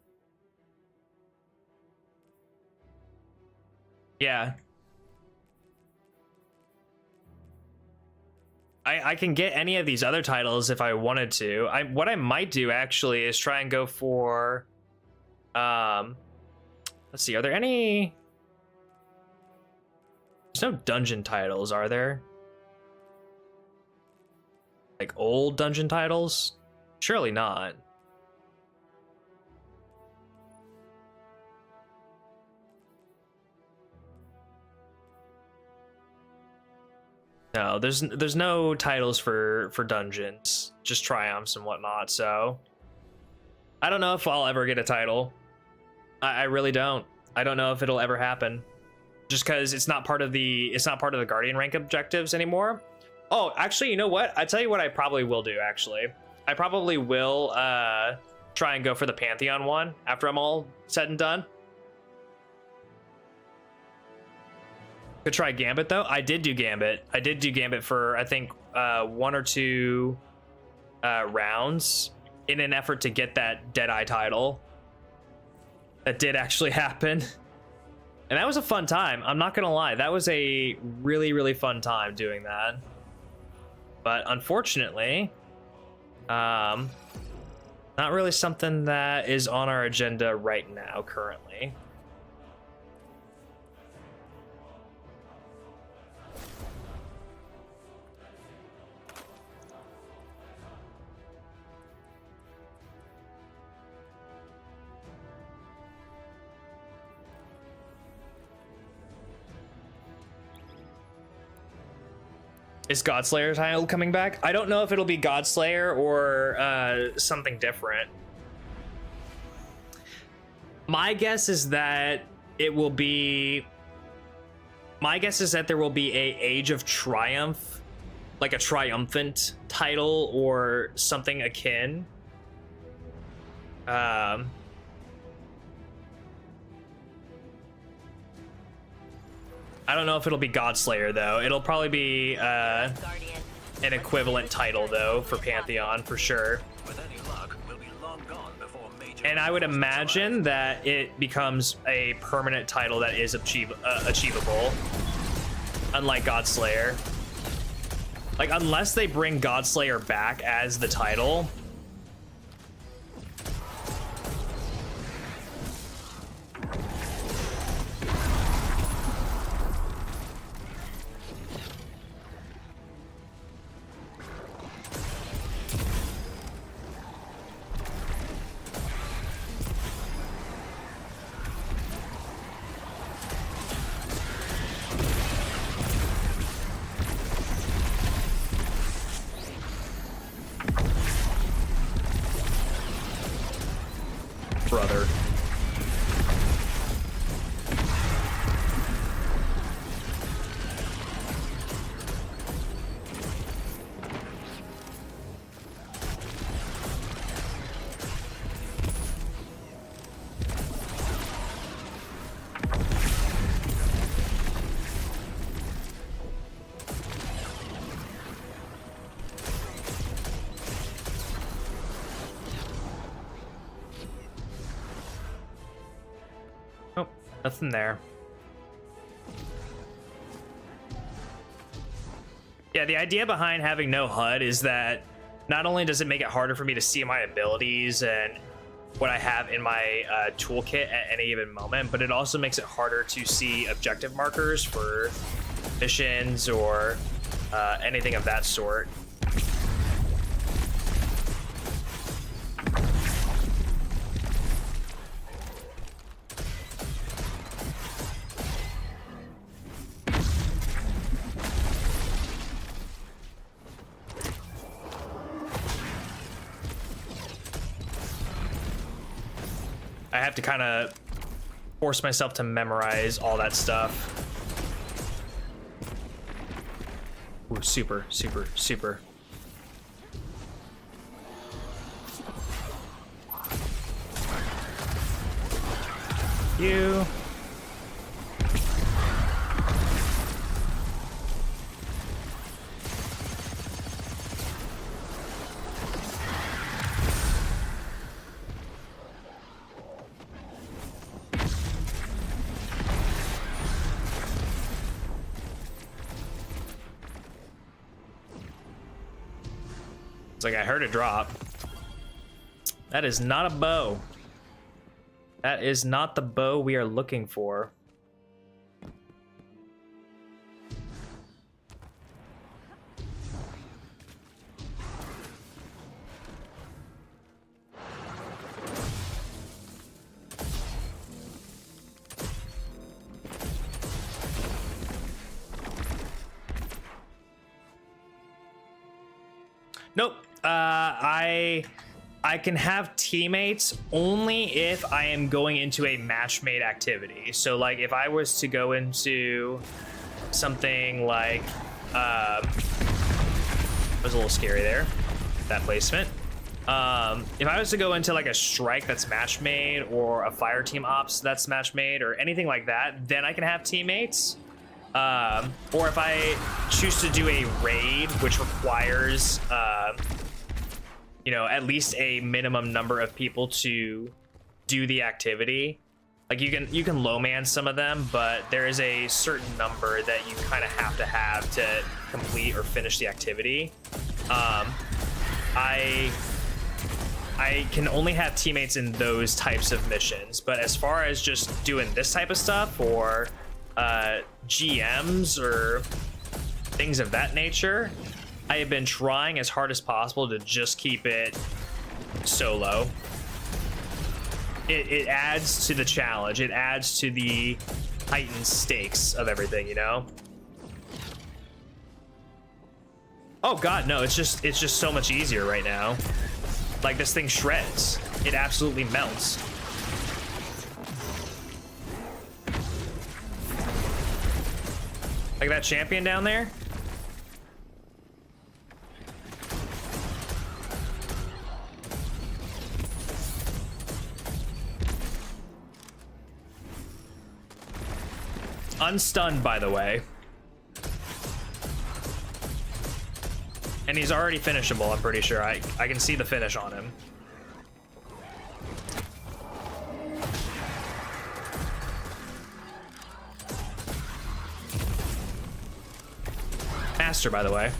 Yeah. I can get any of these other titles if I wanted to. What I might do actually is try and go for let's see, are there any? There's no dungeon titles, are there? Like old dungeon titles? Surely not. No, there's no titles for dungeons, just triumphs and whatnot. So I don't know if I'll ever get a title. I really don't. I don't know if it'll ever happen, just because it's not part of the Guardian rank objectives anymore. Oh, actually, you know what? I tell you what, I probably will do. Actually, I probably will try and go for the Pantheon one after I'm all said and done. Could try Gambit though. I did do Gambit. I did do Gambit for I think 1 or 2 rounds. in an effort to get that Deadeye title. That did actually happen. And that was a fun time. I'm not gonna lie. That was a really, really fun time doing that. But unfortunately, not really something that is on our agenda right now, currently. Is Godslayer title coming back? I don't know if it'll be Godslayer or something different. My guess is that it will be... My guess is that there will be a Age of Triumph, like a triumphant title or something akin. I don't know if it'll be Godslayer, though. It'll probably be an equivalent title, though, for Pantheon, for sure. And I would imagine that it becomes a permanent title that is achievable, unlike Godslayer. Like, unless they bring Godslayer back as the title... Brother. Nothing there. Yeah, the idea behind having no HUD is that not only does it make it harder for me to see my abilities and what I have in my toolkit at any given moment, but it also makes it harder to see objective markers for missions or anything of that sort. I have to kind of force myself to memorize all that stuff. Ooh, super, super, super. You. It's like I heard a drop. That is not a bow. That is not the bow we are looking for. Nope. I can have teammates only if I am going into a match-made activity. So, like, if I was to go into something like, it was a little scary there, that placement. If I was to go into like a strike that's match-made or a fire team ops that's match-made or anything like that, then I can have teammates. Or if I choose to do a raid, which requires you know, at least a minimum number of people to do the activity. Like you can low man some of them, but there is a certain number that you kind of have to complete or finish the activity. I can only have teammates in those types of missions, but as far as just doing this type of stuff or GMs or things of that nature, I have been trying as hard as possible to just keep it solo. It adds to the challenge. It adds to the heightened stakes of everything, you know? Oh god, no, it's just so much easier right now. Like, this thing shreds. It absolutely melts. Like that champion down there? Unstunned, by the way. And he's already finishable, I'm pretty sure. I can see the finish on him. Master, by the way.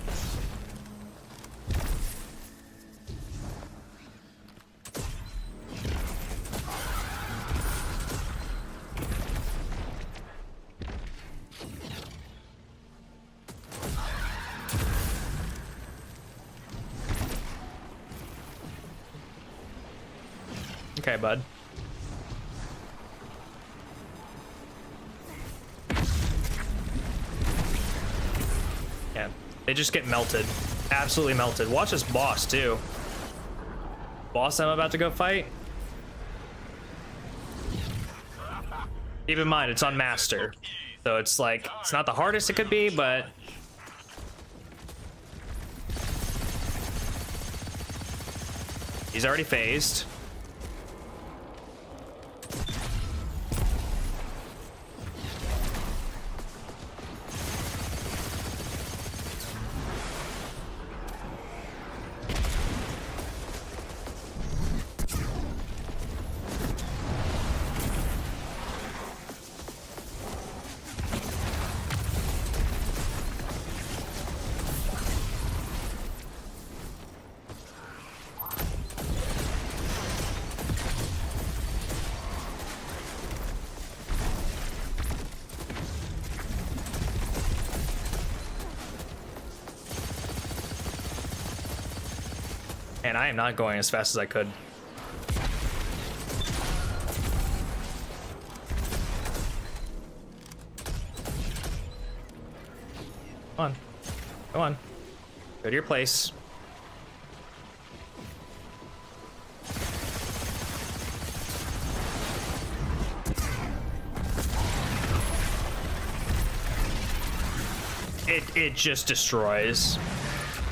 Okay, bud. Yeah, they just get melted. Absolutely melted. Watch this boss, too. Boss I'm about to go fight. Keep in mind, it's on Master. So it's like, it's not the hardest it could be, but... he's already phased. And I am not going as fast as I could. Come on. Go on. Go to your place. It just destroys.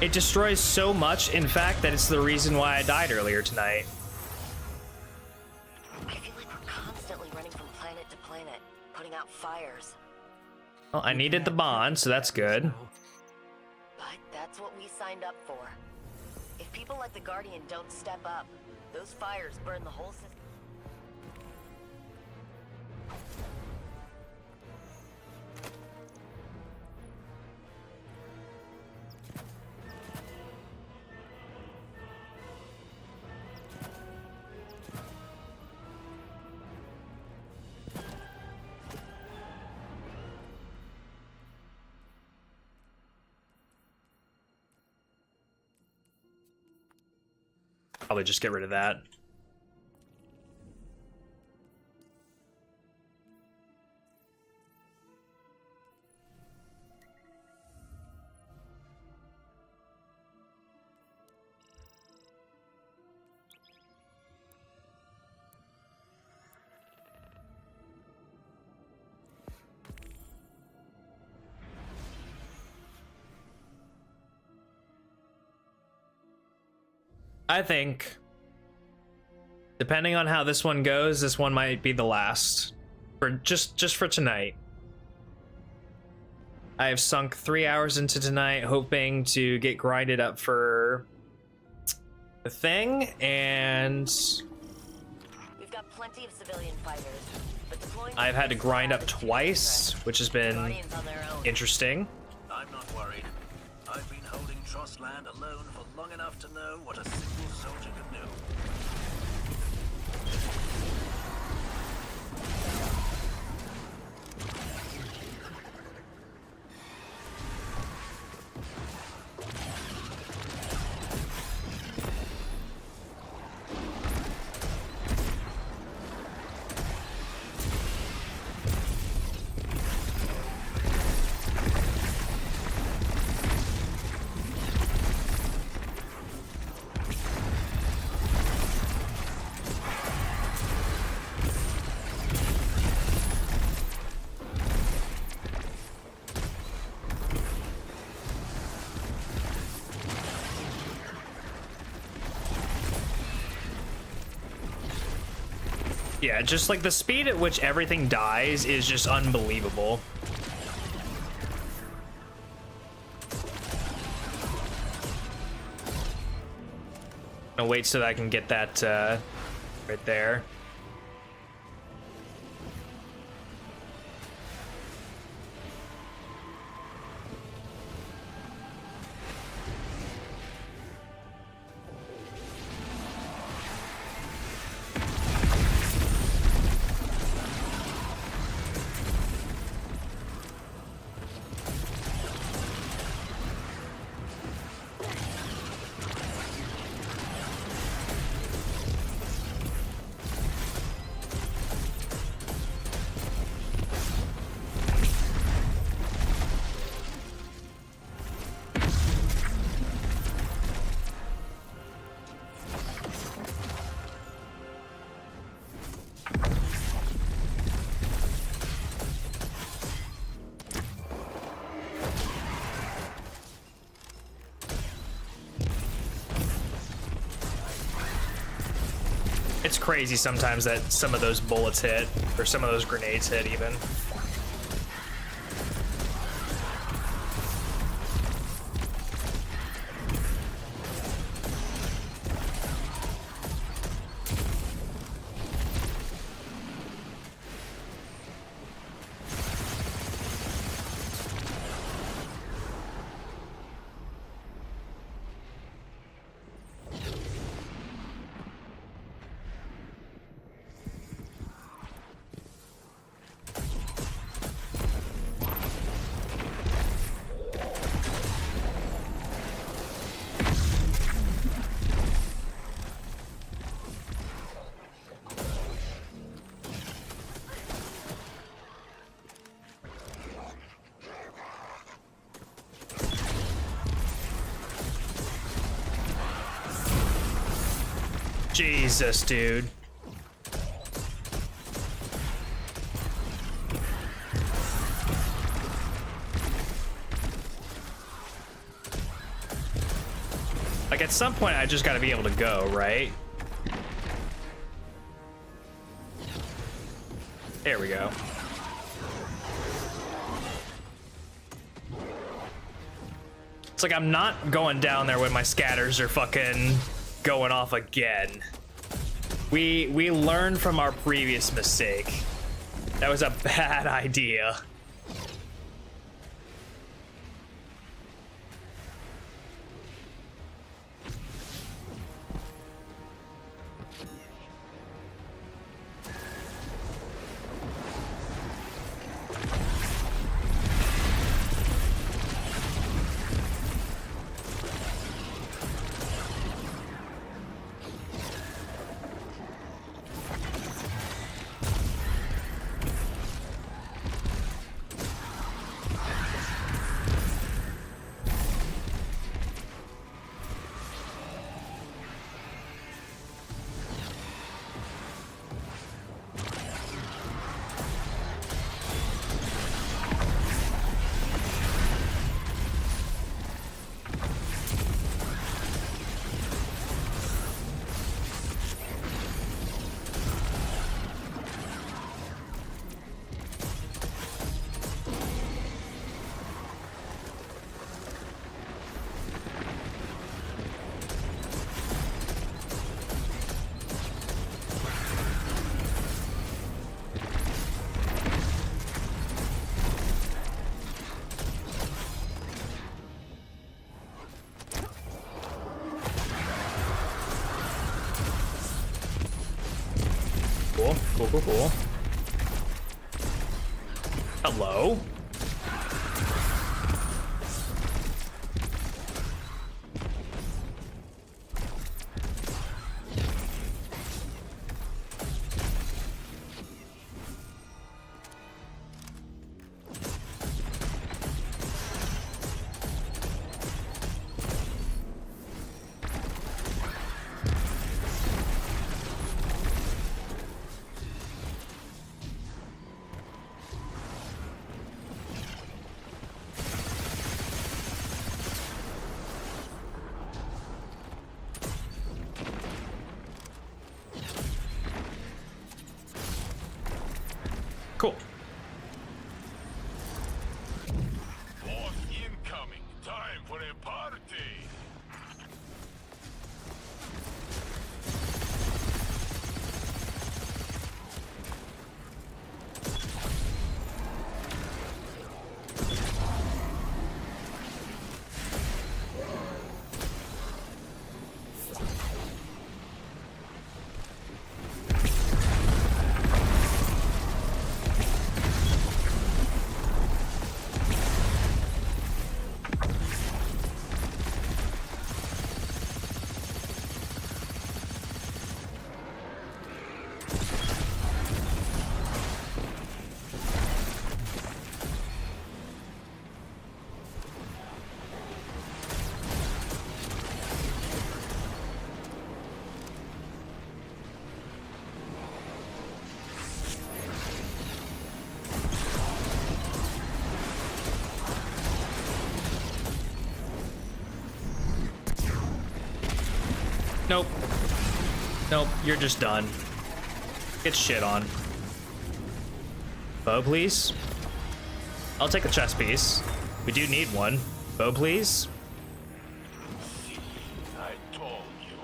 It destroys so much, in fact, that it's the reason why I died earlier tonight. I feel like we're constantly running from planet to planet, putting out fires. Well, I needed the bond, so that's good. But that's what we signed up for. If people like the Guardian don't step up, those fires burn the whole system. Probably just get rid of that. I think, depending on how this one goes, this one might be the last for just for tonight. I have sunk 3 hours into tonight, hoping to get grinded up for the thing, and We've got plenty of civilian fighters, but deploying I've had to grind up twice, which has been Guardians on their own. interesting. I'm not worried. I've been holding Trostland alone for long enough to know what a single soldier can do. Yeah, just like the speed at which everything dies is just unbelievable. I'll wait so that I can get that right there. It's crazy sometimes that some of those bullets hit, or some of those grenades hit even. Jesus, dude. Like, at some point, I just gotta be able to go, right? There we go. It's like I'm not going down there when my scatters are fucking going off again. We learned from our previous mistake. That was a bad idea. Cool, cool, cool. Hello? Cool. Boss incoming. Time for a party. Nope. Nope, you're just done. Get shit on. Bow, please. I'll take a chest piece. We do need one. Bow, please. I told you,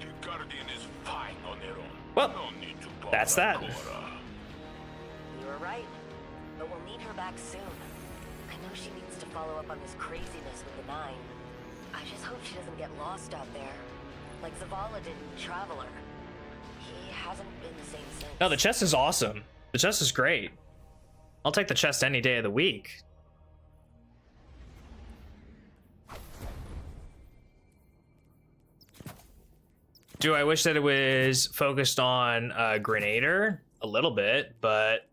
the Guardian is fine on their own. Well, No need to bother that's that. Cora. You were right, but we'll need her back soon. I know she needs to follow up on this craziness with the Nine. I just hope she doesn't get lost out there, like Zavala did in Traveler. He hasn't been the same since. No, the chest is awesome. The chest is great. I'll take the chest any day of the week. Do I wish that it was focused on Grenader? A little bit, but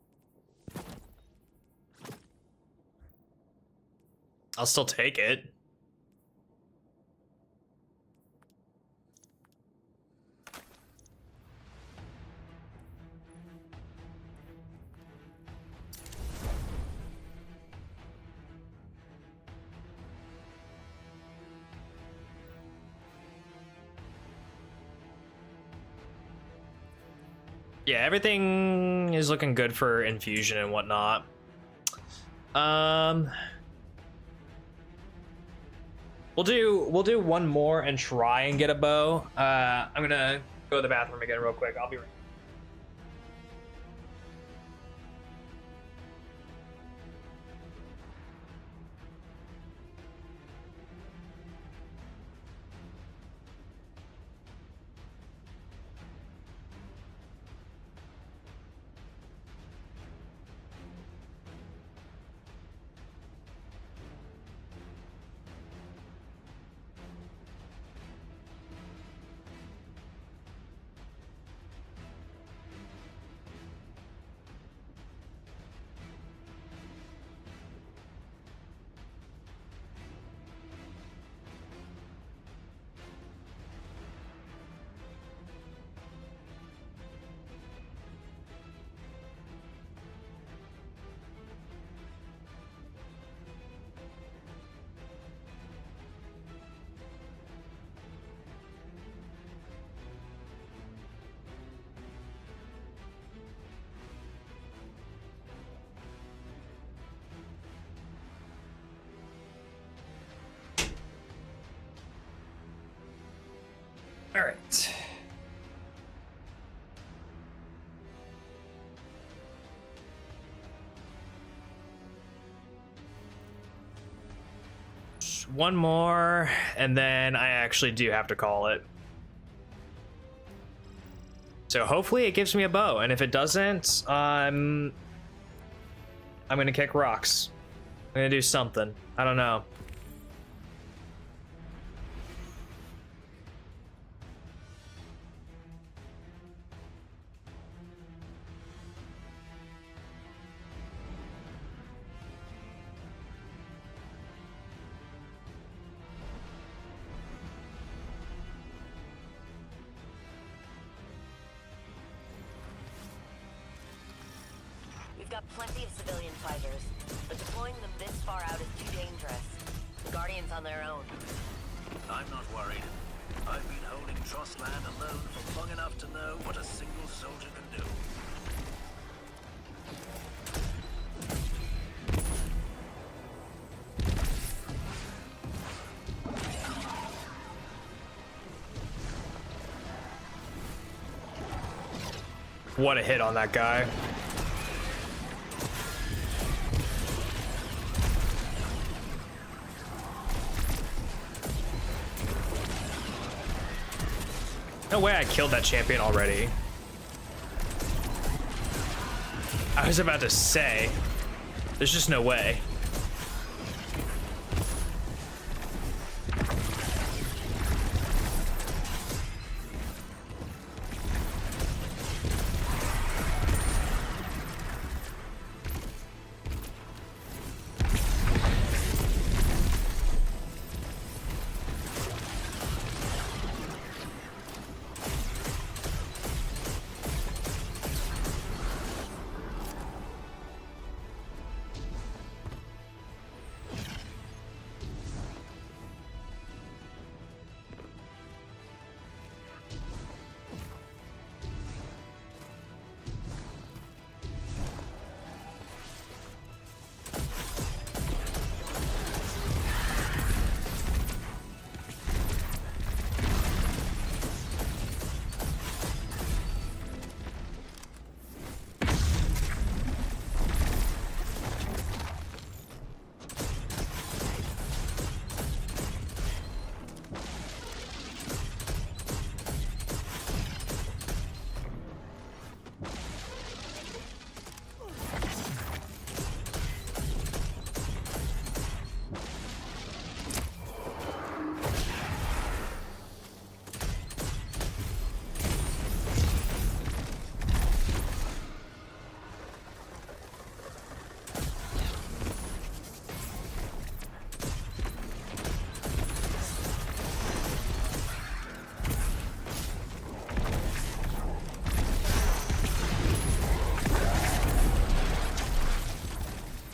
I'll still take it. Yeah, everything is looking good for infusion and whatnot. We'll do one more and try and get a bow. I'm gonna go to the bathroom again real quick. I'll be right. All right. Just one more, and then I actually do have to call it. So hopefully it gives me a bow, and if it doesn't, I'm gonna kick rocks. I'm gonna do something. I don't know. We've got plenty of civilian fighters, but deploying them this far out is too dangerous. The Guardians on their own. I'm not worried. I've been holding Trostland alone for long enough to know what a single soldier can do. What a hit on that guy. No way I killed that champion already. I was about to say, there's just no way.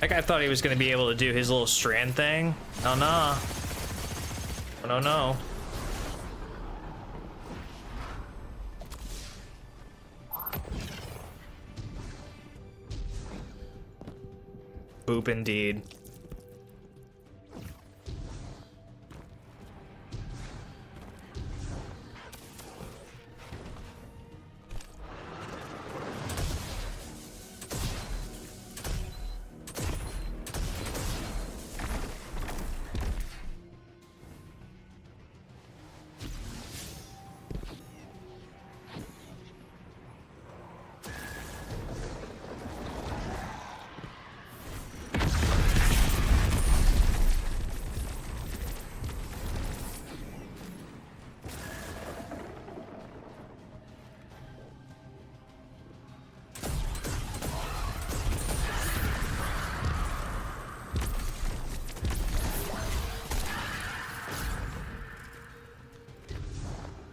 That guy thought he was going to be able to do his little strand thing. Oh, no. Oh, no, no. Boop indeed.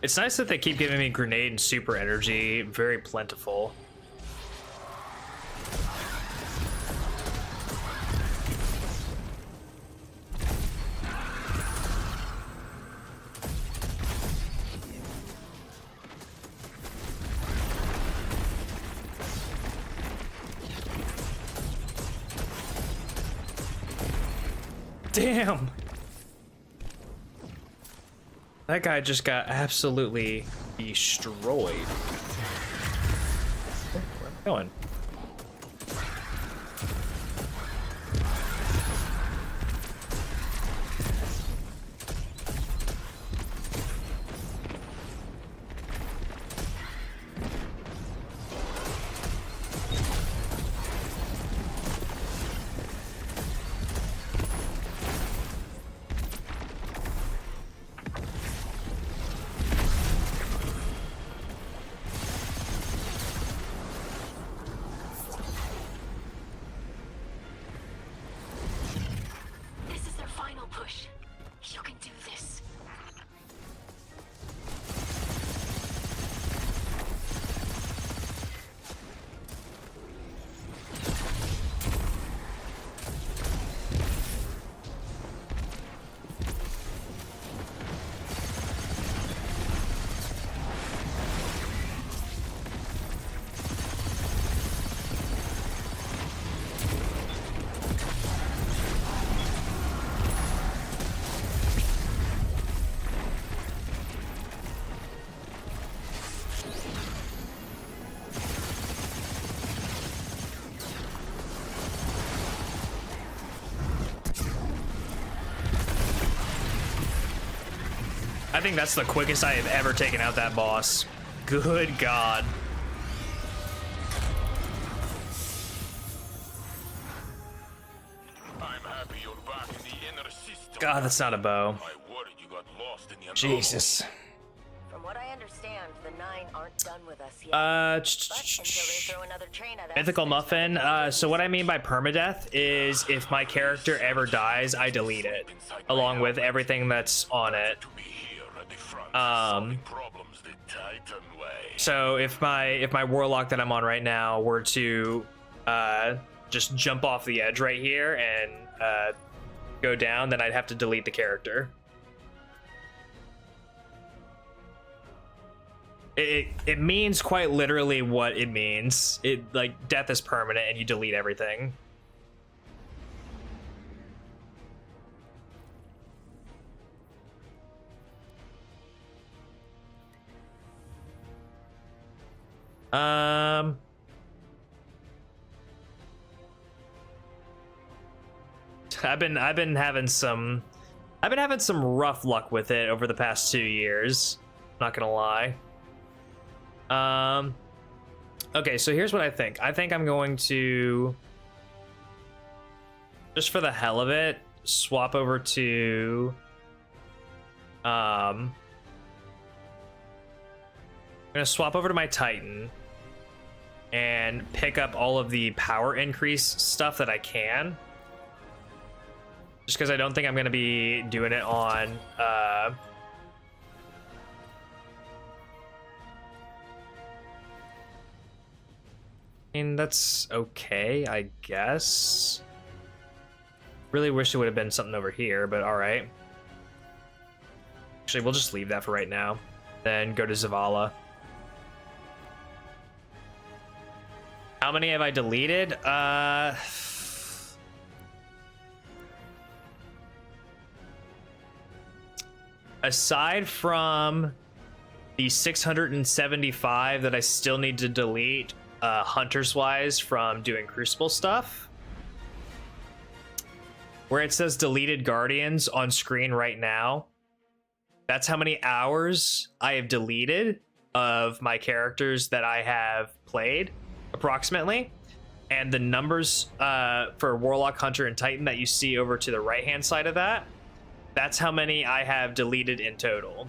It's nice that they keep giving me grenade and super energy, very plentiful. Damn! That guy just got absolutely destroyed. Where am I going? I think that's the quickest I have ever taken out that boss. Good God. I'm happy you're back in the inner system. God, that's not a bow. I worried you got lost in the Jesus. From what I understand, the Nine aren't done with us yet. But until they throw another train at us, Mythical there's Muffin. nothing So what I mean by permadeath is if my character ever dies, I delete it, along with everything that's on it. to be here at the front, Um, solving problems the Titan way. So if my warlock that I'm on right now were to just jump off the edge right here and go down, then I'd have to delete the character. It means quite literally what it means. It, like, death is permanent and you delete everything. I've been having some rough luck with it over the past 2 years. Not gonna lie. Okay, so here's what I think. I think I'm going to, just for the hell of it, swap over to I'm gonna swap over to my Titan and pick up all of the power increase stuff that I can. Just because I don't think I'm gonna be doing it on I mean, that's okay, I guess. Really wish it would have been something over here, but alright. Actually, we'll just leave that for right now. Then go to Zavala. How many have I deleted? Aside from the 675 that I still need to delete, hunters wise, from doing Crucible stuff, where it says deleted guardians on screen right now, that's how many hours I have deleted of my characters that I have played, approximately. And the numbers for Warlock, Hunter, and Titan that you see over to the right hand side of that, that's how many I have deleted in total.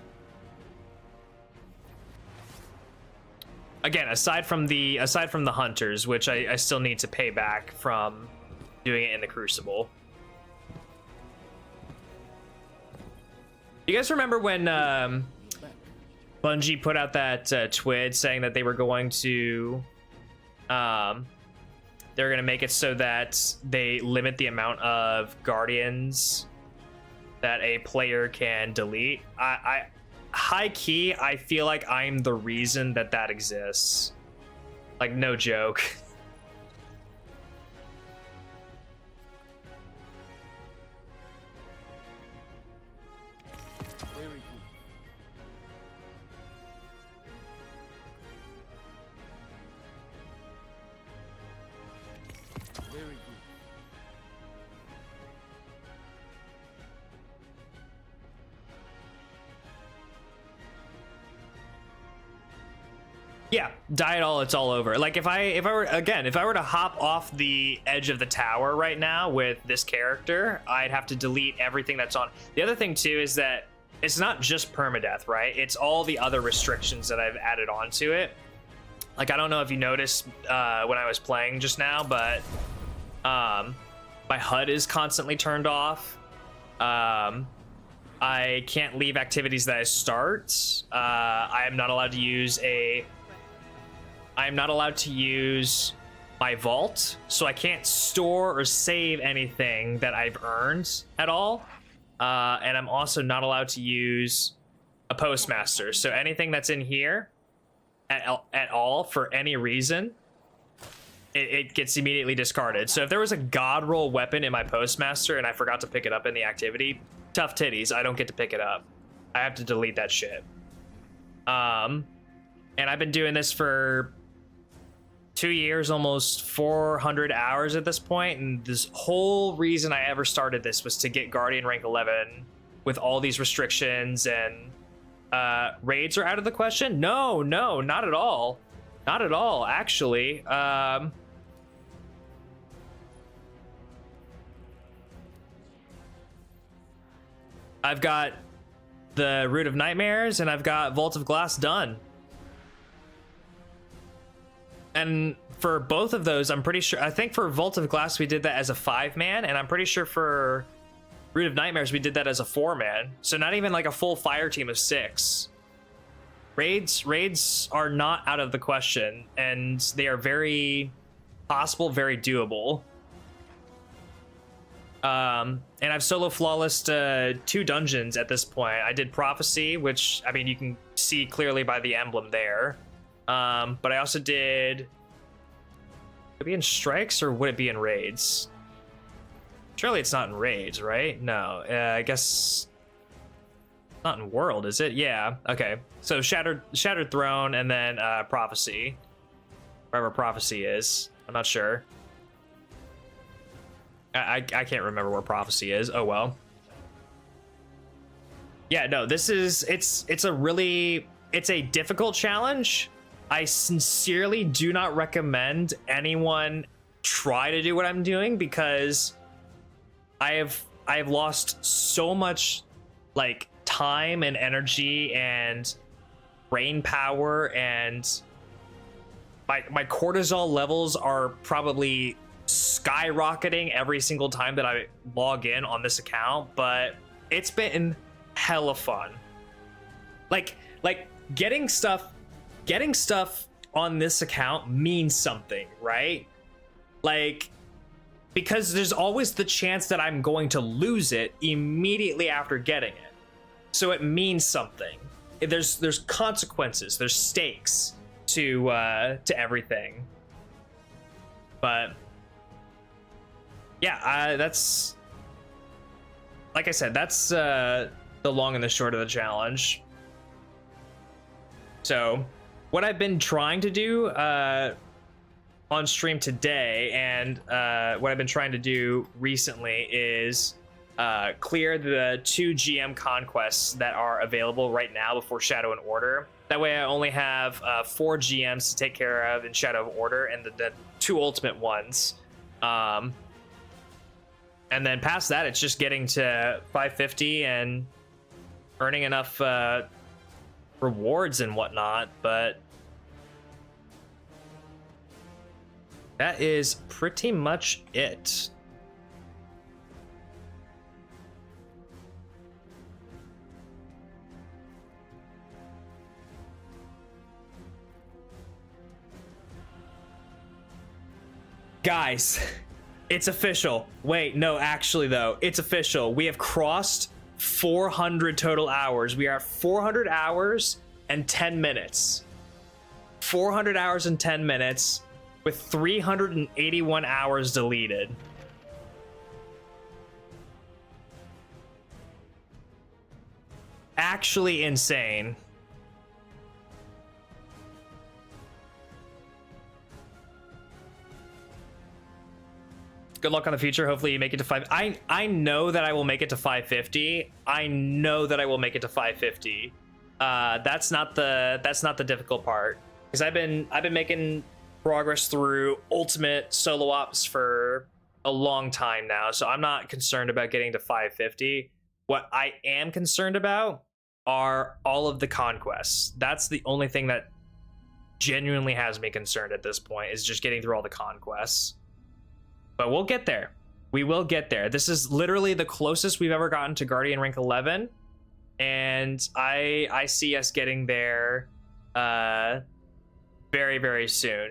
Again, aside from the hunters, which I still need to pay back from doing it in the Crucible. You guys remember when Bungie put out that twid saying that they were going to make it so that they limit the amount of guardians that a player can delete? I high key, I feel like I'm the reason that exists. Like, no joke. Yeah, die it all, it's all over. Like, if I were to hop off the edge of the tower right now with this character, I'd have to delete everything that's on. The other thing too is that it's not just permadeath, right? It's all the other restrictions that I've added onto it. Like, I don't know if you noticed when I was playing just now, but my HUD is constantly turned off. I can't leave activities that I start. I am not allowed to use my vault, so I can't store or save anything that I've earned at all. And I'm also not allowed to use a Postmaster. So anything that's in here at all for any reason, it gets immediately discarded. So if there was a god roll weapon in my Postmaster and I forgot to pick it up in the activity, tough titties, I don't get to pick it up. I have to delete that shit. And I've been doing this for 2 years, almost 400 hours at this point, and this whole reason I ever started this was to get Guardian rank 11 with all these restrictions and Raids are out of the question? No, not at all. Not at all, actually. I've got the Root of Nightmares and I've got Vault of Glass done. And for both of those, I'm pretty sure, I think for Vault of Glass, we did that as a 5-man, and I'm pretty sure for Root of Nightmares, we did that as a 4-man. So not even like a full fire team of 6. Raids are not out of the question, and they are very possible, very doable. And I've solo flawless 2 dungeons at this point. I did Prophecy, which, I mean, you can see clearly by the emblem there. But I also did... Would it be in Strikes, or would it be in Raids? Surely it's not in Raids, right? No, I guess... Not in World, is it? Yeah, okay. So Shattered Throne, and then Prophecy. Wherever Prophecy is. I'm not sure. I can't remember where Prophecy is. Oh well. Yeah, no, this is it's a difficult challenge. I sincerely do not recommend anyone try to do what I'm doing, because I have lost so much like time and energy and brain power, and my cortisol levels are probably skyrocketing every single time that I log in on this account, but it's been hella fun. Like getting stuff on this account means something, right? Like, because there's always the chance that I'm going to lose it immediately after getting it. So it means something. There's consequences, there's stakes to everything. But yeah, that's, like I said, that's the long and the short of the challenge. So what I've been trying to do on stream today, and what I've been trying to do recently, is clear the 2 GM conquests that are available right now before Shadow and Order. That way I only have 4 GMs to take care of in Shadow of Order, and the 2 ultimate ones. And then past that, it's just getting to 550 and earning enough rewards and whatnot, but that is pretty much it. Guys, it's official. Wait, no, actually though, it's official. We have crossed 400 total hours. We are at 400 hours and 10 minutes. 400 hours and 10 minutes with 381 hours deleted. Actually insane. Good luck on the future. Hopefully you make it to 5. I know that I will make it to 550. I know that I will make it to 550. That's not the difficult part, because I've been making progress through ultimate solo ops for a long time now, so I'm not concerned about getting to 550. What I am concerned about are all of the conquests. That's the only thing that genuinely has me concerned at this point, is just getting through all the conquests. But we'll get there. We will get there. This is literally the closest we've ever gotten to Guardian rank 11, and I see us getting there very, very soon.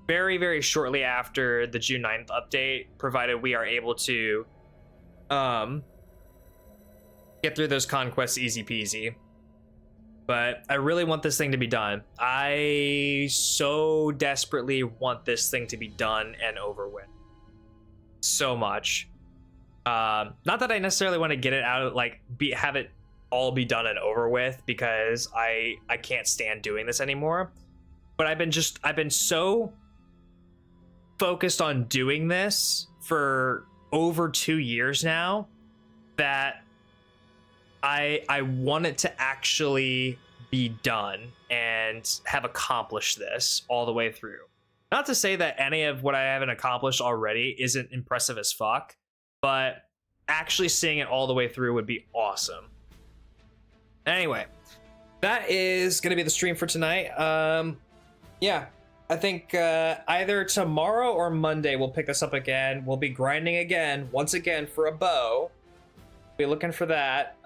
Very, very shortly after the June 9th update, provided we are able to get through those conquests easy peasy. But I really want this thing to be done. I so desperately want this thing to be done and over with. So much. Not that I necessarily want to get it out of, like, have it all be done and over with, because I can't stand doing this anymore. But I've been so focused on doing this for over 2 years now that I want it to actually be done and have accomplished this all the way through. Not to say that any of what I haven't accomplished already isn't impressive as fuck, but actually seeing it all the way through would be awesome. Anyway, that is going to be the stream for tonight. Yeah, I think either tomorrow or Monday we'll pick this up again. We'll be grinding again, once again, for a bow. Be looking for that.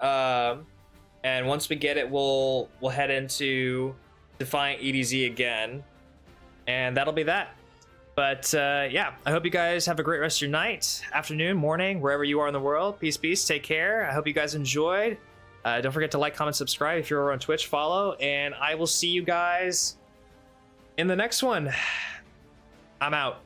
And once we get it, we'll head into Defiant EDZ again. And that'll be that. But yeah, I hope you guys have a great rest of your night, afternoon, morning, wherever you are in the world. Peace, peace. Take care. I hope you guys enjoyed. Don't forget to like, comment, subscribe. If you're over on Twitch, follow. And I will see you guys in the next one. I'm out.